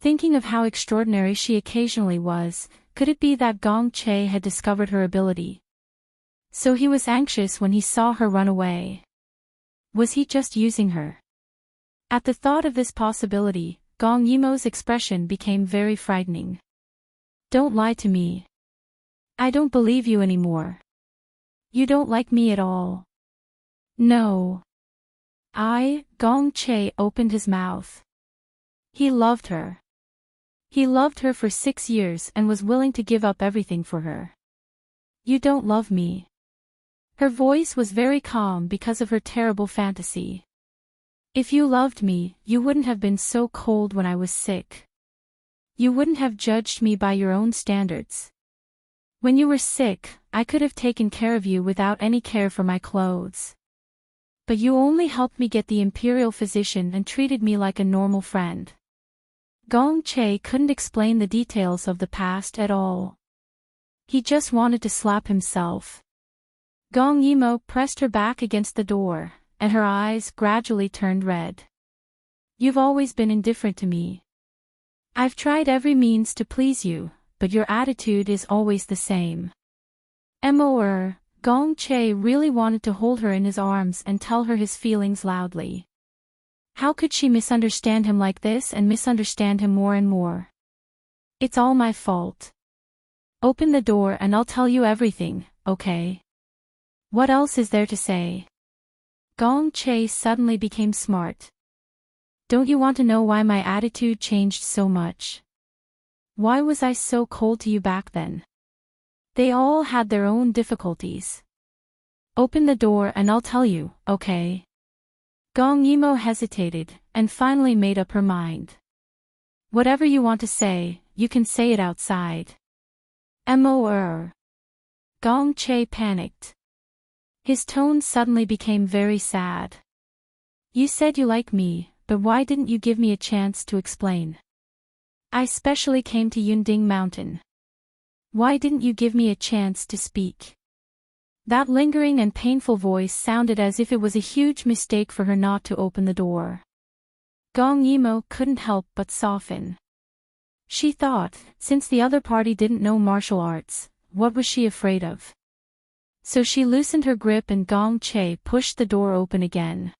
S1: Thinking of how extraordinary she occasionally was, could it be that Gong Che had discovered her ability? So he was anxious when he saw her run away. Was he just using her? At the thought of this possibility, Gong Yimo's expression became very frightening. Don't lie to me. I don't believe you anymore. You don't like me at all. No. Gong Che opened his mouth. He loved her. He loved her for 6 years and was willing to give up everything for her. You don't love me. Her voice was very calm because of her terrible fantasy. If you loved me, you wouldn't have been so cold when I was sick. You wouldn't have judged me by your own standards. When you were sick, I could have taken care of you without any care for my clothes. But you only helped me get the imperial physician and treated me like a normal friend. Gong Che couldn't explain the details of the past at all. He just wanted to slap himself. Gong Yimo pressed her back against the door, and her eyes gradually turned red. You've always been indifferent to me. I've tried every means to please you, but your attitude is always the same. Immerse, Gong Che really wanted to hold her in his arms and tell her his feelings loudly. How could she misunderstand him like this and misunderstand him more and more? It's all my fault. Open the door and I'll tell you everything, okay? What else is there to say? Gong Che suddenly became smart. Don't you want to know why my attitude changed so much? Why was I so cold to you back then? They all had their own difficulties. Open the door and I'll tell you, okay? Gong Yimo hesitated, and finally made up her mind. Whatever you want to say, you can say it outside. Immerse. Gong Che panicked. His tone suddenly became very sad. You said you like me, but why didn't you give me a chance to explain? I specially came to Yunding Mountain. Why didn't you give me a chance to speak? That lingering and painful voice sounded as if it was a huge mistake for her not to open the door. Gong Yimo couldn't help but soften. She thought, since the other party didn't know martial arts, what was she afraid of? So she loosened her grip and Gong Che pushed the door open again.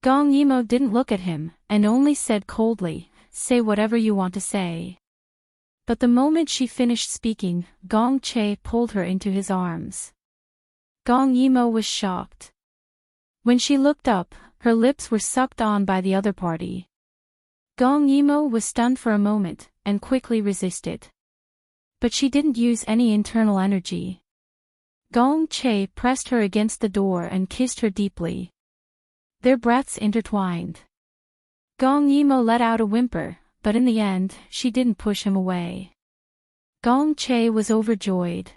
S1: Gong Yimo didn't look at him, and only said coldly, say whatever you want to say. But the moment she finished speaking, Gong Che pulled her into his arms. Gong Yimo was shocked. When she looked up, her lips were sucked on by the other party. Gong Yimo was stunned for a moment, and quickly resisted. But she didn't use any internal energy. Gong Che pressed her against the door and kissed her deeply. Their breaths intertwined. Gong Yimo let out a whimper, but in the end, she didn't push him away. Gong Che was overjoyed.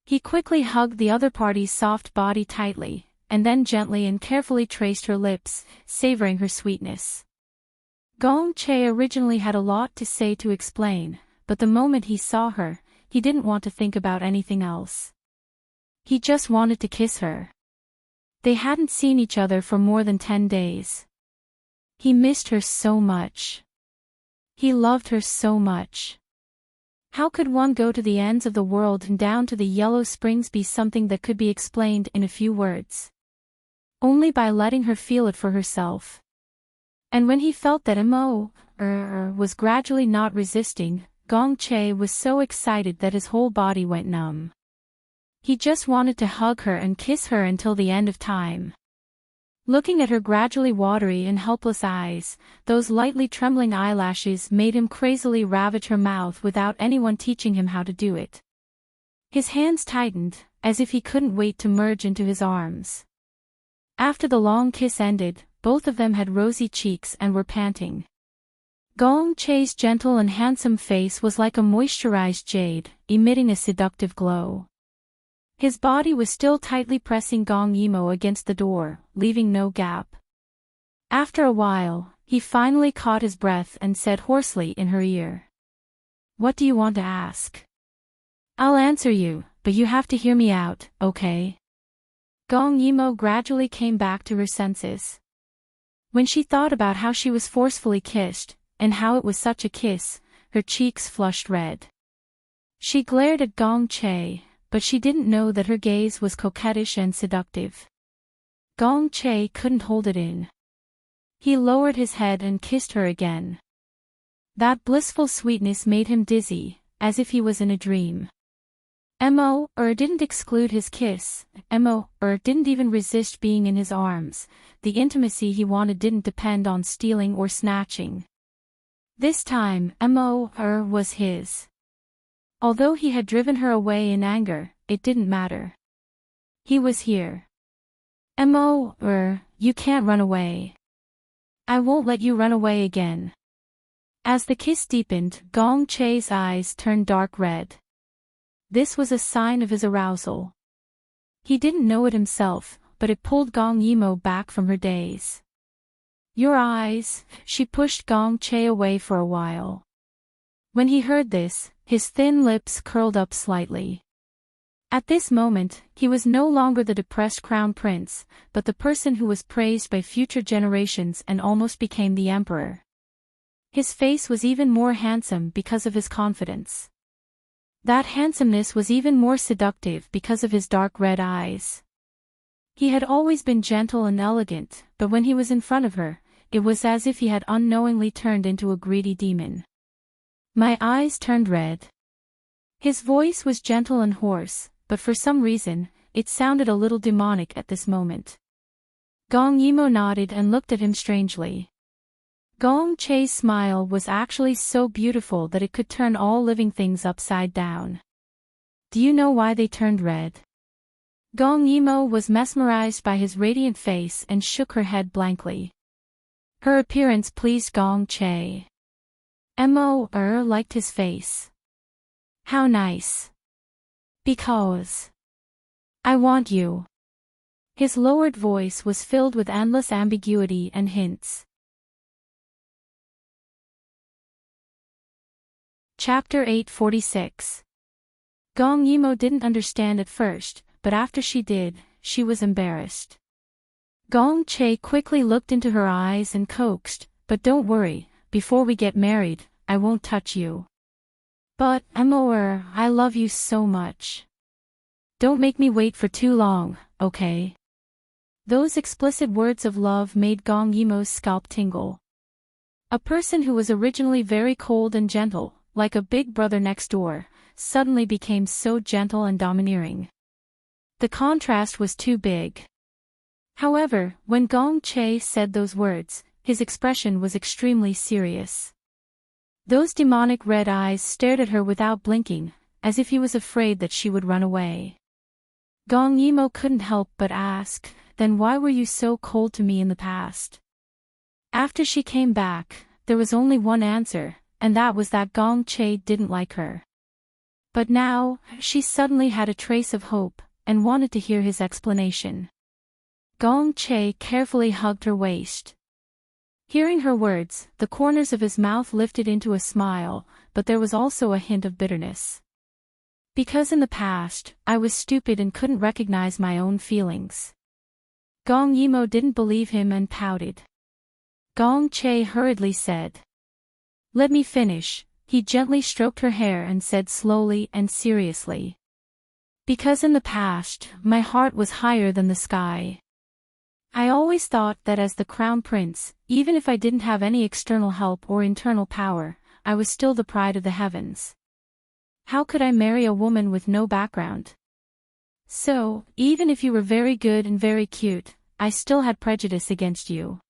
S1: He quickly hugged the other party's soft body tightly, and then gently and carefully traced her lips, savoring her sweetness. Gong Che originally had a lot to say to explain, but the moment he saw her, he didn't want to think about anything else. He just wanted to kiss her. They hadn't seen each other for more than 10 days. He missed her so much. He loved her so much. How could one go to the ends of the world and down to the Yellow Springs be something that could be explained in a few words? Only by letting her feel it for herself. And when he felt that Mo was gradually not resisting, Gong Che was so excited that his whole body went numb. He just wanted to hug her and kiss her until the end of time. Looking at her gradually watery and helpless eyes, those lightly trembling eyelashes made him crazily ravage her mouth without anyone teaching him how to do it. His hands tightened, as if he couldn't wait to merge into his arms. After the long kiss ended, both of them had rosy cheeks and were panting. Gong Che's gentle and handsome face was like a moisturized jade, emitting a seductive glow. His body was still tightly pressing Gong Yimo against the door, leaving no gap. After a while, he finally caught his breath and said hoarsely in her ear. "What do you want to ask?" "I'll answer you, but you have to hear me out, okay?" Gong Yimo gradually came back to her senses. When she thought about how she was forcefully kissed, and how it was such a kiss, her cheeks flushed red. She glared at Gong Che, but she didn't know that her gaze was coquettish and seductive. Gong Che couldn't hold it in. He lowered his head and kissed her again. That blissful sweetness made him dizzy, as if he was in a dream. Mo didn't exclude his kiss. Mo didn't even resist being in his arms. The intimacy he wanted didn't depend on stealing or snatching. This time, Mo was his. Although he had driven her away in anger, it didn't matter. He was here. Mo you can't run away. I won't let you run away again. As the kiss deepened, Gong Che's eyes turned dark red. This was a sign of his arousal. He didn't know it himself, but it pulled Gong Yimo back from her daze. "Your eyes," she pushed Gong Che away for a while. When he heard this, his thin lips curled up slightly. At this moment, he was no longer the depressed crown prince, but the person who was praised by future generations and almost became the emperor. His face was even more handsome because of his confidence. That handsomeness was even more seductive because of his dark red eyes. He had always been gentle and elegant, but when he was in front of her, it was as if he had unknowingly turned into a greedy demon. "My eyes turned red." His voice was gentle and hoarse, but for some reason, it sounded a little demonic at this moment. Gong Yimo nodded and looked at him strangely. Gong Che's smile was actually so beautiful that it could turn all living things upside down. "Do you know why they turned red?" Gong Yimo was mesmerized by his radiant face and shook her head blankly. Her appearance pleased Gong Che. Mo liked his face. "How nice." "Because I want you." His lowered voice was filled with endless ambiguity and hints. Chapter 846. Gong Yimo didn't understand at first, but after she did, she was embarrassed. Gong Che quickly looked into her eyes and coaxed, "But don't worry, before we get married, I won't touch you." "But, Mo I love you so much. Don't make me wait for too long, okay?" Those explicit words of love made Gong Yimo's scalp tingle. A person who was originally very cold and gentle, like a big brother next door, suddenly became so gentle and domineering. The contrast was too big. However, when Gong Che said those words, his expression was extremely serious. Those demonic red eyes stared at her without blinking, as if he was afraid that she would run away. Gong Yimo couldn't help but ask, "Then why were you so cold to me in the past?" After she came back, there was only one answer, and that was that Gong Che didn't like her. But now, she suddenly had a trace of hope, and wanted to hear his explanation. Gong Che carefully hugged her waist. Hearing her words, the corners of his mouth lifted into a smile, but there was also a hint of bitterness. "Because in the past, I was stupid and couldn't recognize my own feelings." Gong Yimo didn't believe him and pouted. Gong Che hurriedly said, "Let me finish." He gently stroked her hair and said slowly and seriously, "Because in the past, my heart was higher than the sky. I always thought that as the crown prince, even if I didn't have any external help or internal power, I was still the pride of the heavens. How could I marry a woman with no background? So, even if you were very good and very cute, I still had prejudice against you."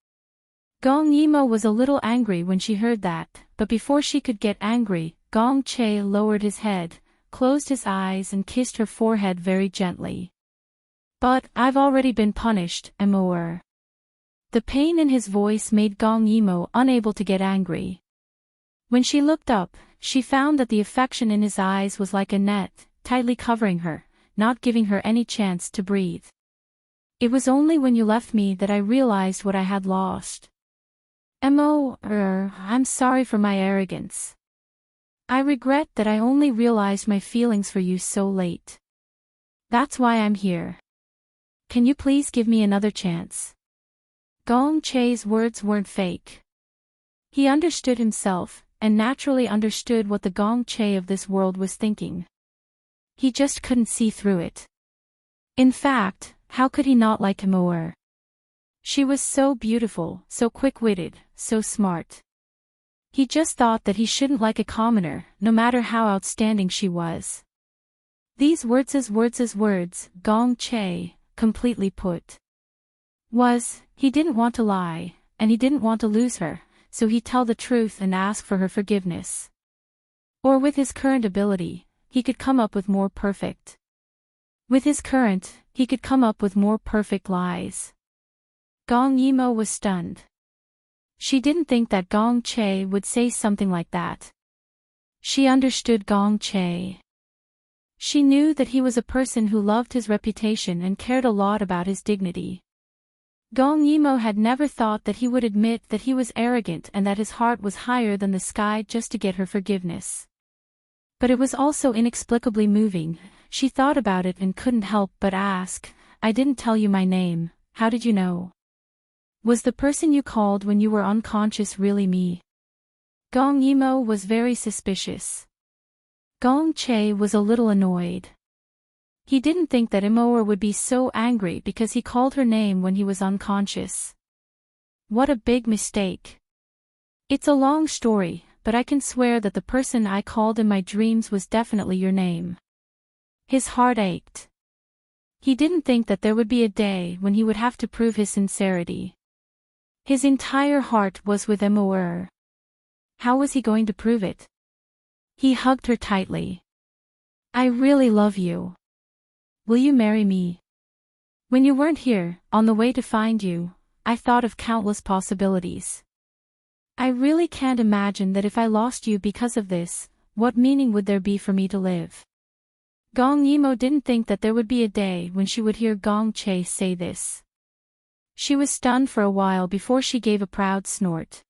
S1: Gong Yimo was a little angry when she heard that, but before she could get angry, Gong Che lowered his head, closed his eyes and kissed her forehead very gently. "But, I've already been punished, Immerse." The pain in his voice made Gong Yimo unable to get angry. When she looked up, she found that the affection in his eyes was like a net, tightly covering her, not giving her any chance to breathe. "It was only when you left me that I realized what I had lost. I'm sorry for my arrogance. I regret that I only realized my feelings for you so late. That's why I'm here. Can you please give me another chance?" Gong Che's words weren't fake. He understood himself, and naturally understood what the Gong Che of this world was thinking. He just couldn't see through it. In fact, how could he not like Immerse? She was so beautiful, so quick-witted, so smart. He just thought that he shouldn't like a commoner, no matter how outstanding she was. These words, Gong Che, completely put. He didn't want to lie, and he didn't want to lose her, so he'd tell the truth and ask for her forgiveness. Or with his current ability, he could come up with more perfect. He could come up with more perfect lies. Gong Yimo was stunned. She didn't think that Gong Che would say something like that. She understood Gong Che. She knew that he was a person who loved his reputation and cared a lot about his dignity. Gong Yimo had never thought that he would admit that he was arrogant and that his heart was higher than the sky just to get her forgiveness. But it was also inexplicably moving. She thought about it and couldn't help but ask, "I didn't tell you my name, how did you know? Was the person you called when you were unconscious really me?" Gong Yimo was very suspicious. Gong Che was a little annoyed. He didn't think that Immerse would be so angry because he called her name when he was unconscious. What a big mistake. "It's a long story, but I can swear that the person I called in my dreams was definitely your name." His heart ached. He didn't think that there would be a day when he would have to prove his sincerity. His entire heart was with Immerse. How was he going to prove it? He hugged her tightly. "I really love you. Will you marry me?" "When you weren't here, on the way to find you, I thought of countless possibilities. I really can't imagine that if I lost you because of this, what meaning would there be for me to live?" Gong Yimo didn't think that there would be a day when she would hear Gong Che say this. She was stunned for a while before she gave a proud snort.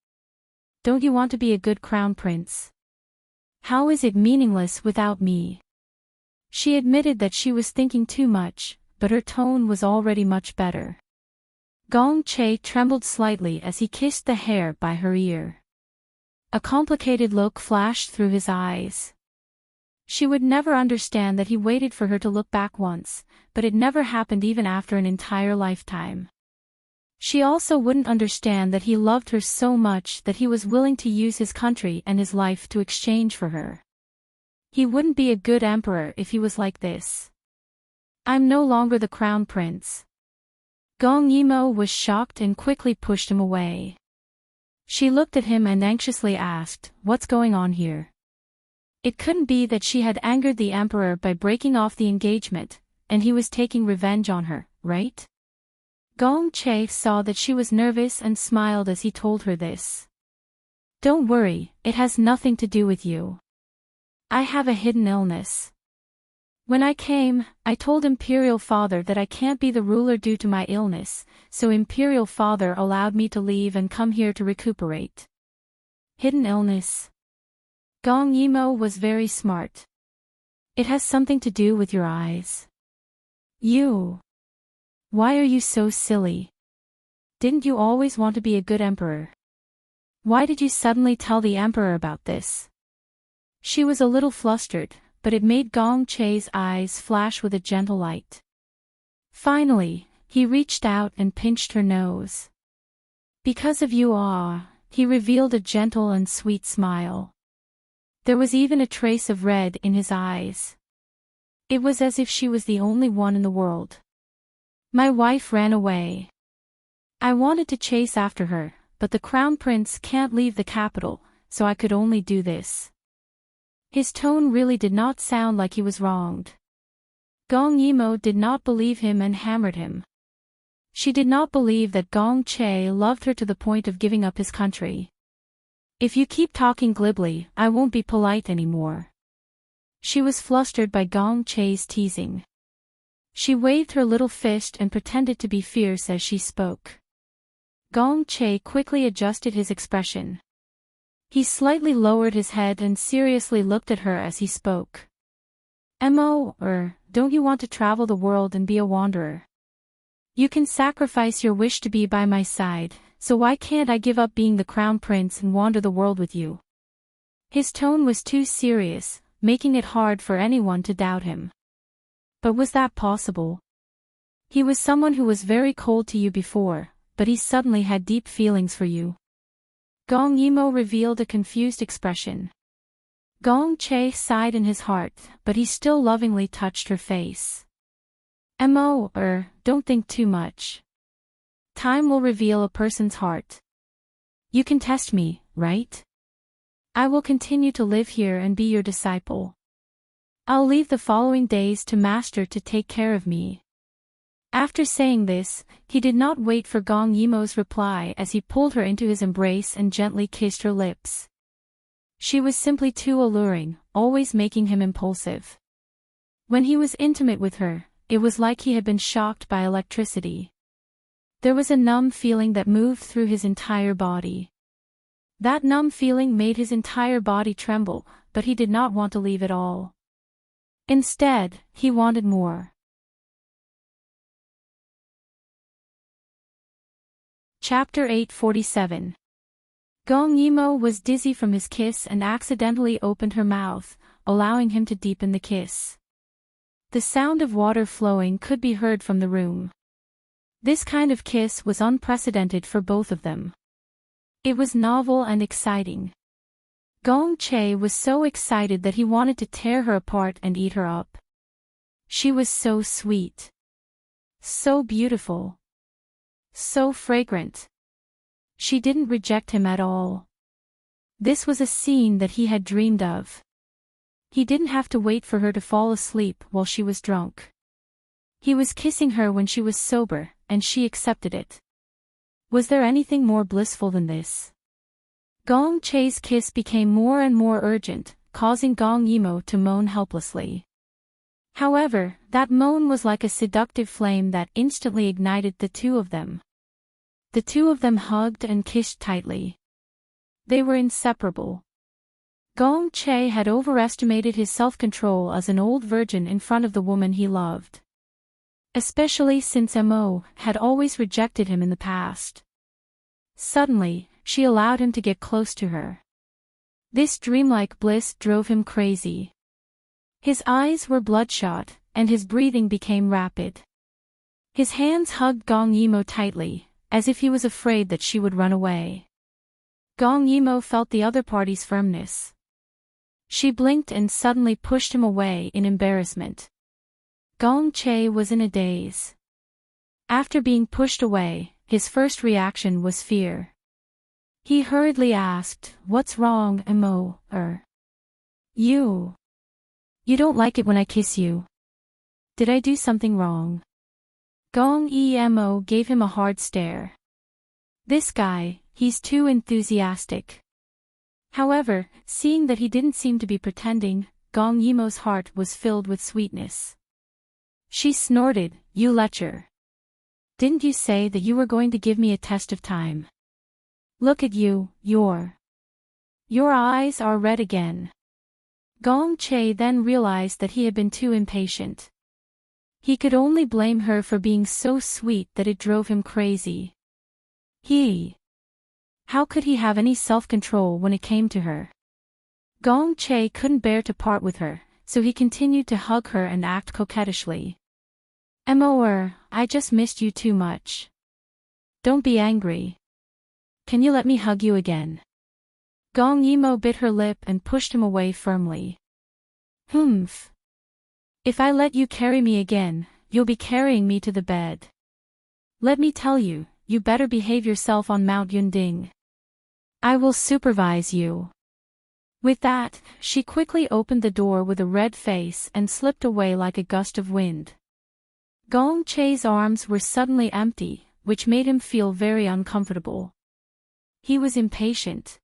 S1: "Don't you want to be a good crown prince? How is it meaningless without me?" She admitted that she was thinking too much, but her tone was already much better. Gong Che trembled slightly as he kissed the hair by her ear. A complicated look flashed through his eyes. She would never understand that he waited for her to look back once, but it never happened even after an entire lifetime. She also wouldn't understand that he loved her so much that he was willing to use his country and his life to exchange for her. He wouldn't be a good emperor if he was like this. "I'm no longer the crown prince. Gong Yimo was shocked and quickly pushed him away. She looked at him and anxiously asked, "What's going on here?" It couldn't be that she had angered the emperor by breaking off the engagement, and he was taking revenge on her, right? Gong Che saw that she was nervous and smiled as he told her this. "Don't worry, it has nothing to do with you. I have a hidden illness. When I came, I told Imperial Father that I can't be the ruler due to my illness, so Imperial Father allowed me to leave and come here to recuperate." Hidden illness. Gong Yimo was very smart. It has something to do with your eyes. You. Why are you so silly? Didn't you always want to be a good emperor? Why did you suddenly tell the emperor about this? She was a little flustered, but it made Gong Che's eyes flash with a gentle light. Finally, he reached out and pinched her nose. "Because of you, he revealed a gentle and sweet smile. There was even a trace of red in his eyes. It was as if she was the only one in the world. My wife ran away. I wanted to chase after her, but the crown prince can't leave the capital, so I could only do this." His tone really did not sound like he was wronged. Gong Yimo did not believe him and hammered him. She did not believe that Gong Che loved her to the point of giving up his country. "If you keep talking glibly, I won't be polite anymore." She was flustered by Gong Che's teasing. She waved her little fist and pretended to be fierce as she spoke. Gong Che quickly adjusted his expression. He slightly lowered his head and seriously looked at her as he spoke. Don't you want to travel the world and be a wanderer? You can sacrifice your wish to be by my side, so why can't I give up being the crown prince and wander the world with you?" His tone was too serious, making it hard for anyone to doubt him. But was that possible? He was someone who was very cold to you before, but he suddenly had deep feelings for you. Gong Yimo revealed a confused expression. Gong Che sighed in his heart, but he still lovingly touched her face. Don't think too much. Time will reveal a person's heart. You can test me, right? I will continue to live here and be your disciple. I'll leave the following days to Master to take care of me." After saying this, he did not wait for Gong Yimo's reply as he pulled her into his embrace and gently kissed her lips. She was simply too alluring, always making him impulsive. When he was intimate with her, it was like he had been shocked by electricity. There was a numb feeling that moved through his entire body. That numb feeling made his entire body tremble, but he did not want to leave at all. Instead, he wanted more. Chapter 847. Gong Yimo was dizzy from his kiss and accidentally opened her mouth, allowing him to deepen the kiss. The sound of water flowing could be heard from the room. This kind of kiss was unprecedented for both of them. It was novel and exciting. Gong Che was so excited that he wanted to tear her apart and eat her up. She was so sweet. So beautiful. So fragrant. She didn't reject him at all. This was a scene that he had dreamed of. He didn't have to wait for her to fall asleep while she was drunk. He was kissing her when she was sober, and she accepted it. Was there anything more blissful than this? Gong Che's kiss became more and more urgent, causing Gong Yimo to moan helplessly. However, that moan was like a seductive flame that instantly ignited the two of them. The two of them hugged and kissed tightly. They were inseparable. Gong Che had overestimated his self-control as an old virgin in front of the woman he loved. Especially since Mo had always rejected him in the past. Suddenly, she allowed him to get close to her. This dreamlike bliss drove him crazy. His eyes were bloodshot, and his breathing became rapid. His hands hugged Gong Yimo tightly, as if he was afraid that she would run away. Gong Yimo felt the other party's firmness. She blinked and suddenly pushed him away in embarrassment. Gong Che was in a daze. After being pushed away, his first reaction was fear. He hurriedly asked, "What's wrong, Emo? You don't like it when I kiss you. Did I do something wrong?" Gong Emo gave him a hard stare. This guy, he's too enthusiastic. However, seeing that he didn't seem to be pretending, Gong Yimo's heart was filled with sweetness. She snorted, "You lecher. Didn't you say that you were going to give me a test of time? Look at you, your eyes are red again." Gong Che then realized that he had been too impatient. He could only blame her for being so sweet that it drove him crazy. How could he have any self-control when it came to her? Gong Che couldn't bear to part with her, so he continued to hug her and act coquettishly. "Emo, I just missed you too much. Don't be angry. Can you let me hug you again?" Gong Yimo bit her lip and pushed him away firmly. "Humph. If I let you carry me again, you'll be carrying me to the bed. Let me tell you, you better behave yourself on Mount Yunding. I will supervise you." With that, she quickly opened the door with a red face and slipped away like a gust of wind. Gong Che's arms were suddenly empty, which made him feel very uncomfortable. He was impatient.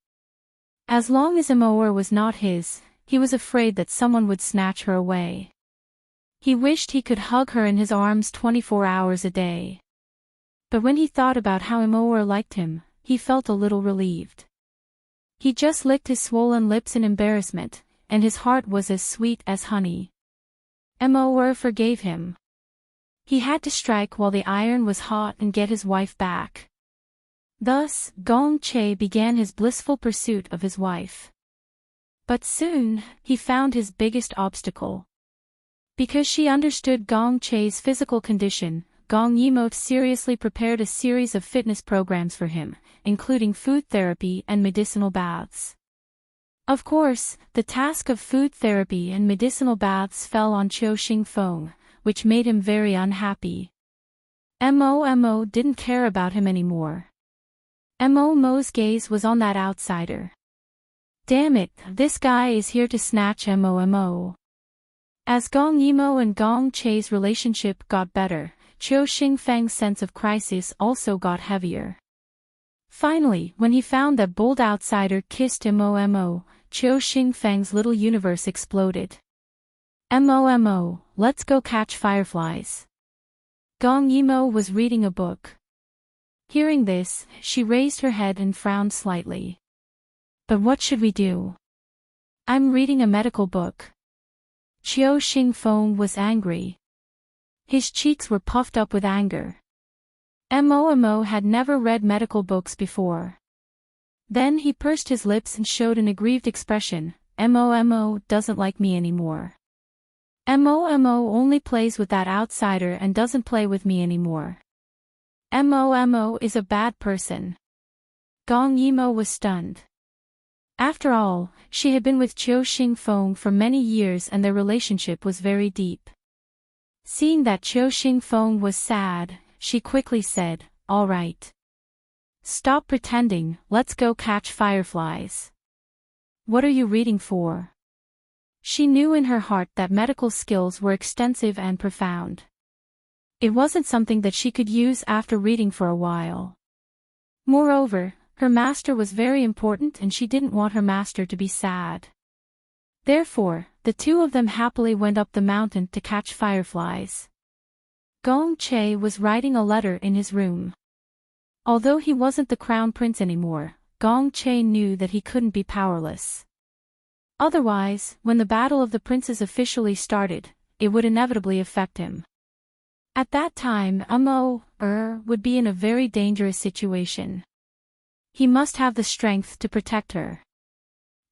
S1: As long as Emo was not his, he was afraid that someone would snatch her away. He wished he could hug her in his arms 24 hours a day. But when he thought about how Emo liked him, he felt a little relieved. He just licked his swollen lips in embarrassment, and his heart was as sweet as honey. Emo forgave him. He had to strike while the iron was hot and get his wife back. Thus, Gong Che began his blissful pursuit of his wife. But soon, he found his biggest obstacle. Because she understood Gong Che's physical condition, Gong Yimo seriously prepared a series of fitness programs for him, including food therapy and medicinal baths. Of course, the task of food therapy and medicinal baths fell on Chiu Xingfeng, which made him very unhappy. Emo didn't care about him anymore. Mo's gaze was on that outsider. Damn it, this guy is here to snatch Mo. As Gong Yimo and Gong Che's relationship got better, Chiu Xingfeng's sense of crisis also got heavier. Finally, when he found that bold outsider kissed Mo, Chiu Xingfeng's little universe exploded. Mo, let's go catch fireflies. Gong Yimo was reading a book. Hearing this, she raised her head and frowned slightly. But what should we do? I'm reading a medical book. Chiu Xingfeng was angry. His cheeks were puffed up with anger. Mo had never read medical books before. Then he pursed his lips and showed an aggrieved expression. Mo doesn't like me anymore. Mo only plays with that outsider and doesn't play with me anymore. Mo is a bad person. Gong Yimo was stunned. After all, she had been with Chiu Xingfeng for many years and their relationship was very deep. Seeing that Chiu Xingfeng was sad, she quickly said, "All right. Stop pretending, let's go catch fireflies." "What are you reading for?" She knew in her heart that medical skills were extensive and profound. It wasn't something that she could use after reading for a while. Moreover, her master was very important and she didn't want her master to be sad. Therefore, the two of them happily went up the mountain to catch fireflies. Gong Che was writing a letter in his room. Although he wasn't the crown prince anymore, Gong Che knew that he couldn't be powerless. Otherwise, when the battle of the princes officially started, it would inevitably affect him. At that time, Mo would be in a very dangerous situation. He must have the strength to protect her.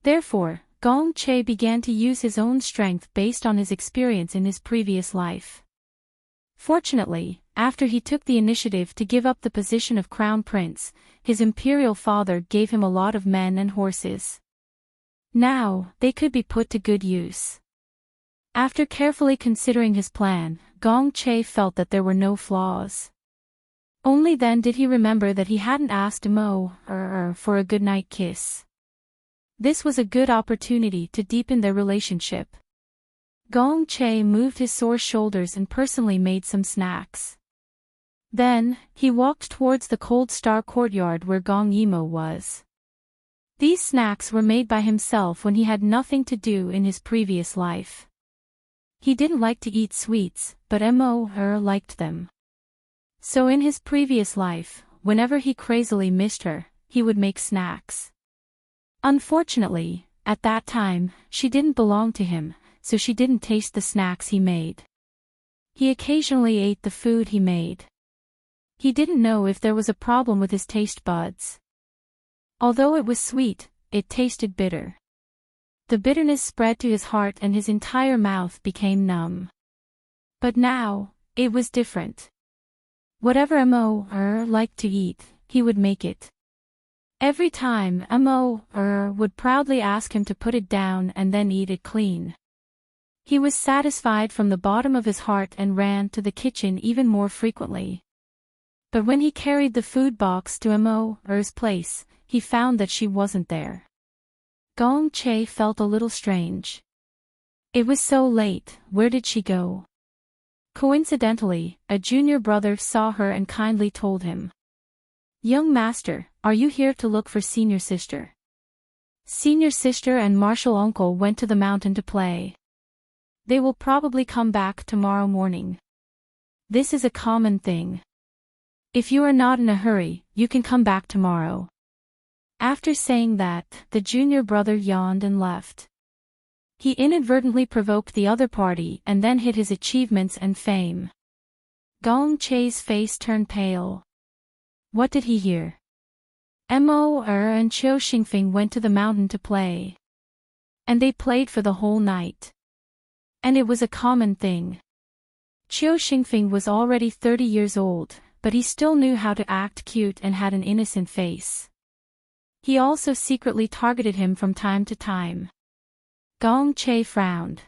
S1: Therefore, Gong Che began to use his own strength based on his experience in his previous life. Fortunately, after he took the initiative to give up the position of crown prince, his imperial father gave him a lot of men and horses. Now, they could be put to good use. After carefully considering his plan, Gong Che felt that there were no flaws. Only then did he remember that he hadn't asked Mo for a goodnight kiss. This was a good opportunity to deepen their relationship. Gong Che moved his sore shoulders and personally made some snacks. Then, he walked towards the Cold Star courtyard where Gong Yimo was. These snacks were made by himself when he had nothing to do in his previous life. He didn't like to eat sweets, but Mo liked them. So in his previous life, whenever he crazily missed her, he would make snacks. Unfortunately, at that time, she didn't belong to him, so she didn't taste the snacks he made. He occasionally ate the food he made. He didn't know if there was a problem with his taste buds. Although it was sweet, it tasted bitter. The bitterness spread to his heart and his entire mouth became numb. But now, it was different. Whatever Mo liked to eat, he would make it. Every time, Mo would proudly ask him to put it down and then eat it clean. He was satisfied from the bottom of his heart and ran to the kitchen even more frequently. But when he carried the food box to Mo's place, he found that she wasn't there. Gong Che felt a little strange. It was so late, where did she go? Coincidentally, a junior brother saw her and kindly told him. "Young master, are you here to look for senior sister?" Senior sister and martial uncle went to the mountain to play. They will probably come back tomorrow morning. This is a common thing. If you are not in a hurry, you can come back tomorrow. After saying that, the junior brother yawned and left. He inadvertently provoked the other party and then hid his achievements and fame. Gong Che's face turned pale. What did he hear? Mo and Chiu Xingfeng went to the mountain to play. And they played for the whole night. And it was a common thing. Chiu Xingfeng was already 30 years old, but he still knew how to act cute and had an innocent face. He also secretly targeted him from time to time. Gong Che frowned.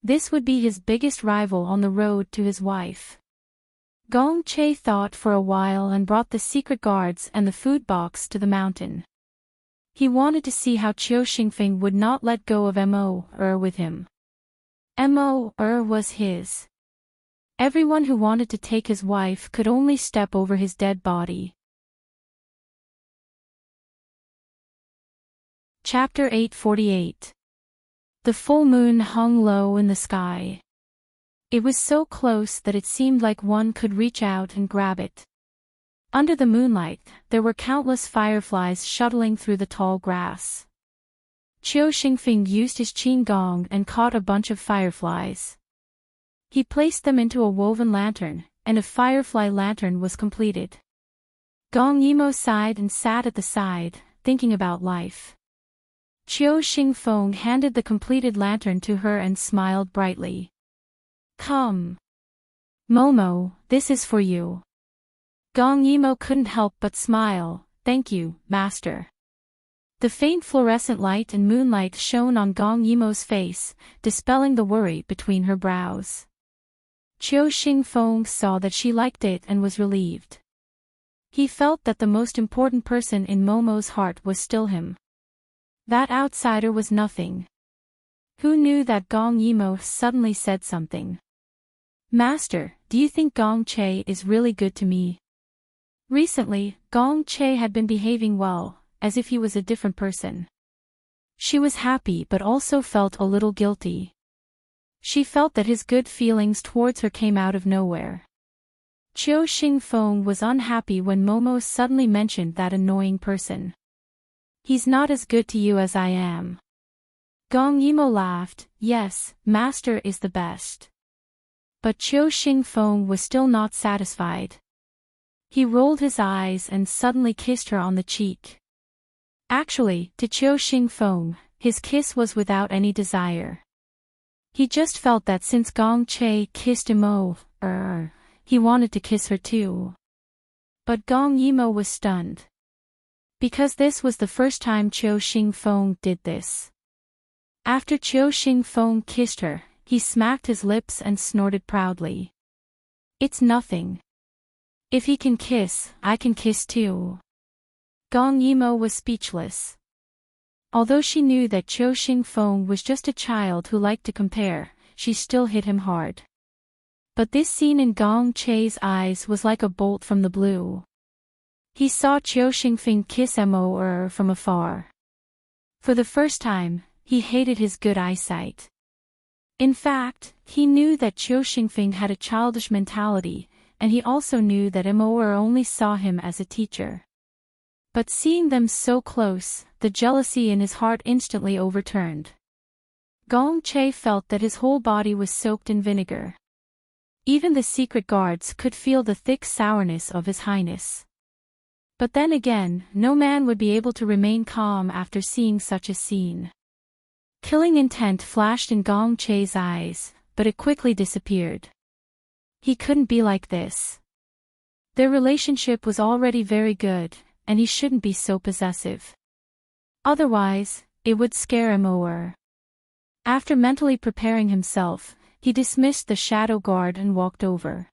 S1: This would be his biggest rival on the road to his wife. Gong Che thought for a while and brought the secret guards and the food box to the mountain. He wanted to see how Chiu Xingfeng would not let go of Mo with him. Mo was his. Everyone who wanted to take his wife could only step over his dead body. Chapter 848. The full moon hung low in the sky. It was so close that it seemed like one could reach out and grab it. Under the moonlight, there were countless fireflies shuttling through the tall grass. Chiu Xingfeng used his qin gong and caught a bunch of fireflies. He placed them into a woven lantern, and a firefly lantern was completed. Gong Yimo sighed and sat at the side, thinking about life. Chiu Xingfeng handed the completed lantern to her and smiled brightly. Come. Momo, this is for you. Gong Yimo couldn't help but smile. Thank you, master. The faint fluorescent light and moonlight shone on Gong Yimo's face, dispelling the worry between her brows. Chiu Xingfeng saw that she liked it and was relieved. He felt that the most important person in Momo's heart was still him. That outsider was nothing. Who knew that Gong Yimo suddenly said something? Master, do you think Gong Che is really good to me? Recently, Gong Che had been behaving well, as if he was a different person. She was happy but also felt a little guilty. She felt that his good feelings towards her came out of nowhere. Chiu Xingfeng was unhappy when Momo suddenly mentioned that annoying person. He's not as good to you as I am. Gong Yimo laughed. Yes, master is the best. But Chiu Xingfeng was still not satisfied. He rolled his eyes and suddenly kissed her on the cheek. Actually, to Chiu Xingfeng, his kiss was without any desire. He just felt that since Gong Che kissed Mo, he wanted to kiss her too. But Gong Yimo was stunned. Because this was the first time Chiu Xingfeng did this. After Chiu Xingfeng kissed her, he smacked his lips and snorted proudly. It's nothing. If he can kiss, I can kiss too. Gong Yimo was speechless. Although she knew that Qiu Xingfeng was just a child who liked to compare, she still hit him hard. But this scene in Gong Chei's eyes was like a bolt from the blue. He saw Qiu Xingfeng kiss Mo from afar. For the first time, he hated his good eyesight. In fact, he knew that Qiu Xingfeng had a childish mentality, and he also knew that Mo only saw him as a teacher. But seeing them so close, the jealousy in his heart instantly overturned. Gong Chei felt that his whole body was soaked in vinegar. Even the secret guards could feel the thick sourness of his highness. But then again, no man would be able to remain calm after seeing such a scene. Killing intent flashed in Gong Chei's eyes, but it quickly disappeared. He couldn't be like this. Their relationship was already very good, and he shouldn't be so possessive. Otherwise, it would scare him over. After mentally preparing himself, he dismissed the shadow guard and walked over.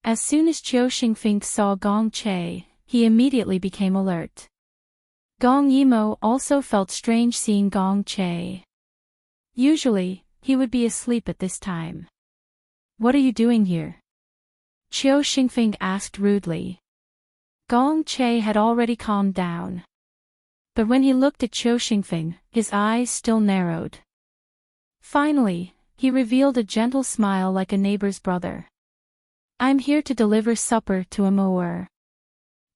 S1: As soon as Qiu Xingfeng saw Gong Chei, he immediately became alert. Gong Yimo also felt strange seeing Gong Chei. Usually, he would be asleep at this time. What are you doing here? Qiu Xingfeng asked rudely. Gong Chei had already calmed down. But when he looked at Qiu Xingfeng, his eyes still narrowed. Finally, he revealed a gentle smile like a neighbor's brother. I'm here to deliver supper to Mo.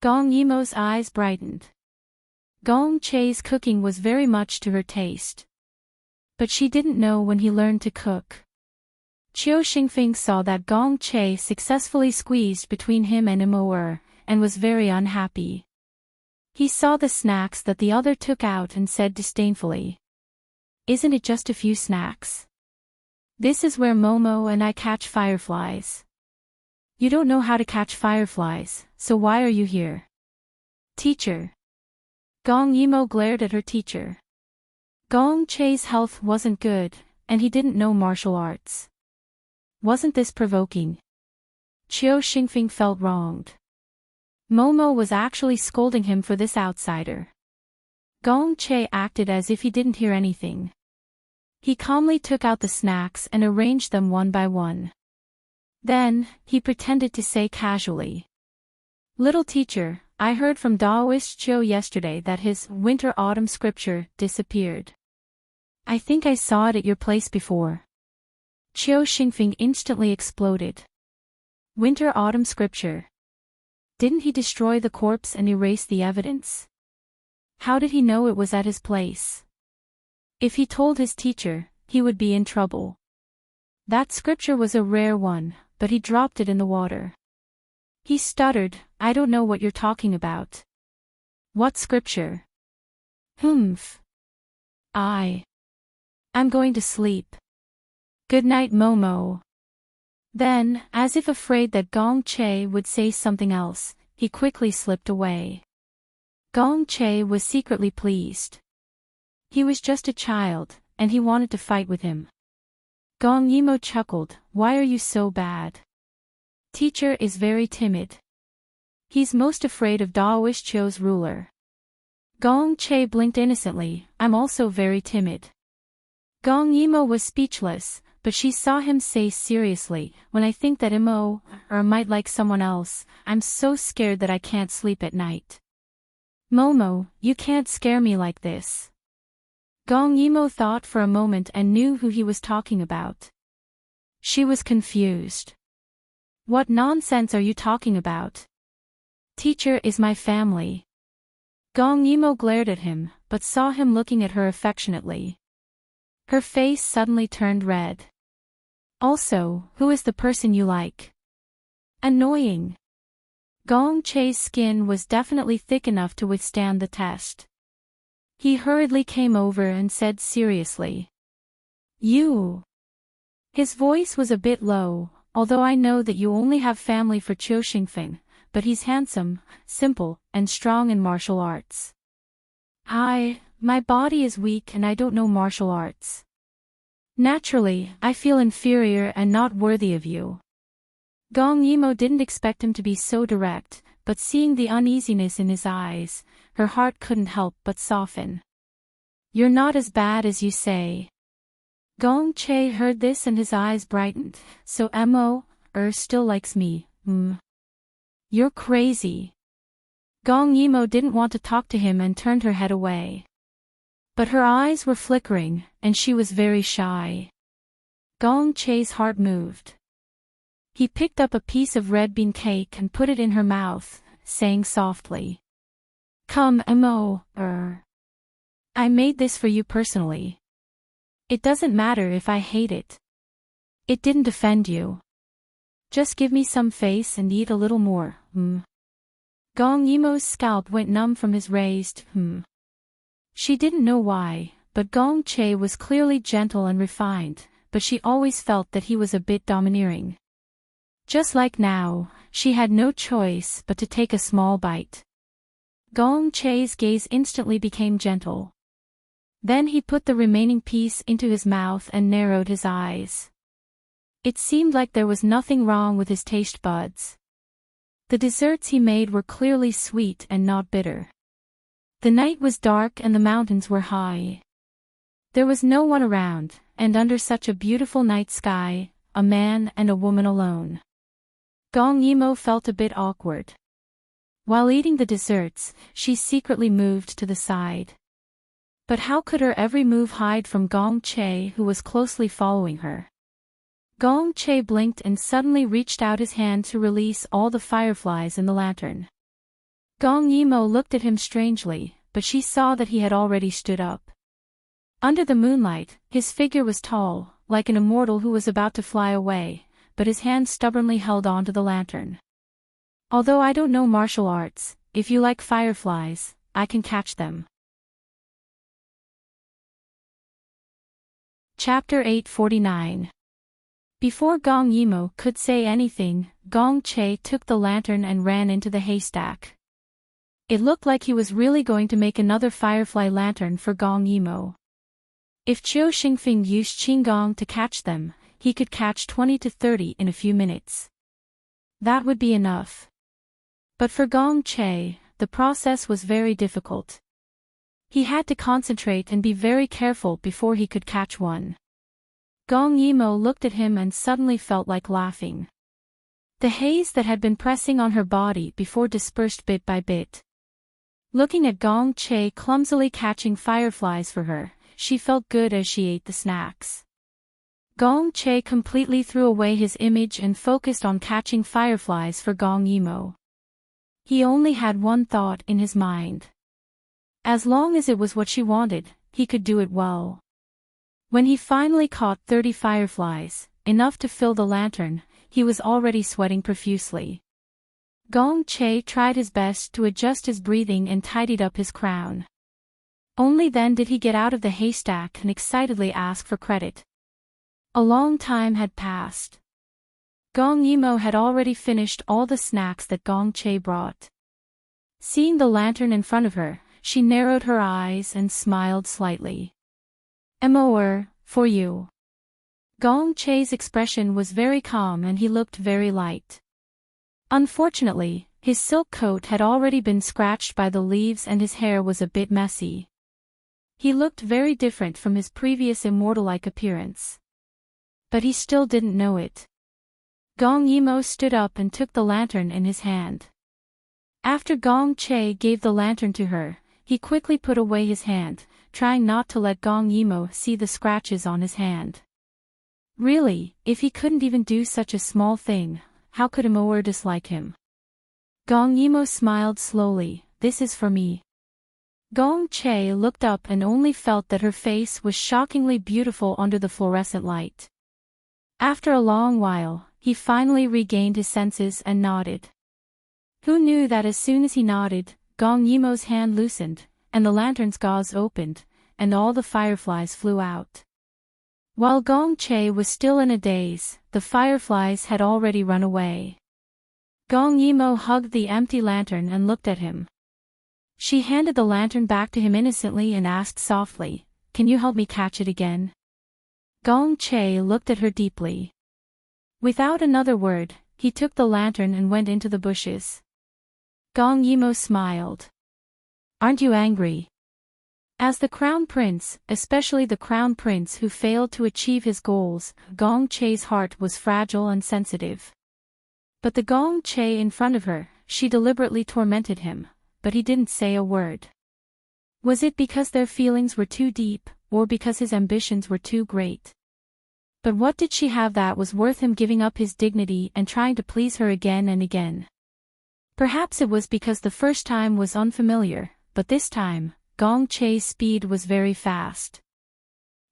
S1: Gong Yimo's eyes brightened. Gong Chei's cooking was very much to her taste. But she didn't know when he learned to cook. Qiu Xingfeng saw that Gong Chei successfully squeezed between him and Mo, and was very unhappy. He saw the snacks that the other took out and said disdainfully. Isn't it just a few snacks? This is where Momo and I catch fireflies. You don't know how to catch fireflies, so why are you here? Teacher. Gong Yimo glared at her teacher. Gong Chei's health wasn't good, and he didn't know martial arts. Wasn't this provoking? Qiu Xingfeng felt wronged. Momo was actually scolding him for this outsider. Gong Chei acted as if he didn't hear anything. He calmly took out the snacks and arranged them one by one. Then, he pretended to say casually. Little teacher, I heard from Daoist Qiu yesterday that his winter-autumn scripture disappeared. I think I saw it at your place before. Qiu Xingfeng instantly exploded. Winter-autumn scripture. Didn't he destroy the corpse and erase the evidence? How did he know it was at his place? If he told his teacher, he would be in trouble. That scripture was a rare one, but he dropped it in the water. He stuttered, I don't know what you're talking about. What scripture? Humph. I'm going to sleep. Good night, Momo. Then, as if afraid that Gong Chei would say something else, he quickly slipped away. Gong Chei was secretly pleased. He was just a child, and he wanted to fight with him. Gong Yimo chuckled, why are you so bad? Teacher is very timid. He's most afraid of Daoist Qiu's ruler. Gong Chei blinked innocently, I'm also very timid. Gong Yimo was speechless, but she saw him say seriously, when I think that Mo might like someone else, I'm so scared that I can't sleep at night. Momo, you can't scare me like this. Gong Yimo thought for a moment and knew who he was talking about. She was confused. What nonsense are you talking about? Teacher is my family. Gong Yimo glared at him, but saw him looking at her affectionately. Her face suddenly turned red. Also, who is the person you like? Annoying. Gong Chei's skin was definitely thick enough to withstand the test. He hurriedly came over and said seriously. You. His voice was a bit low, although I know that you only have family for Qiu Xingfeng, but he's handsome, simple, and strong in martial arts. My body is weak and I don't know martial arts. Naturally, I feel inferior and not worthy of you. Gong Yimo didn't expect him to be so direct, but seeing the uneasiness in his eyes, her heart couldn't help but soften. You're not as bad as you say. Gong Che heard this and his eyes brightened. So still likes me, You're crazy. Gong Yimo didn't want to talk to him and turned her head away. But her eyes were flickering, and she was very shy. Gong Che's heart moved. He picked up a piece of red bean cake and put it in her mouth, saying softly, Come, I made this for you personally. It doesn't matter if I hate it. It didn't offend you. Just give me some face and eat a little more, Gong Yimo's scalp went numb from his raised, She didn't know why, but Gong Che was clearly gentle and refined, but she always felt that he was a bit domineering. Just like now, she had no choice but to take a small bite. Gong Che's gaze instantly became gentle. Then he put the remaining piece into his mouth and narrowed his eyes. It seemed like there was nothing wrong with his taste buds. The desserts he made were clearly sweet and not bitter. The night was dark and the mountains were high. There was no one around, and under such a beautiful night sky, a man and a woman alone. Gong Yimo felt a bit awkward. While eating the desserts, she secretly moved to the side. But how could her every move hide from Gong Che, who was closely following her? Gong Che blinked and suddenly reached out his hand to release all the fireflies in the lantern. Gong Yimo looked at him strangely, but she saw that he had already stood up. Under the moonlight, his figure was tall, like an immortal who was about to fly away, but his hand stubbornly held on to the lantern. Although I don't know martial arts, if you like fireflies, I can catch them. Chapter 849. Before Gong Yimo could say anything, Gong Che took the lantern and ran into the haystack. It looked like he was really going to make another firefly lantern for Gong Yimo. If Chiu Xingfeng used Qinggong to catch them, he could catch 20 to 30 in a few minutes. That would be enough. But for Gong Che, the process was very difficult. He had to concentrate and be very careful before he could catch one. Gong Yimo looked at him and suddenly felt like laughing. The haze that had been pressing on her body before dispersed bit by bit. Looking at Gong Che clumsily catching fireflies for her, she felt good as she ate the snacks. Gong Che completely threw away his image and focused on catching fireflies for Gong Yimo. He only had one thought in his mind. As long as it was what she wanted, he could do it well. When he finally caught 30 fireflies, enough to fill the lantern, he was already sweating profusely. Gong Che tried his best to adjust his breathing and tidied up his crown. Only then did he get out of the haystack and excitedly ask for credit. A long time had passed. Gong Yimo had already finished all the snacks that Gong Che brought. Seeing the lantern in front of her, she narrowed her eyes and smiled slightly. For you. Gong Che's expression was very calm and he looked very light. Unfortunately, his silk coat had already been scratched by the leaves and his hair was a bit messy. He looked very different from his previous immortal-like appearance. But he still didn't know it. Gong Yimo stood up and took the lantern in his hand. After Gong Che gave the lantern to her, he quickly put away his hand, trying not to let Gong Yimo see the scratches on his hand. Really, if he couldn't even do such a small thing, how could Immerse dislike him? Gong Yimo smiled slowly. This is for me. Gong Che looked up and only felt that her face was shockingly beautiful under the fluorescent light. After a long while, he finally regained his senses and nodded. Who knew that as soon as he nodded, Gong Yimo's hand loosened, and the lantern's gauze opened, and all the fireflies flew out. While Gong Che was still in a daze, the fireflies had already run away. Gong Yimo hugged the empty lantern and looked at him. She handed the lantern back to him innocently and asked softly, "Can you help me catch it again?" Gong Che looked at her deeply. Without another word, he took the lantern and went into the bushes. Gong Yimo smiled. Aren't you angry? As the crown prince, especially the crown prince who failed to achieve his goals, Gong Che's heart was fragile and sensitive. But the Gong Che in front of her, she deliberately tormented him, but he didn't say a word. Was it because their feelings were too deep, or because his ambitions were too great? But what did she have that was worth him giving up his dignity and trying to please her again and again? Perhaps it was because the first time was unfamiliar, but this time, Gong Che's speed was very fast.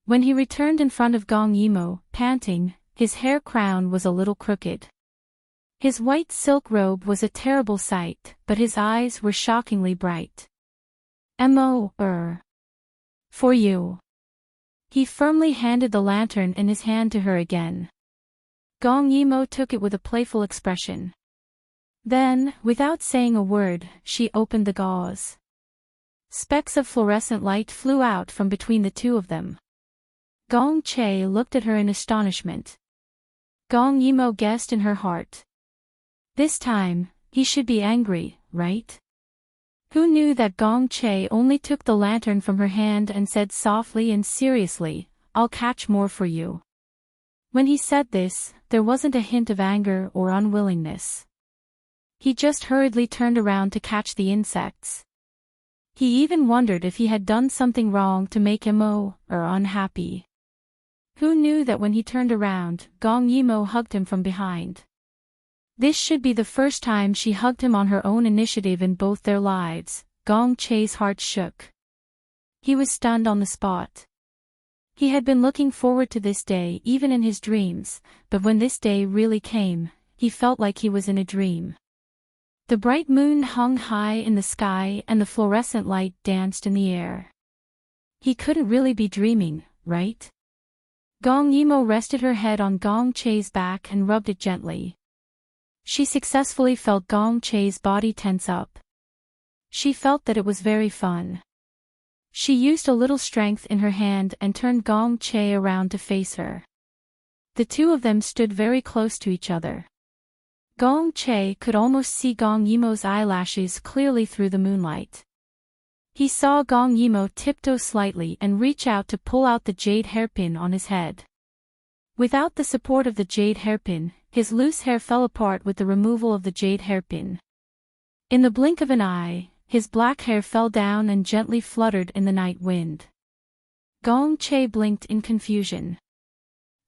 S1: When he returned in front of Gong Yimo, panting, his hair crown was a little crooked. His white silk robe was a terrible sight, but his eyes were shockingly bright. For you. He firmly handed the lantern in his hand to her again. Gong Yimo took it with a playful expression. Then, without saying a word, she opened the gauze. Specks of fluorescent light flew out from between the two of them. Gong Che looked at her in astonishment. Gong Yimo guessed in her heart. This time, he should be angry, right? Who knew that Gong Che only took the lantern from her hand and said softly and seriously, "I'll catch more for you." When he said this, there wasn't a hint of anger or unwillingness. He just hurriedly turned around to catch the insects. He even wondered if he had done something wrong to make him unhappy. Who knew that when he turned around, Gong Yimo hugged him from behind. This should be the first time she hugged him on her own initiative in both their lives. Gong Che's heart shook. He was stunned on the spot. He had been looking forward to this day even in his dreams, but when this day really came, he felt like he was in a dream. The bright moon hung high in the sky and the fluorescent light danced in the air. He couldn't really be dreaming, right? Gong Yimo rested her head on Gong Che's back and rubbed it gently. She successfully felt Gong Che's body tense up. She felt that it was very fun. She used a little strength in her hand and turned Gong Che around to face her. The two of them stood very close to each other. Gong Che could almost see Gong Yimo's eyelashes clearly through the moonlight. He saw Gong Yimo tiptoe slightly and reach out to pull out the jade hairpin on his head. Without the support of the jade hairpin, his loose hair fell apart with the removal of the jade hairpin. In the blink of an eye, his black hair fell down and gently fluttered in the night wind. Gong Che blinked in confusion.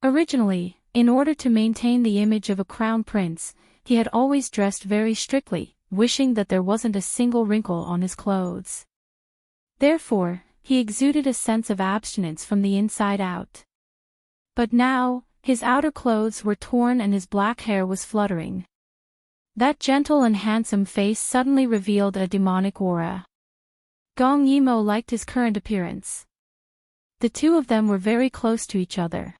S1: Originally, in order to maintain the image of a crown prince, he had always dressed very strictly, wishing that there wasn't a single wrinkle on his clothes. Therefore, he exuded a sense of abstinence from the inside out. But now, his outer clothes were torn and his black hair was fluttering. That gentle and handsome face suddenly revealed a demonic aura. Gong Yimo liked his current appearance. The two of them were very close to each other.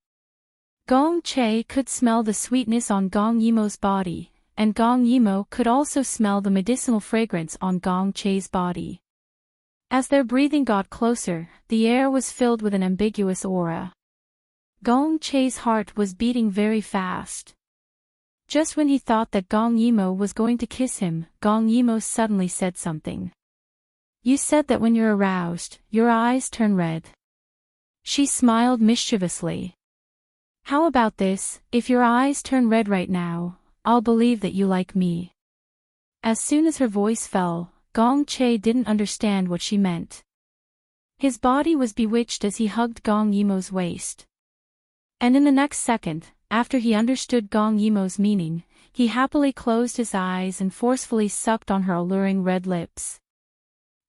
S1: Gong Che could smell the sweetness on Gong Yimo's body, and Gong Yimo could also smell the medicinal fragrance on Gong Che's body. As their breathing got closer, the air was filled with an ambiguous aura. Gong Che's heart was beating very fast. Just when he thought that Gong Yimo was going to kiss him, Gong Yimo suddenly said something. "You said that when you're aroused, your eyes turn red." She smiled mischievously. "How about this, if your eyes turn red right now, I'll believe that you like me." As soon as her voice fell, Gong Che didn't understand what she meant. His body was bewitched as he hugged Gong Yimo's waist. And in the next second, after he understood Gong Yimo's meaning, he happily closed his eyes and forcefully sucked on her alluring red lips.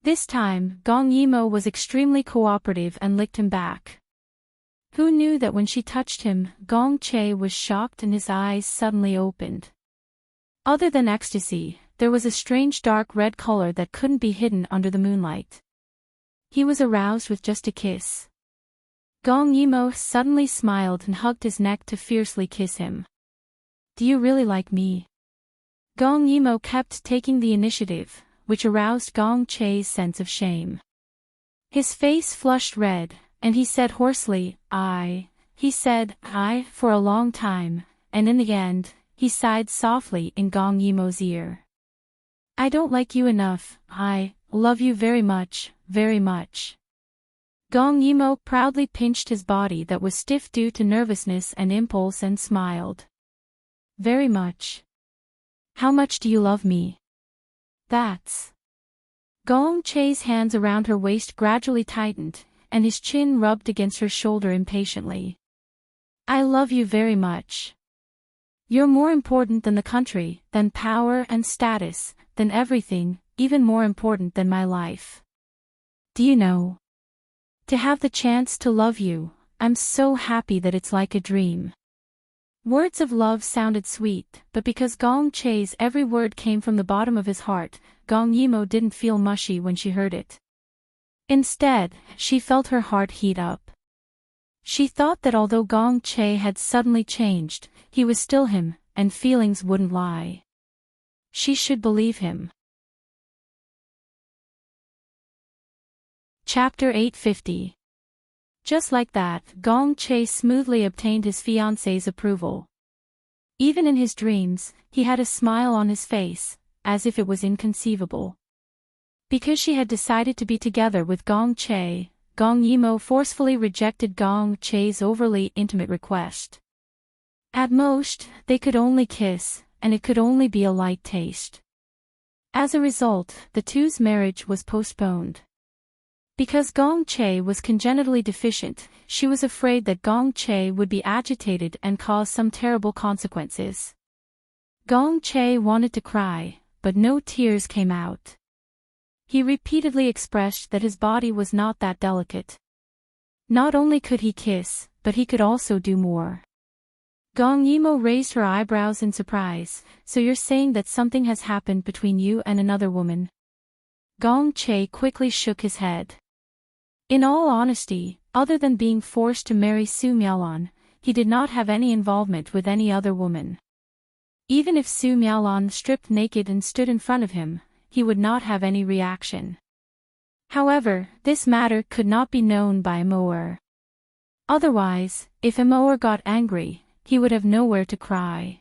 S1: This time, Gong Yimo was extremely cooperative and licked him back. Who knew that when she touched him, Gong Che was shocked and his eyes suddenly opened. Other than ecstasy, there was a strange dark red color that couldn't be hidden under the moonlight. He was aroused with just a kiss. Gong Yimo suddenly smiled and hugged his neck to fiercely kiss him. "Do you really like me?" Gong Yimo kept taking the initiative, which aroused Gong Che's sense of shame. His face flushed red, and he said hoarsely, "I," he said, "I," for a long time, and in the end, he sighed softly in Gong Yimo's ear. I don't like you enough, I love you very much, very much. Gong Yimo proudly pinched his body that was stiff due to nervousness and impulse and smiled. Very much. How much do you love me? That's. Gong Chei's hands around her waist gradually tightened, and his chin rubbed against her shoulder impatiently. I love you very much. You're more important than the country, than power and status, than everything, even more important than my life. Do you know? To have the chance to love you, I'm so happy that it's like a dream. Words of love sounded sweet, but because Gong Chei's every word came from the bottom of his heart, Gong Yimo didn't feel mushy when she heard it. Instead, she felt her heart heat up. She thought that although Gong Chei had suddenly changed, he was still him, and feelings wouldn't lie. She should believe him. Chapter 850. Just like that, Gong Chei smoothly obtained his fiancée's approval. Even in his dreams, he had a smile on his face, as if it was inconceivable. Because she had decided to be together with Gong Chei, Gong Yimo forcefully rejected Gong Chei's overly intimate request. At most, they could only kiss, and it could only be a light taste. As a result, the two's marriage was postponed. Because Gong Chei was congenitally deficient, she was afraid that Gong Chei would be agitated and cause some terrible consequences. Gong Chei wanted to cry, but no tears came out. He repeatedly expressed that his body was not that delicate. Not only could he kiss, but he could also do more. Gong Yimo raised her eyebrows in surprise. So you're saying that something has happened between you and another woman? Gong Chei quickly shook his head. In all honesty, other than being forced to marry Su Miaolon, he did not have any involvement with any other woman. Even if Su Miaolon stripped naked and stood in front of him, he would not have any reaction. However, this matter could not be known by Immerse. Otherwise, if Immerse got angry, he would have nowhere to cry.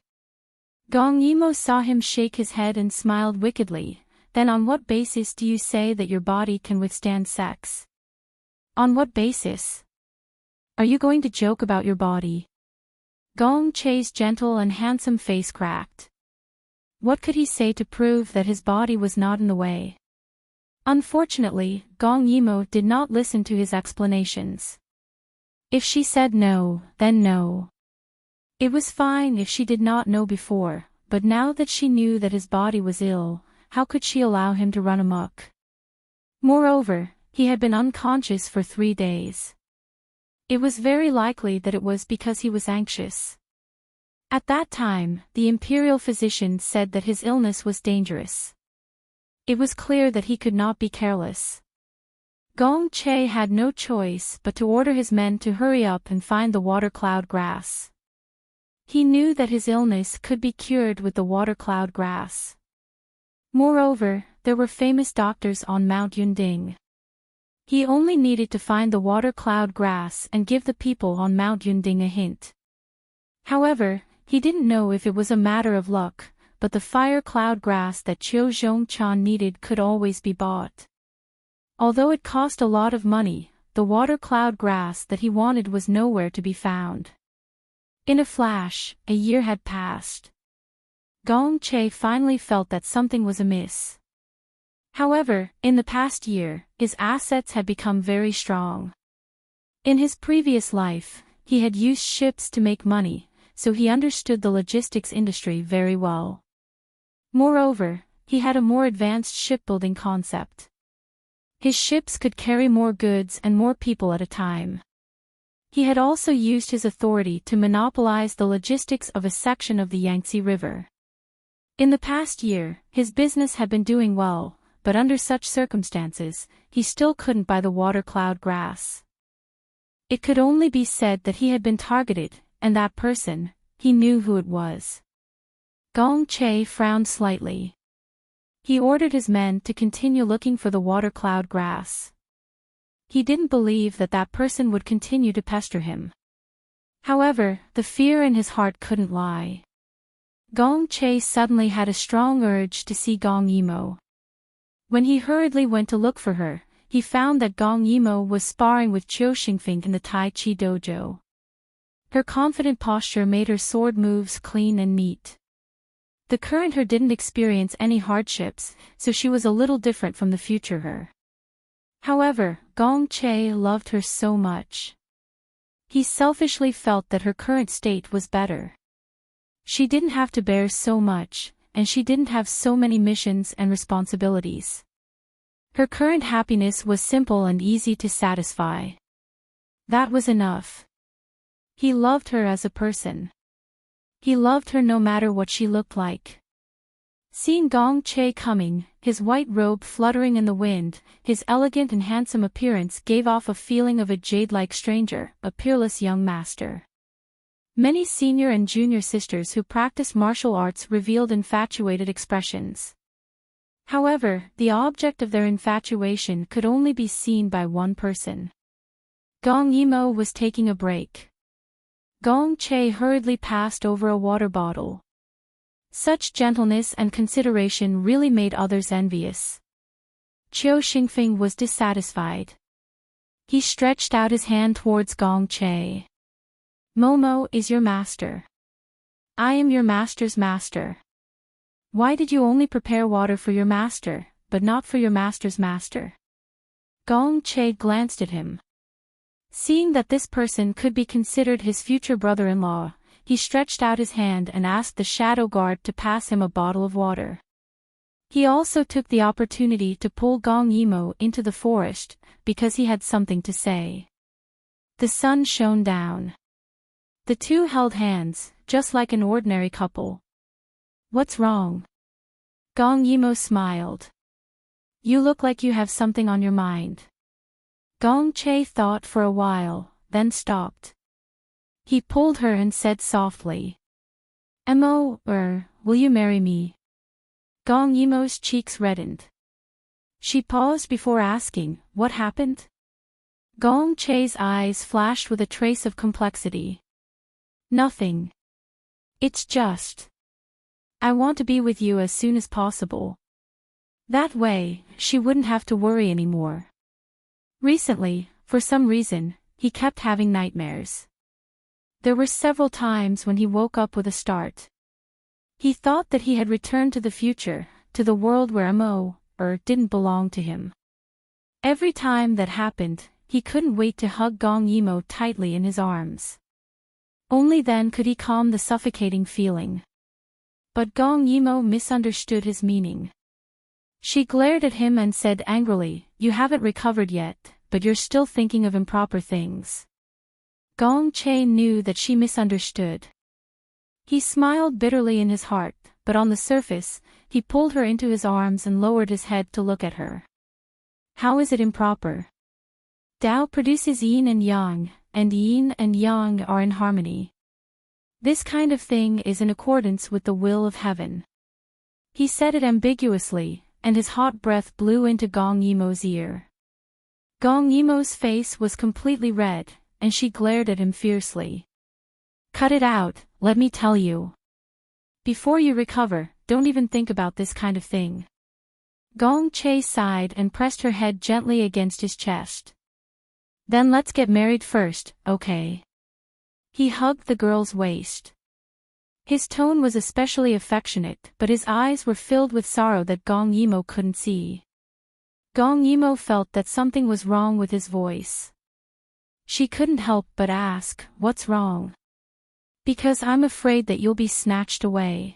S1: Gong Yimo saw him shake his head and smiled wickedly. Then on what basis do you say that your body can withstand sex? On what basis? Are you going to joke about your body? Gong Chei's gentle and handsome face cracked. What could he say to prove that his body was not in the way? Unfortunately, Gong Yimo did not listen to his explanations. If she said no, then no. It was fine if she did not know before, but now that she knew that his body was ill, how could she allow him to run amok? Moreover, he had been unconscious for 3 days. It was very likely that it was because he was anxious. At that time, the imperial physician said that his illness was dangerous. It was clear that he could not be careless. Gong Chei had no choice but to order his men to hurry up and find the water cloud grass. He knew that his illness could be cured with the water cloud grass. Moreover, there were famous doctors on Mount Yunding. He only needed to find the water cloud grass and give the people on Mount Yunding a hint. However, he didn't know if it was a matter of luck, but the fire cloud grass that Qiu Zhongchan needed could always be bought. Although it cost a lot of money, the water cloud grass that he wanted was nowhere to be found. In a flash, a year had passed. Gong Chei finally felt that something was amiss. However, in the past year, his assets had become very strong. In his previous life, he had used ships to make money, so he understood the logistics industry very well. Moreover, he had a more advanced shipbuilding concept. His ships could carry more goods and more people at a time. He had also used his authority to monopolize the logistics of a section of the Yangtze River. In the past year, his business had been doing well, but under such circumstances, he still couldn't buy the water cloud grass. It could only be said that he had been targeted, and that person, he knew who it was. Gong Chei frowned slightly. He ordered his men to continue looking for the water cloud grass. He didn't believe that that person would continue to pester him. However, the fear in his heart couldn't lie. Gong Che suddenly had a strong urge to see Gong Yimo. When he hurriedly went to look for her, he found that Gong Yimo was sparring with Qiu Xingfeng in the Tai Chi dojo. Her confident posture made her sword moves clean and neat. The current her didn't experience any hardships, so she was a little different from the future her. However, Gong Che loved her so much. He selfishly felt that her current state was better. She didn't have to bear so much, and she didn't have so many missions and responsibilities. Her current happiness was simple and easy to satisfy. That was enough. He loved her as a person. He loved her no matter what she looked like. Seeing Gong Che coming, his white robe fluttering in the wind, his elegant and handsome appearance gave off a feeling of a jade-like stranger, a peerless young master. Many senior and junior sisters who practiced martial arts revealed infatuated expressions. However, the object of their infatuation could only be seen by one person. Gong Yimo was taking a break. Gong Che hurriedly passed over a water bottle. Such gentleness and consideration really made others envious. Qiu Xingfeng was dissatisfied. He stretched out his hand towards Gong Che. Momo is your master. I am your master's master. Why did you only prepare water for your master, but not for your master's master? Gong Che glanced at him. Seeing that this person could be considered his future brother-in-law, he stretched out his hand and asked the shadow guard to pass him a bottle of water. He also took the opportunity to pull Gong Yimo into the forest, because he had something to say. The sun shone down. The two held hands, just like an ordinary couple. What's wrong? Gong Yimo smiled. You look like you have something on your mind. Gong Che thought for a while, then stopped. He pulled her and said softly. Will you marry me? Gong Yimo's cheeks reddened. She paused before asking, what happened? Gong Che's eyes flashed with a trace of complexity. Nothing. It's just. I want to be with you as soon as possible. That way, she wouldn't have to worry anymore. Recently, for some reason, he kept having nightmares. There were several times when he woke up with a start. He thought that he had returned to the future, to the world where didn't belong to him. Every time that happened, he couldn't wait to hug Gong Yimo tightly in his arms. Only then could he calm the suffocating feeling. But Gong Yimo misunderstood his meaning. She glared at him and said angrily, you haven't recovered yet, but you're still thinking of improper things. Gong Che knew that she misunderstood. He smiled bitterly in his heart, but on the surface, he pulled her into his arms and lowered his head to look at her. How is it improper? Tao produces yin and yang are in harmony. This kind of thing is in accordance with the will of heaven. He said it ambiguously, and his hot breath blew into Gong Yimo's ear. Gong Yimo's face was completely red, and she glared at him fiercely. Cut it out, let me tell you. Before you recover, don't even think about this kind of thing. Gong Che sighed and pressed her head gently against his chest. Then let's get married first, okay? He hugged the girl's waist. His tone was especially affectionate, but his eyes were filled with sorrow that Gong Yimo couldn't see. Gong Yimo felt that something was wrong with his voice. She couldn't help but ask, what's wrong? Because I'm afraid that you'll be snatched away.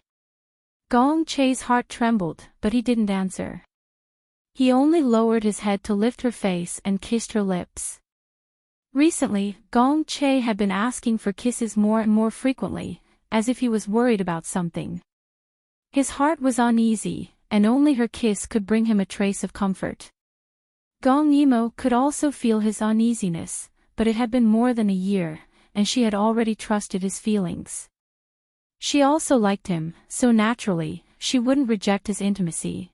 S1: Gong Che's heart trembled, but he didn't answer. He only lowered his head to lift her face and kissed her lips. Recently, Gong Che had been asking for kisses more and more frequently, as if he was worried about something. His heart was uneasy, and only her kiss could bring him a trace of comfort. Gong Yimo could also feel his uneasiness, but it had been more than a year, and she had already trusted his feelings. She also liked him, so naturally, she wouldn't reject his intimacy.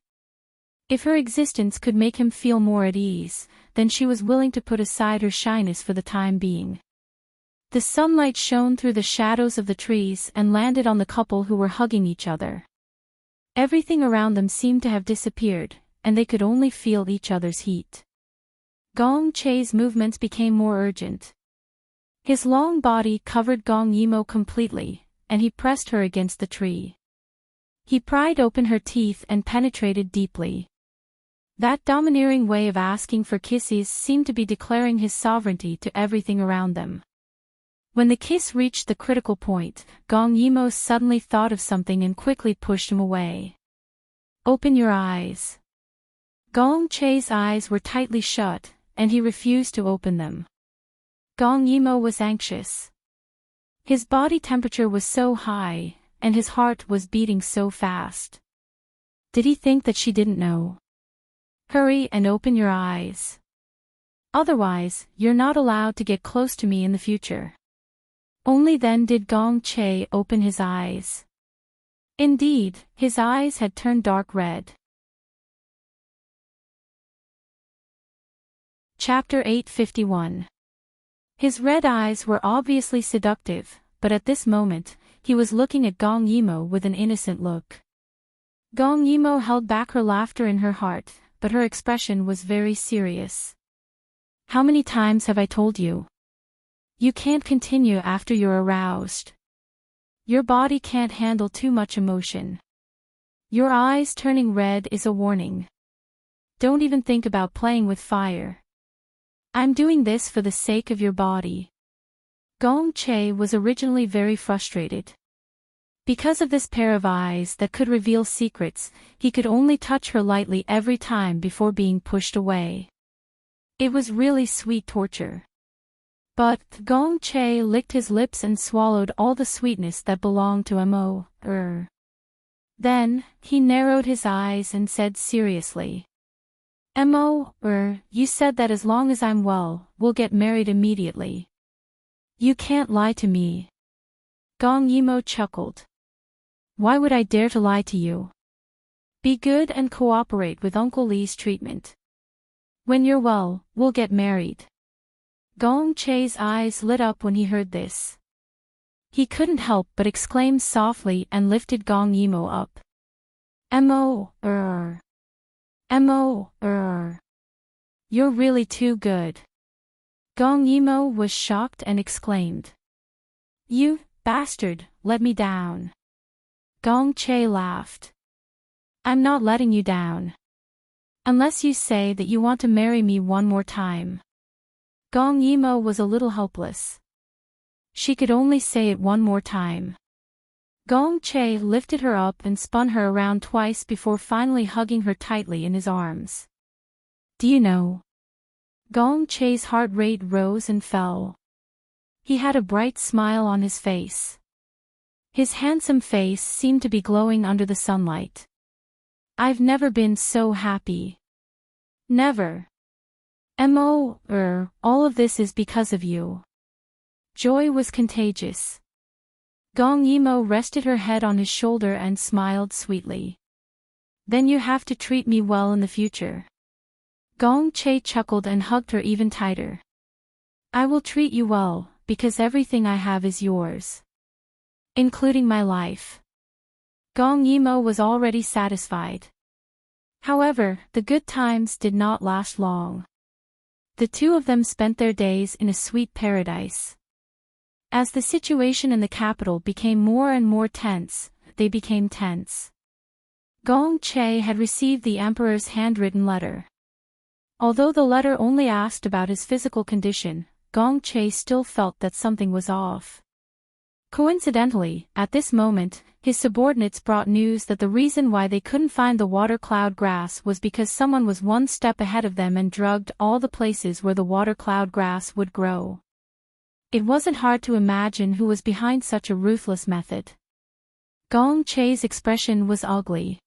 S1: If her existence could make him feel more at ease, then she was willing to put aside her shyness for the time being. The sunlight shone through the shadows of the trees and landed on the couple who were hugging each other. Everything around them seemed to have disappeared, and they could only feel each other's heat. Gong Che's movements became more urgent. His long body covered Gong Yimo completely, and he pressed her against the tree. He pried open her teeth and penetrated deeply. That domineering way of asking for kisses seemed to be declaring his sovereignty to everything around them. When the kiss reached the critical point, Gong Yimo suddenly thought of something and quickly pushed him away. "Open your eyes." Gong Che's eyes were tightly shut, and he refused to open them. Gong Yimo was anxious. His body temperature was so high, and his heart was beating so fast. Did he think that she didn't know? "Hurry and open your eyes. Otherwise, you're not allowed to get close to me in the future." Only then did Gong Che open his eyes. Indeed, his eyes had turned dark red. Chapter 851. His red eyes were obviously seductive, but at this moment, he was looking at Gong Yimo with an innocent look. Gong Yimo held back her laughter in her heart, but her expression was very serious. "How many times have I told you? You can't continue after you're aroused. Your body can't handle too much emotion. Your eyes turning red is a warning. Don't even think about playing with fire. I'm doing this for the sake of your body." Gong Che was originally very frustrated. Because of this pair of eyes that could reveal secrets, he could only touch her lightly every time before being pushed away. It was really sweet torture. But Gong Che licked his lips and swallowed all the sweetness that belonged to Mo. Then, he narrowed his eyes and said seriously, "Mo, you said that as long as I'm well, we'll get married immediately. You can't lie to me." Gong Yimo chuckled. "Why would I dare to lie to you? Be good and cooperate with Uncle Lee's treatment. When you're well, we'll get married." Gong Che's eyes lit up when he heard this. He couldn't help but exclaim softly and lifted Gong Yimo up. Mo, you're really too good." Gong Yimo was shocked and exclaimed. "You bastard, let me down." Gong Che laughed. "I'm not letting you down. Unless you say that you want to marry me one more time." Gong Yimo was a little helpless. She could only say it one more time. Gong Che lifted her up and spun her around twice before finally hugging her tightly in his arms. "Do you know?" Gong Che's heart rate rose and fell. He had a bright smile on his face. His handsome face seemed to be glowing under the sunlight. "I've never been so happy. Never. Mo, all of this is because of you." Joy was contagious. Gong Yimo rested her head on his shoulder and smiled sweetly. "Then you have to treat me well in the future." Gong Che chuckled and hugged her even tighter. "I will treat you well, because everything I have is yours. Including my life." Gong Yimo was already satisfied. However, the good times did not last long. The two of them spent their days in a sweet paradise. As the situation in the capital became more and more tense, they became tense. Gong Che had received the emperor's handwritten letter. Although the letter only asked about his physical condition, Gong Che still felt that something was off. Coincidentally, at this moment, his subordinates brought news that the reason why they couldn't find the water cloud grass was because someone was one step ahead of them and drugged all the places where the water cloud grass would grow. It wasn't hard to imagine who was behind such a ruthless method. Gong Che's expression was ugly.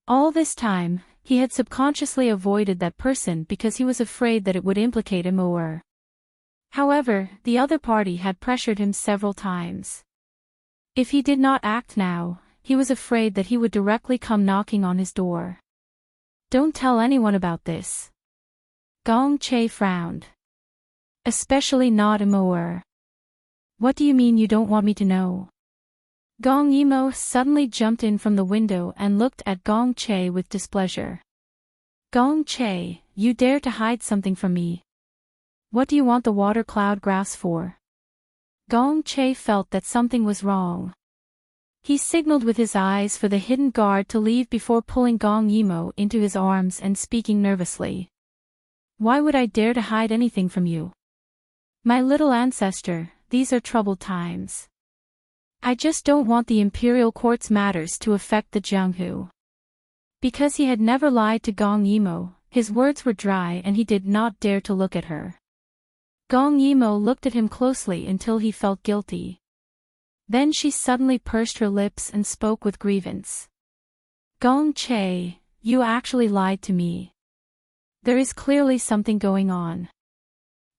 S1: All this time, he had subconsciously avoided that person because he was afraid that it would implicate him or. However, the other party had pressured him several times. If he did not act now, he was afraid that he would directly come knocking on his door. "Don't tell anyone about this." Gong Che frowned. "Especially not Immerse." What do you mean you don't want me to know? Gong Yimo suddenly jumped in from the window and looked at Gong Che with displeasure. Gong Che, you dare to hide something from me. What do you want the water cloud grass for? Gong Che felt that something was wrong. He signaled with his eyes for the hidden guard to leave before pulling Gong Yimo into his arms and speaking nervously. Why would I dare to hide anything from you? My little ancestor, these are troubled times. I just don't want the imperial court's matters to affect the Jianghu. Because he had never lied to Gong Yimo, his words were dry and he did not dare to look at her. Gong Yimo looked at him closely until he felt guilty. Then she suddenly pursed her lips and spoke with grievance. Gong Che, you actually lied to me. There is clearly something going on.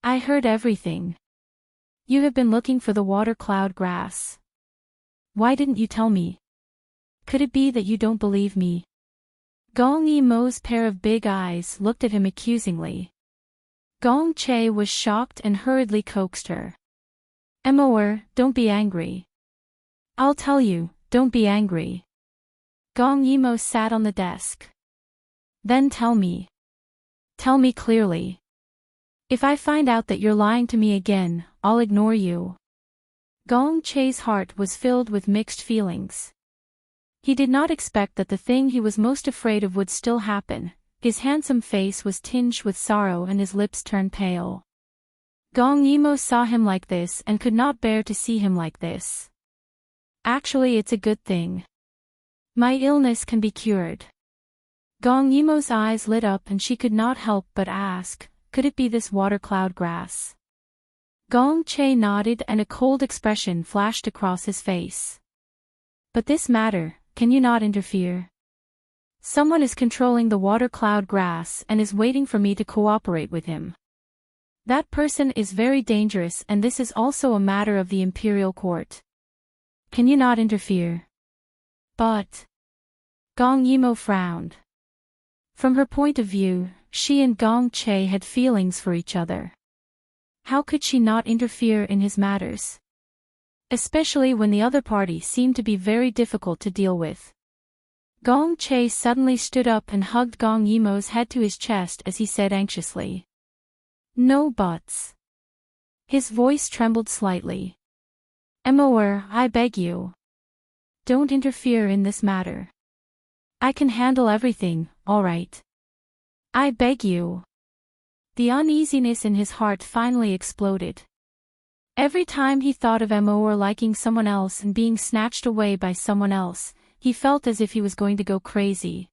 S1: I heard everything. You have been looking for the water cloud grass. Why didn't you tell me? Could it be that you don't believe me? Gong Yimo's pair of big eyes looked at him accusingly. Gong Che was shocked and hurriedly coaxed her. Emor, don't be angry. I'll tell you, don't be angry. Gong Yimo sat on the desk. Then tell me. Tell me clearly. If I find out that you're lying to me again, I'll ignore you. Gong Che's heart was filled with mixed feelings. He did not expect that the thing he was most afraid of would still happen. His handsome face was tinged with sorrow and his lips turned pale. Gong Yimo saw him like this and could not bear to see him like this. Actually, it's a good thing. My illness can be cured. Gong Yimo's eyes lit up and she could not help but ask, could it be this water cloud grass? Gong Che nodded and a cold expression flashed across his face. But this matter, can you not interfere? Someone is controlling the water cloud grass and is waiting for me to cooperate with him. That person is very dangerous and this is also a matter of the imperial court. Can you not interfere? But... Gong Yimo frowned. From her point of view, she and Gong Che had feelings for each other. How could she not interfere in his matters? Especially when the other party seemed to be very difficult to deal with. Gong Che suddenly stood up and hugged Gong Yimo's head to his chest as he said anxiously. No buts. His voice trembled slightly. Emor, I beg you. Don't interfere in this matter. I can handle everything, all right. I beg you. The uneasiness in his heart finally exploded. Every time he thought of Emor liking someone else and being snatched away by someone else, he felt as if he was going to go crazy.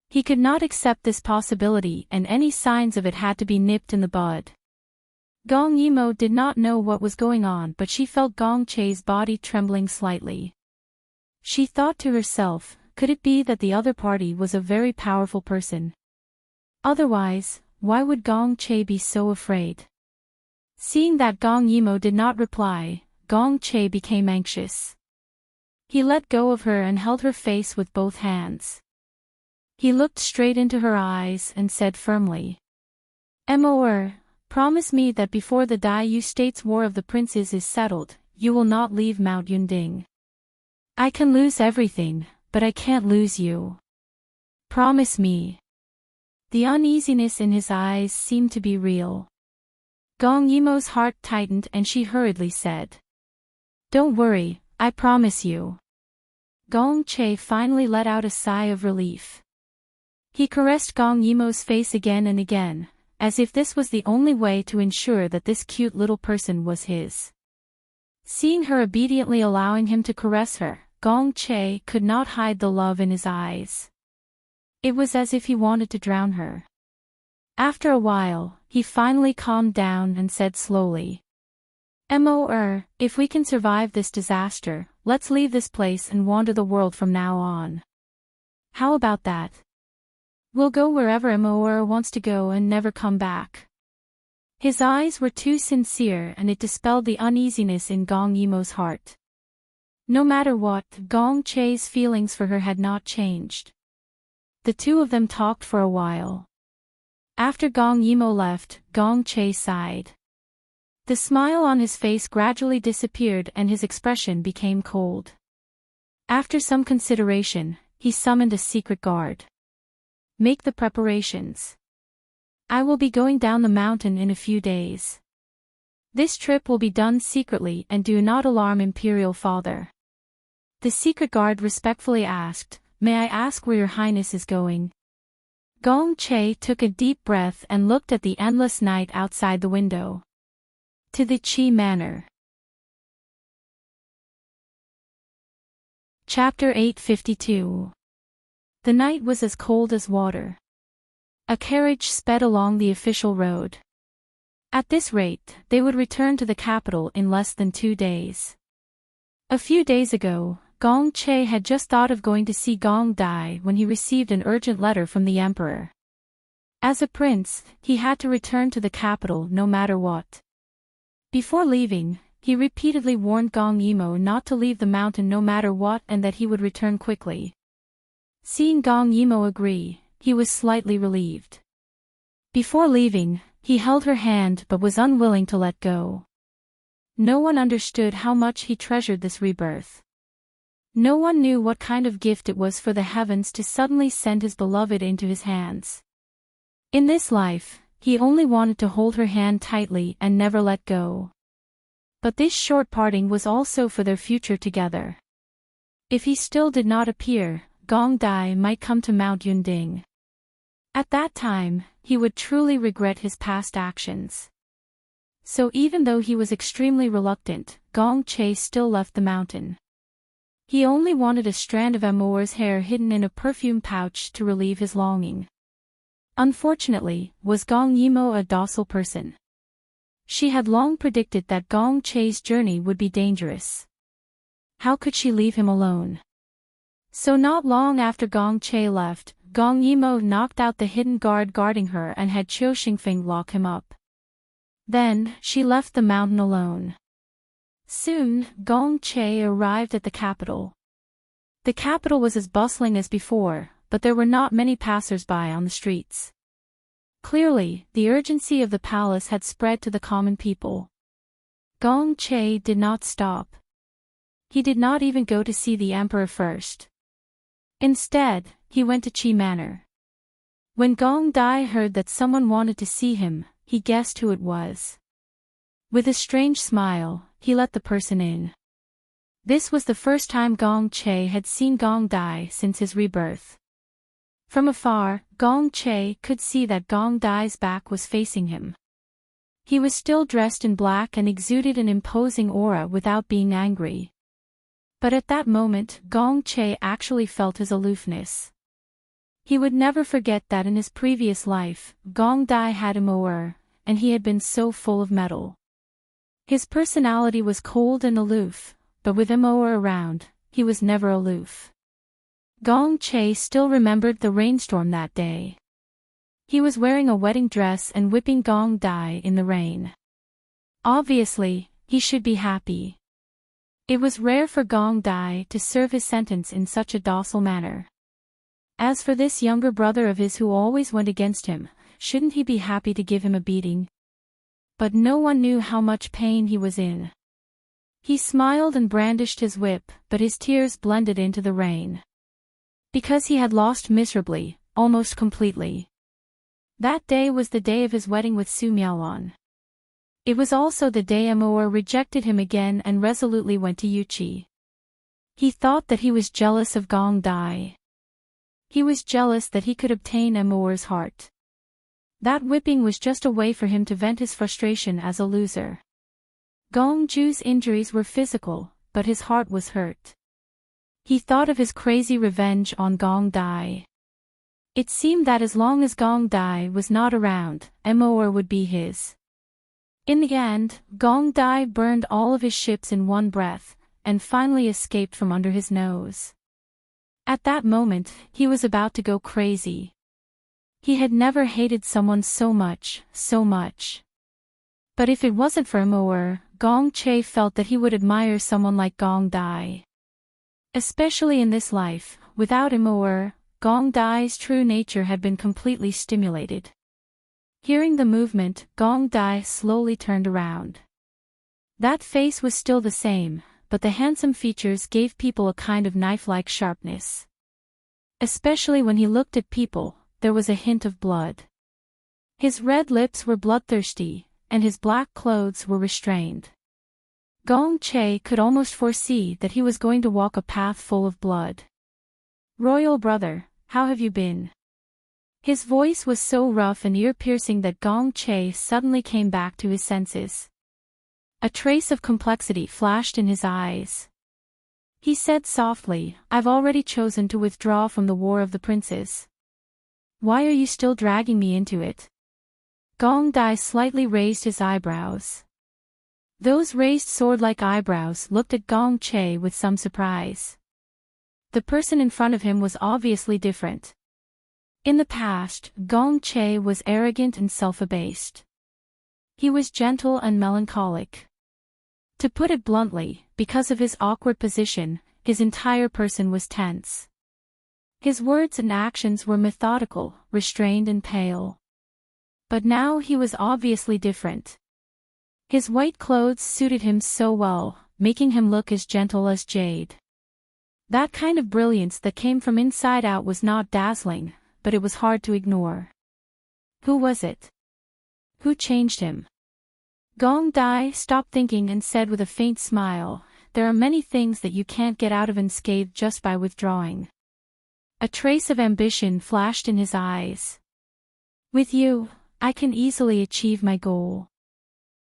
S1: He could not accept this possibility and any signs of it had to be nipped in the bud. Gong Yimo did not know what was going on but she felt Gong Che's body trembling slightly. She thought to herself, could it be that the other party was a very powerful person? Otherwise, why would Gong Che be so afraid? Seeing that Gong Yimo did not reply, Gong Che became anxious. He let go of her and held her face with both hands. He looked straight into her eyes and said firmly. Emor, promise me that before the Daiyu State's War of the Princes is settled, you will not leave Mount Yunding. I can lose everything, but I can't lose you. Promise me. The uneasiness in his eyes seemed to be real. Gong Yimo's heart tightened and she hurriedly said. Don't worry, I promise you. Gong Che finally let out a sigh of relief. He caressed Gong Yimo's face again and again, as if this was the only way to ensure that this cute little person was his. Seeing her obediently allowing him to caress her, Gong Che could not hide the love in his eyes. It was as if he wanted to drown her. After a while, he finally calmed down and said slowly. Emor, if we can survive this disaster, let's leave this place and wander the world from now on. How about that? We'll go wherever Emor wants to go and never come back. His eyes were too sincere and it dispelled the uneasiness in Gong Yimo's heart. No matter what, Gong Che's feelings for her had not changed. The two of them talked for a while. After Gong Yimo left, Gong Che sighed. The smile on his face gradually disappeared and his expression became cold. After some consideration, he summoned a secret guard. Make the preparations. I will be going down the mountain in a few days. This trip will be done secretly and do not alarm Imperial Father. The secret guard respectfully asked, May I ask where your highness is going? Gong Che took a deep breath and looked at the endless night outside the window. To the Qi Manor. Chapter 852. The night was as cold as water. A carriage sped along the official road. At this rate, they would return to the capital in less than 2 days. A few days ago, Gong Che had just thought of going to see Gong Dai when he received an urgent letter from the emperor. As a prince, he had to return to the capital no matter what. Before leaving, he repeatedly warned Gong Yimo not to leave the mountain no matter what and that he would return quickly. Seeing Gong Yimo agree, he was slightly relieved. Before leaving, he held her hand but was unwilling to let go. No one understood how much he treasured this rebirth. No one knew what kind of gift it was for the heavens to suddenly send his beloved into his hands. In this life, he only wanted to hold her hand tightly and never let go. But this short parting was also for their future together. If he still did not appear, Gong Dai might come to Mount Yunding. At that time, he would truly regret his past actions. So even though he was extremely reluctant, Gong Che still left the mountain. He only wanted a strand of Amour's hair hidden in a perfume pouch to relieve his longing. Unfortunately, was Gong Yimo a docile person? She had long predicted that Gong Che's journey would be dangerous. How could she leave him alone? So not long after Gong Che left, Gong Yimo knocked out the hidden guard guarding her and had Qiu Xingfeng lock him up. Then, she left the mountain alone. Soon, Gong Che arrived at the capital. The capital was as bustling as before, but there were not many passers-by on the streets. Clearly, the urgency of the palace had spread to the common people. Gong Che did not stop. He did not even go to see the emperor first. Instead, he went to Qi Manor. When Gong Dai heard that someone wanted to see him, he guessed who it was. With a strange smile, he let the person in. This was the first time Gong Che had seen Gong Dai since his rebirth. From afar, Gong Che could see that Gong Dai's back was facing him. He was still dressed in black and exuded an imposing aura without being angry. But at that moment, Gong Che actually felt his aloofness. He would never forget that in his previous life, Gong Dai had him over, and he had been so full of metal. His personality was cold and aloof, but with Amour around, he was never aloof. Gong Che still remembered the rainstorm that day. He was wearing a wedding dress and whipping Gong Dai in the rain. Obviously, he should be happy. It was rare for Gong Dai to serve his sentence in such a docile manner. As for this younger brother of his who always went against him, shouldn't he be happy to give him a beating? But no one knew how much pain he was in. He smiled and brandished his whip, but his tears blended into the rain. Because he had lost miserably, almost completely. That day was the day of his wedding with Su Miaoan. It was also the day Amour rejected him again and resolutely went to Yuqi. He thought that he was jealous of Gong Dai. He was jealous that he could obtain Amour's heart. That whipping was just a way for him to vent his frustration as a loser. Gong Ju's injuries were physical, but his heart was hurt. He thought of his crazy revenge on Gong Dai. It seemed that as long as Gong Dai was not around, Amour would be his. In the end, Gong Dai burned all of his ships in one breath, and finally escaped from under his nose. At that moment, he was about to go crazy. He had never hated someone so much, so much. But if it wasn't for Amour, Gong Che felt that he would admire someone like Gong Dai. Especially in this life, without Amour, Gong Dai's true nature had been completely stimulated. Hearing the movement, Gong Dai slowly turned around. That face was still the same, but the handsome features gave people a kind of knife-like sharpness. Especially when he looked at people, there was a hint of blood. His red lips were bloodthirsty, and his black clothes were restrained. Gong Che could almost foresee that he was going to walk a path full of blood. "Royal brother, how have you been?" His voice was so rough and ear-piercing that Gong Che suddenly came back to his senses. A trace of complexity flashed in his eyes. He said softly, "I've already chosen to withdraw from the War of the Princes. Why are you still dragging me into it?" Gong Dai slightly raised his eyebrows. Those raised sword-like eyebrows looked at Gong Che with some surprise. The person in front of him was obviously different. In the past, Gong Che was arrogant and self-abased. He was gentle and melancholic. To put it bluntly, because of his awkward position, his entire person was tense. His words and actions were methodical, restrained and pale. But now he was obviously different. His white clothes suited him so well, making him look as gentle as jade. That kind of brilliance that came from inside out was not dazzling, but it was hard to ignore. Who was it? Who changed him? Gong Dai stopped thinking and said with a faint smile, "There are many things that you can't get out of unscathed just by withdrawing." A trace of ambition flashed in his eyes. "With you, I can easily achieve my goal.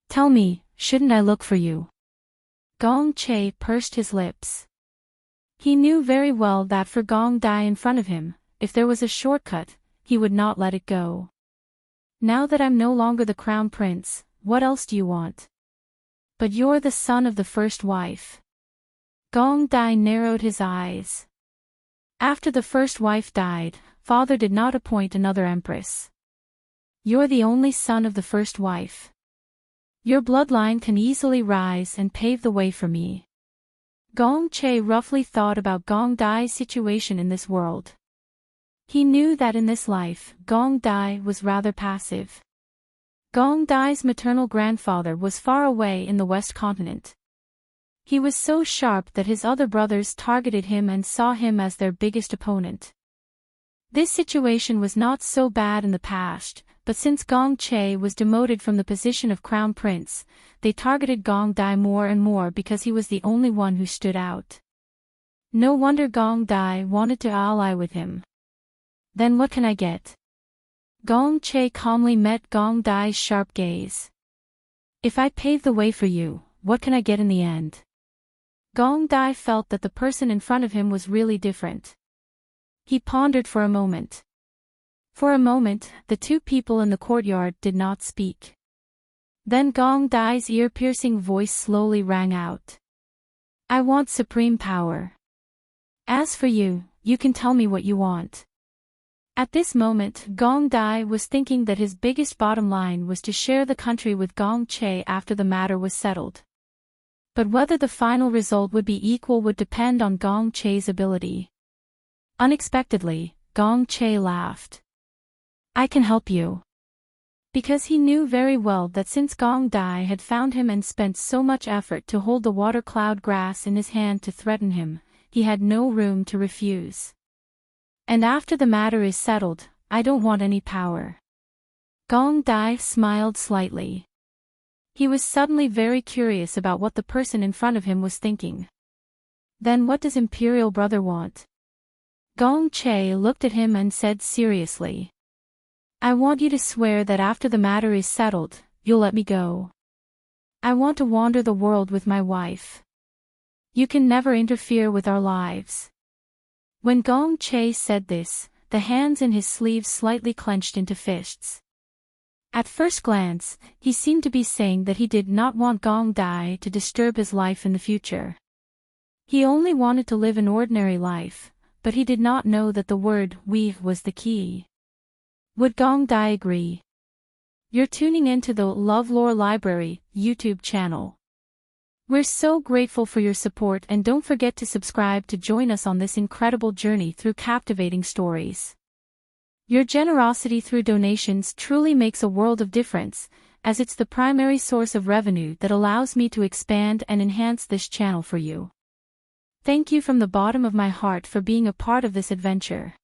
S1: Tell me, shouldn't I look for you?" Gong Che pursed his lips. He knew very well that for Gong Dai in front of him, if there was a shortcut, he would not let it go. "Now that I'm no longer the crown prince, what else do you want?" "But you're the son of the first wife." Gong Dai narrowed his eyes. After the first wife died, father did not appoint another empress. "You're the only son of the first wife. Your bloodline can easily rise and pave the way for me." Gong Che roughly thought about Gong Dai's situation in this world. He knew that in this life, Gong Dai was rather passive. Gong Dai's maternal grandfather was far away in the West Continent. He was so sharp that his other brothers targeted him and saw him as their biggest opponent. This situation was not so bad in the past, but since Gong Che was demoted from the position of crown prince, they targeted Gong Dai more and more because he was the only one who stood out. No wonder Gong Dai wanted to ally with him. "Then what can I get?" Gong Che calmly met Gong Dai's sharp gaze. "If I pave the way for you, what can I get in the end?" Gong Dai felt that the person in front of him was really different. He pondered for a moment. For a moment, the two people in the courtyard did not speak. Then Gong Dai's ear-piercing voice slowly rang out. "I want supreme power. As for you, you can tell me what you want." At this moment, Gong Dai was thinking that his biggest bottom line was to share the country with Gong Che after the matter was settled. But whether the final result would be equal would depend on Gong Che's ability. Unexpectedly, Gong Che laughed. "I can help you." Because he knew very well that since Gong Dai had found him and spent so much effort to hold the water cloud grass in his hand to threaten him, he had no room to refuse. "And after the matter is settled, I don't want any power." Gong Dai smiled slightly. He was suddenly very curious about what the person in front of him was thinking. "Then what does Imperial Brother want?" Gong Che looked at him and said seriously. "I want you to swear that after the matter is settled, you'll let me go. I want to wander the world with my wife. You can never interfere with our lives." When Gong Che said this, the hands in his sleeves slightly clenched into fists. At first glance, he seemed to be saying that he did not want Gong Dai to disturb his life in the future. He only wanted to live an ordinary life, but he did not know that the word "we" was the key. Would Gong Dai agree? You're tuning into the LoveLore Library YouTube channel. We're so grateful for your support, and don't forget to subscribe to join us on this incredible journey through captivating stories. Your generosity through donations truly makes a world of difference, as it's the primary source of revenue that allows me to expand and enhance this channel for you. Thank you from the bottom of my heart for being a part of this adventure.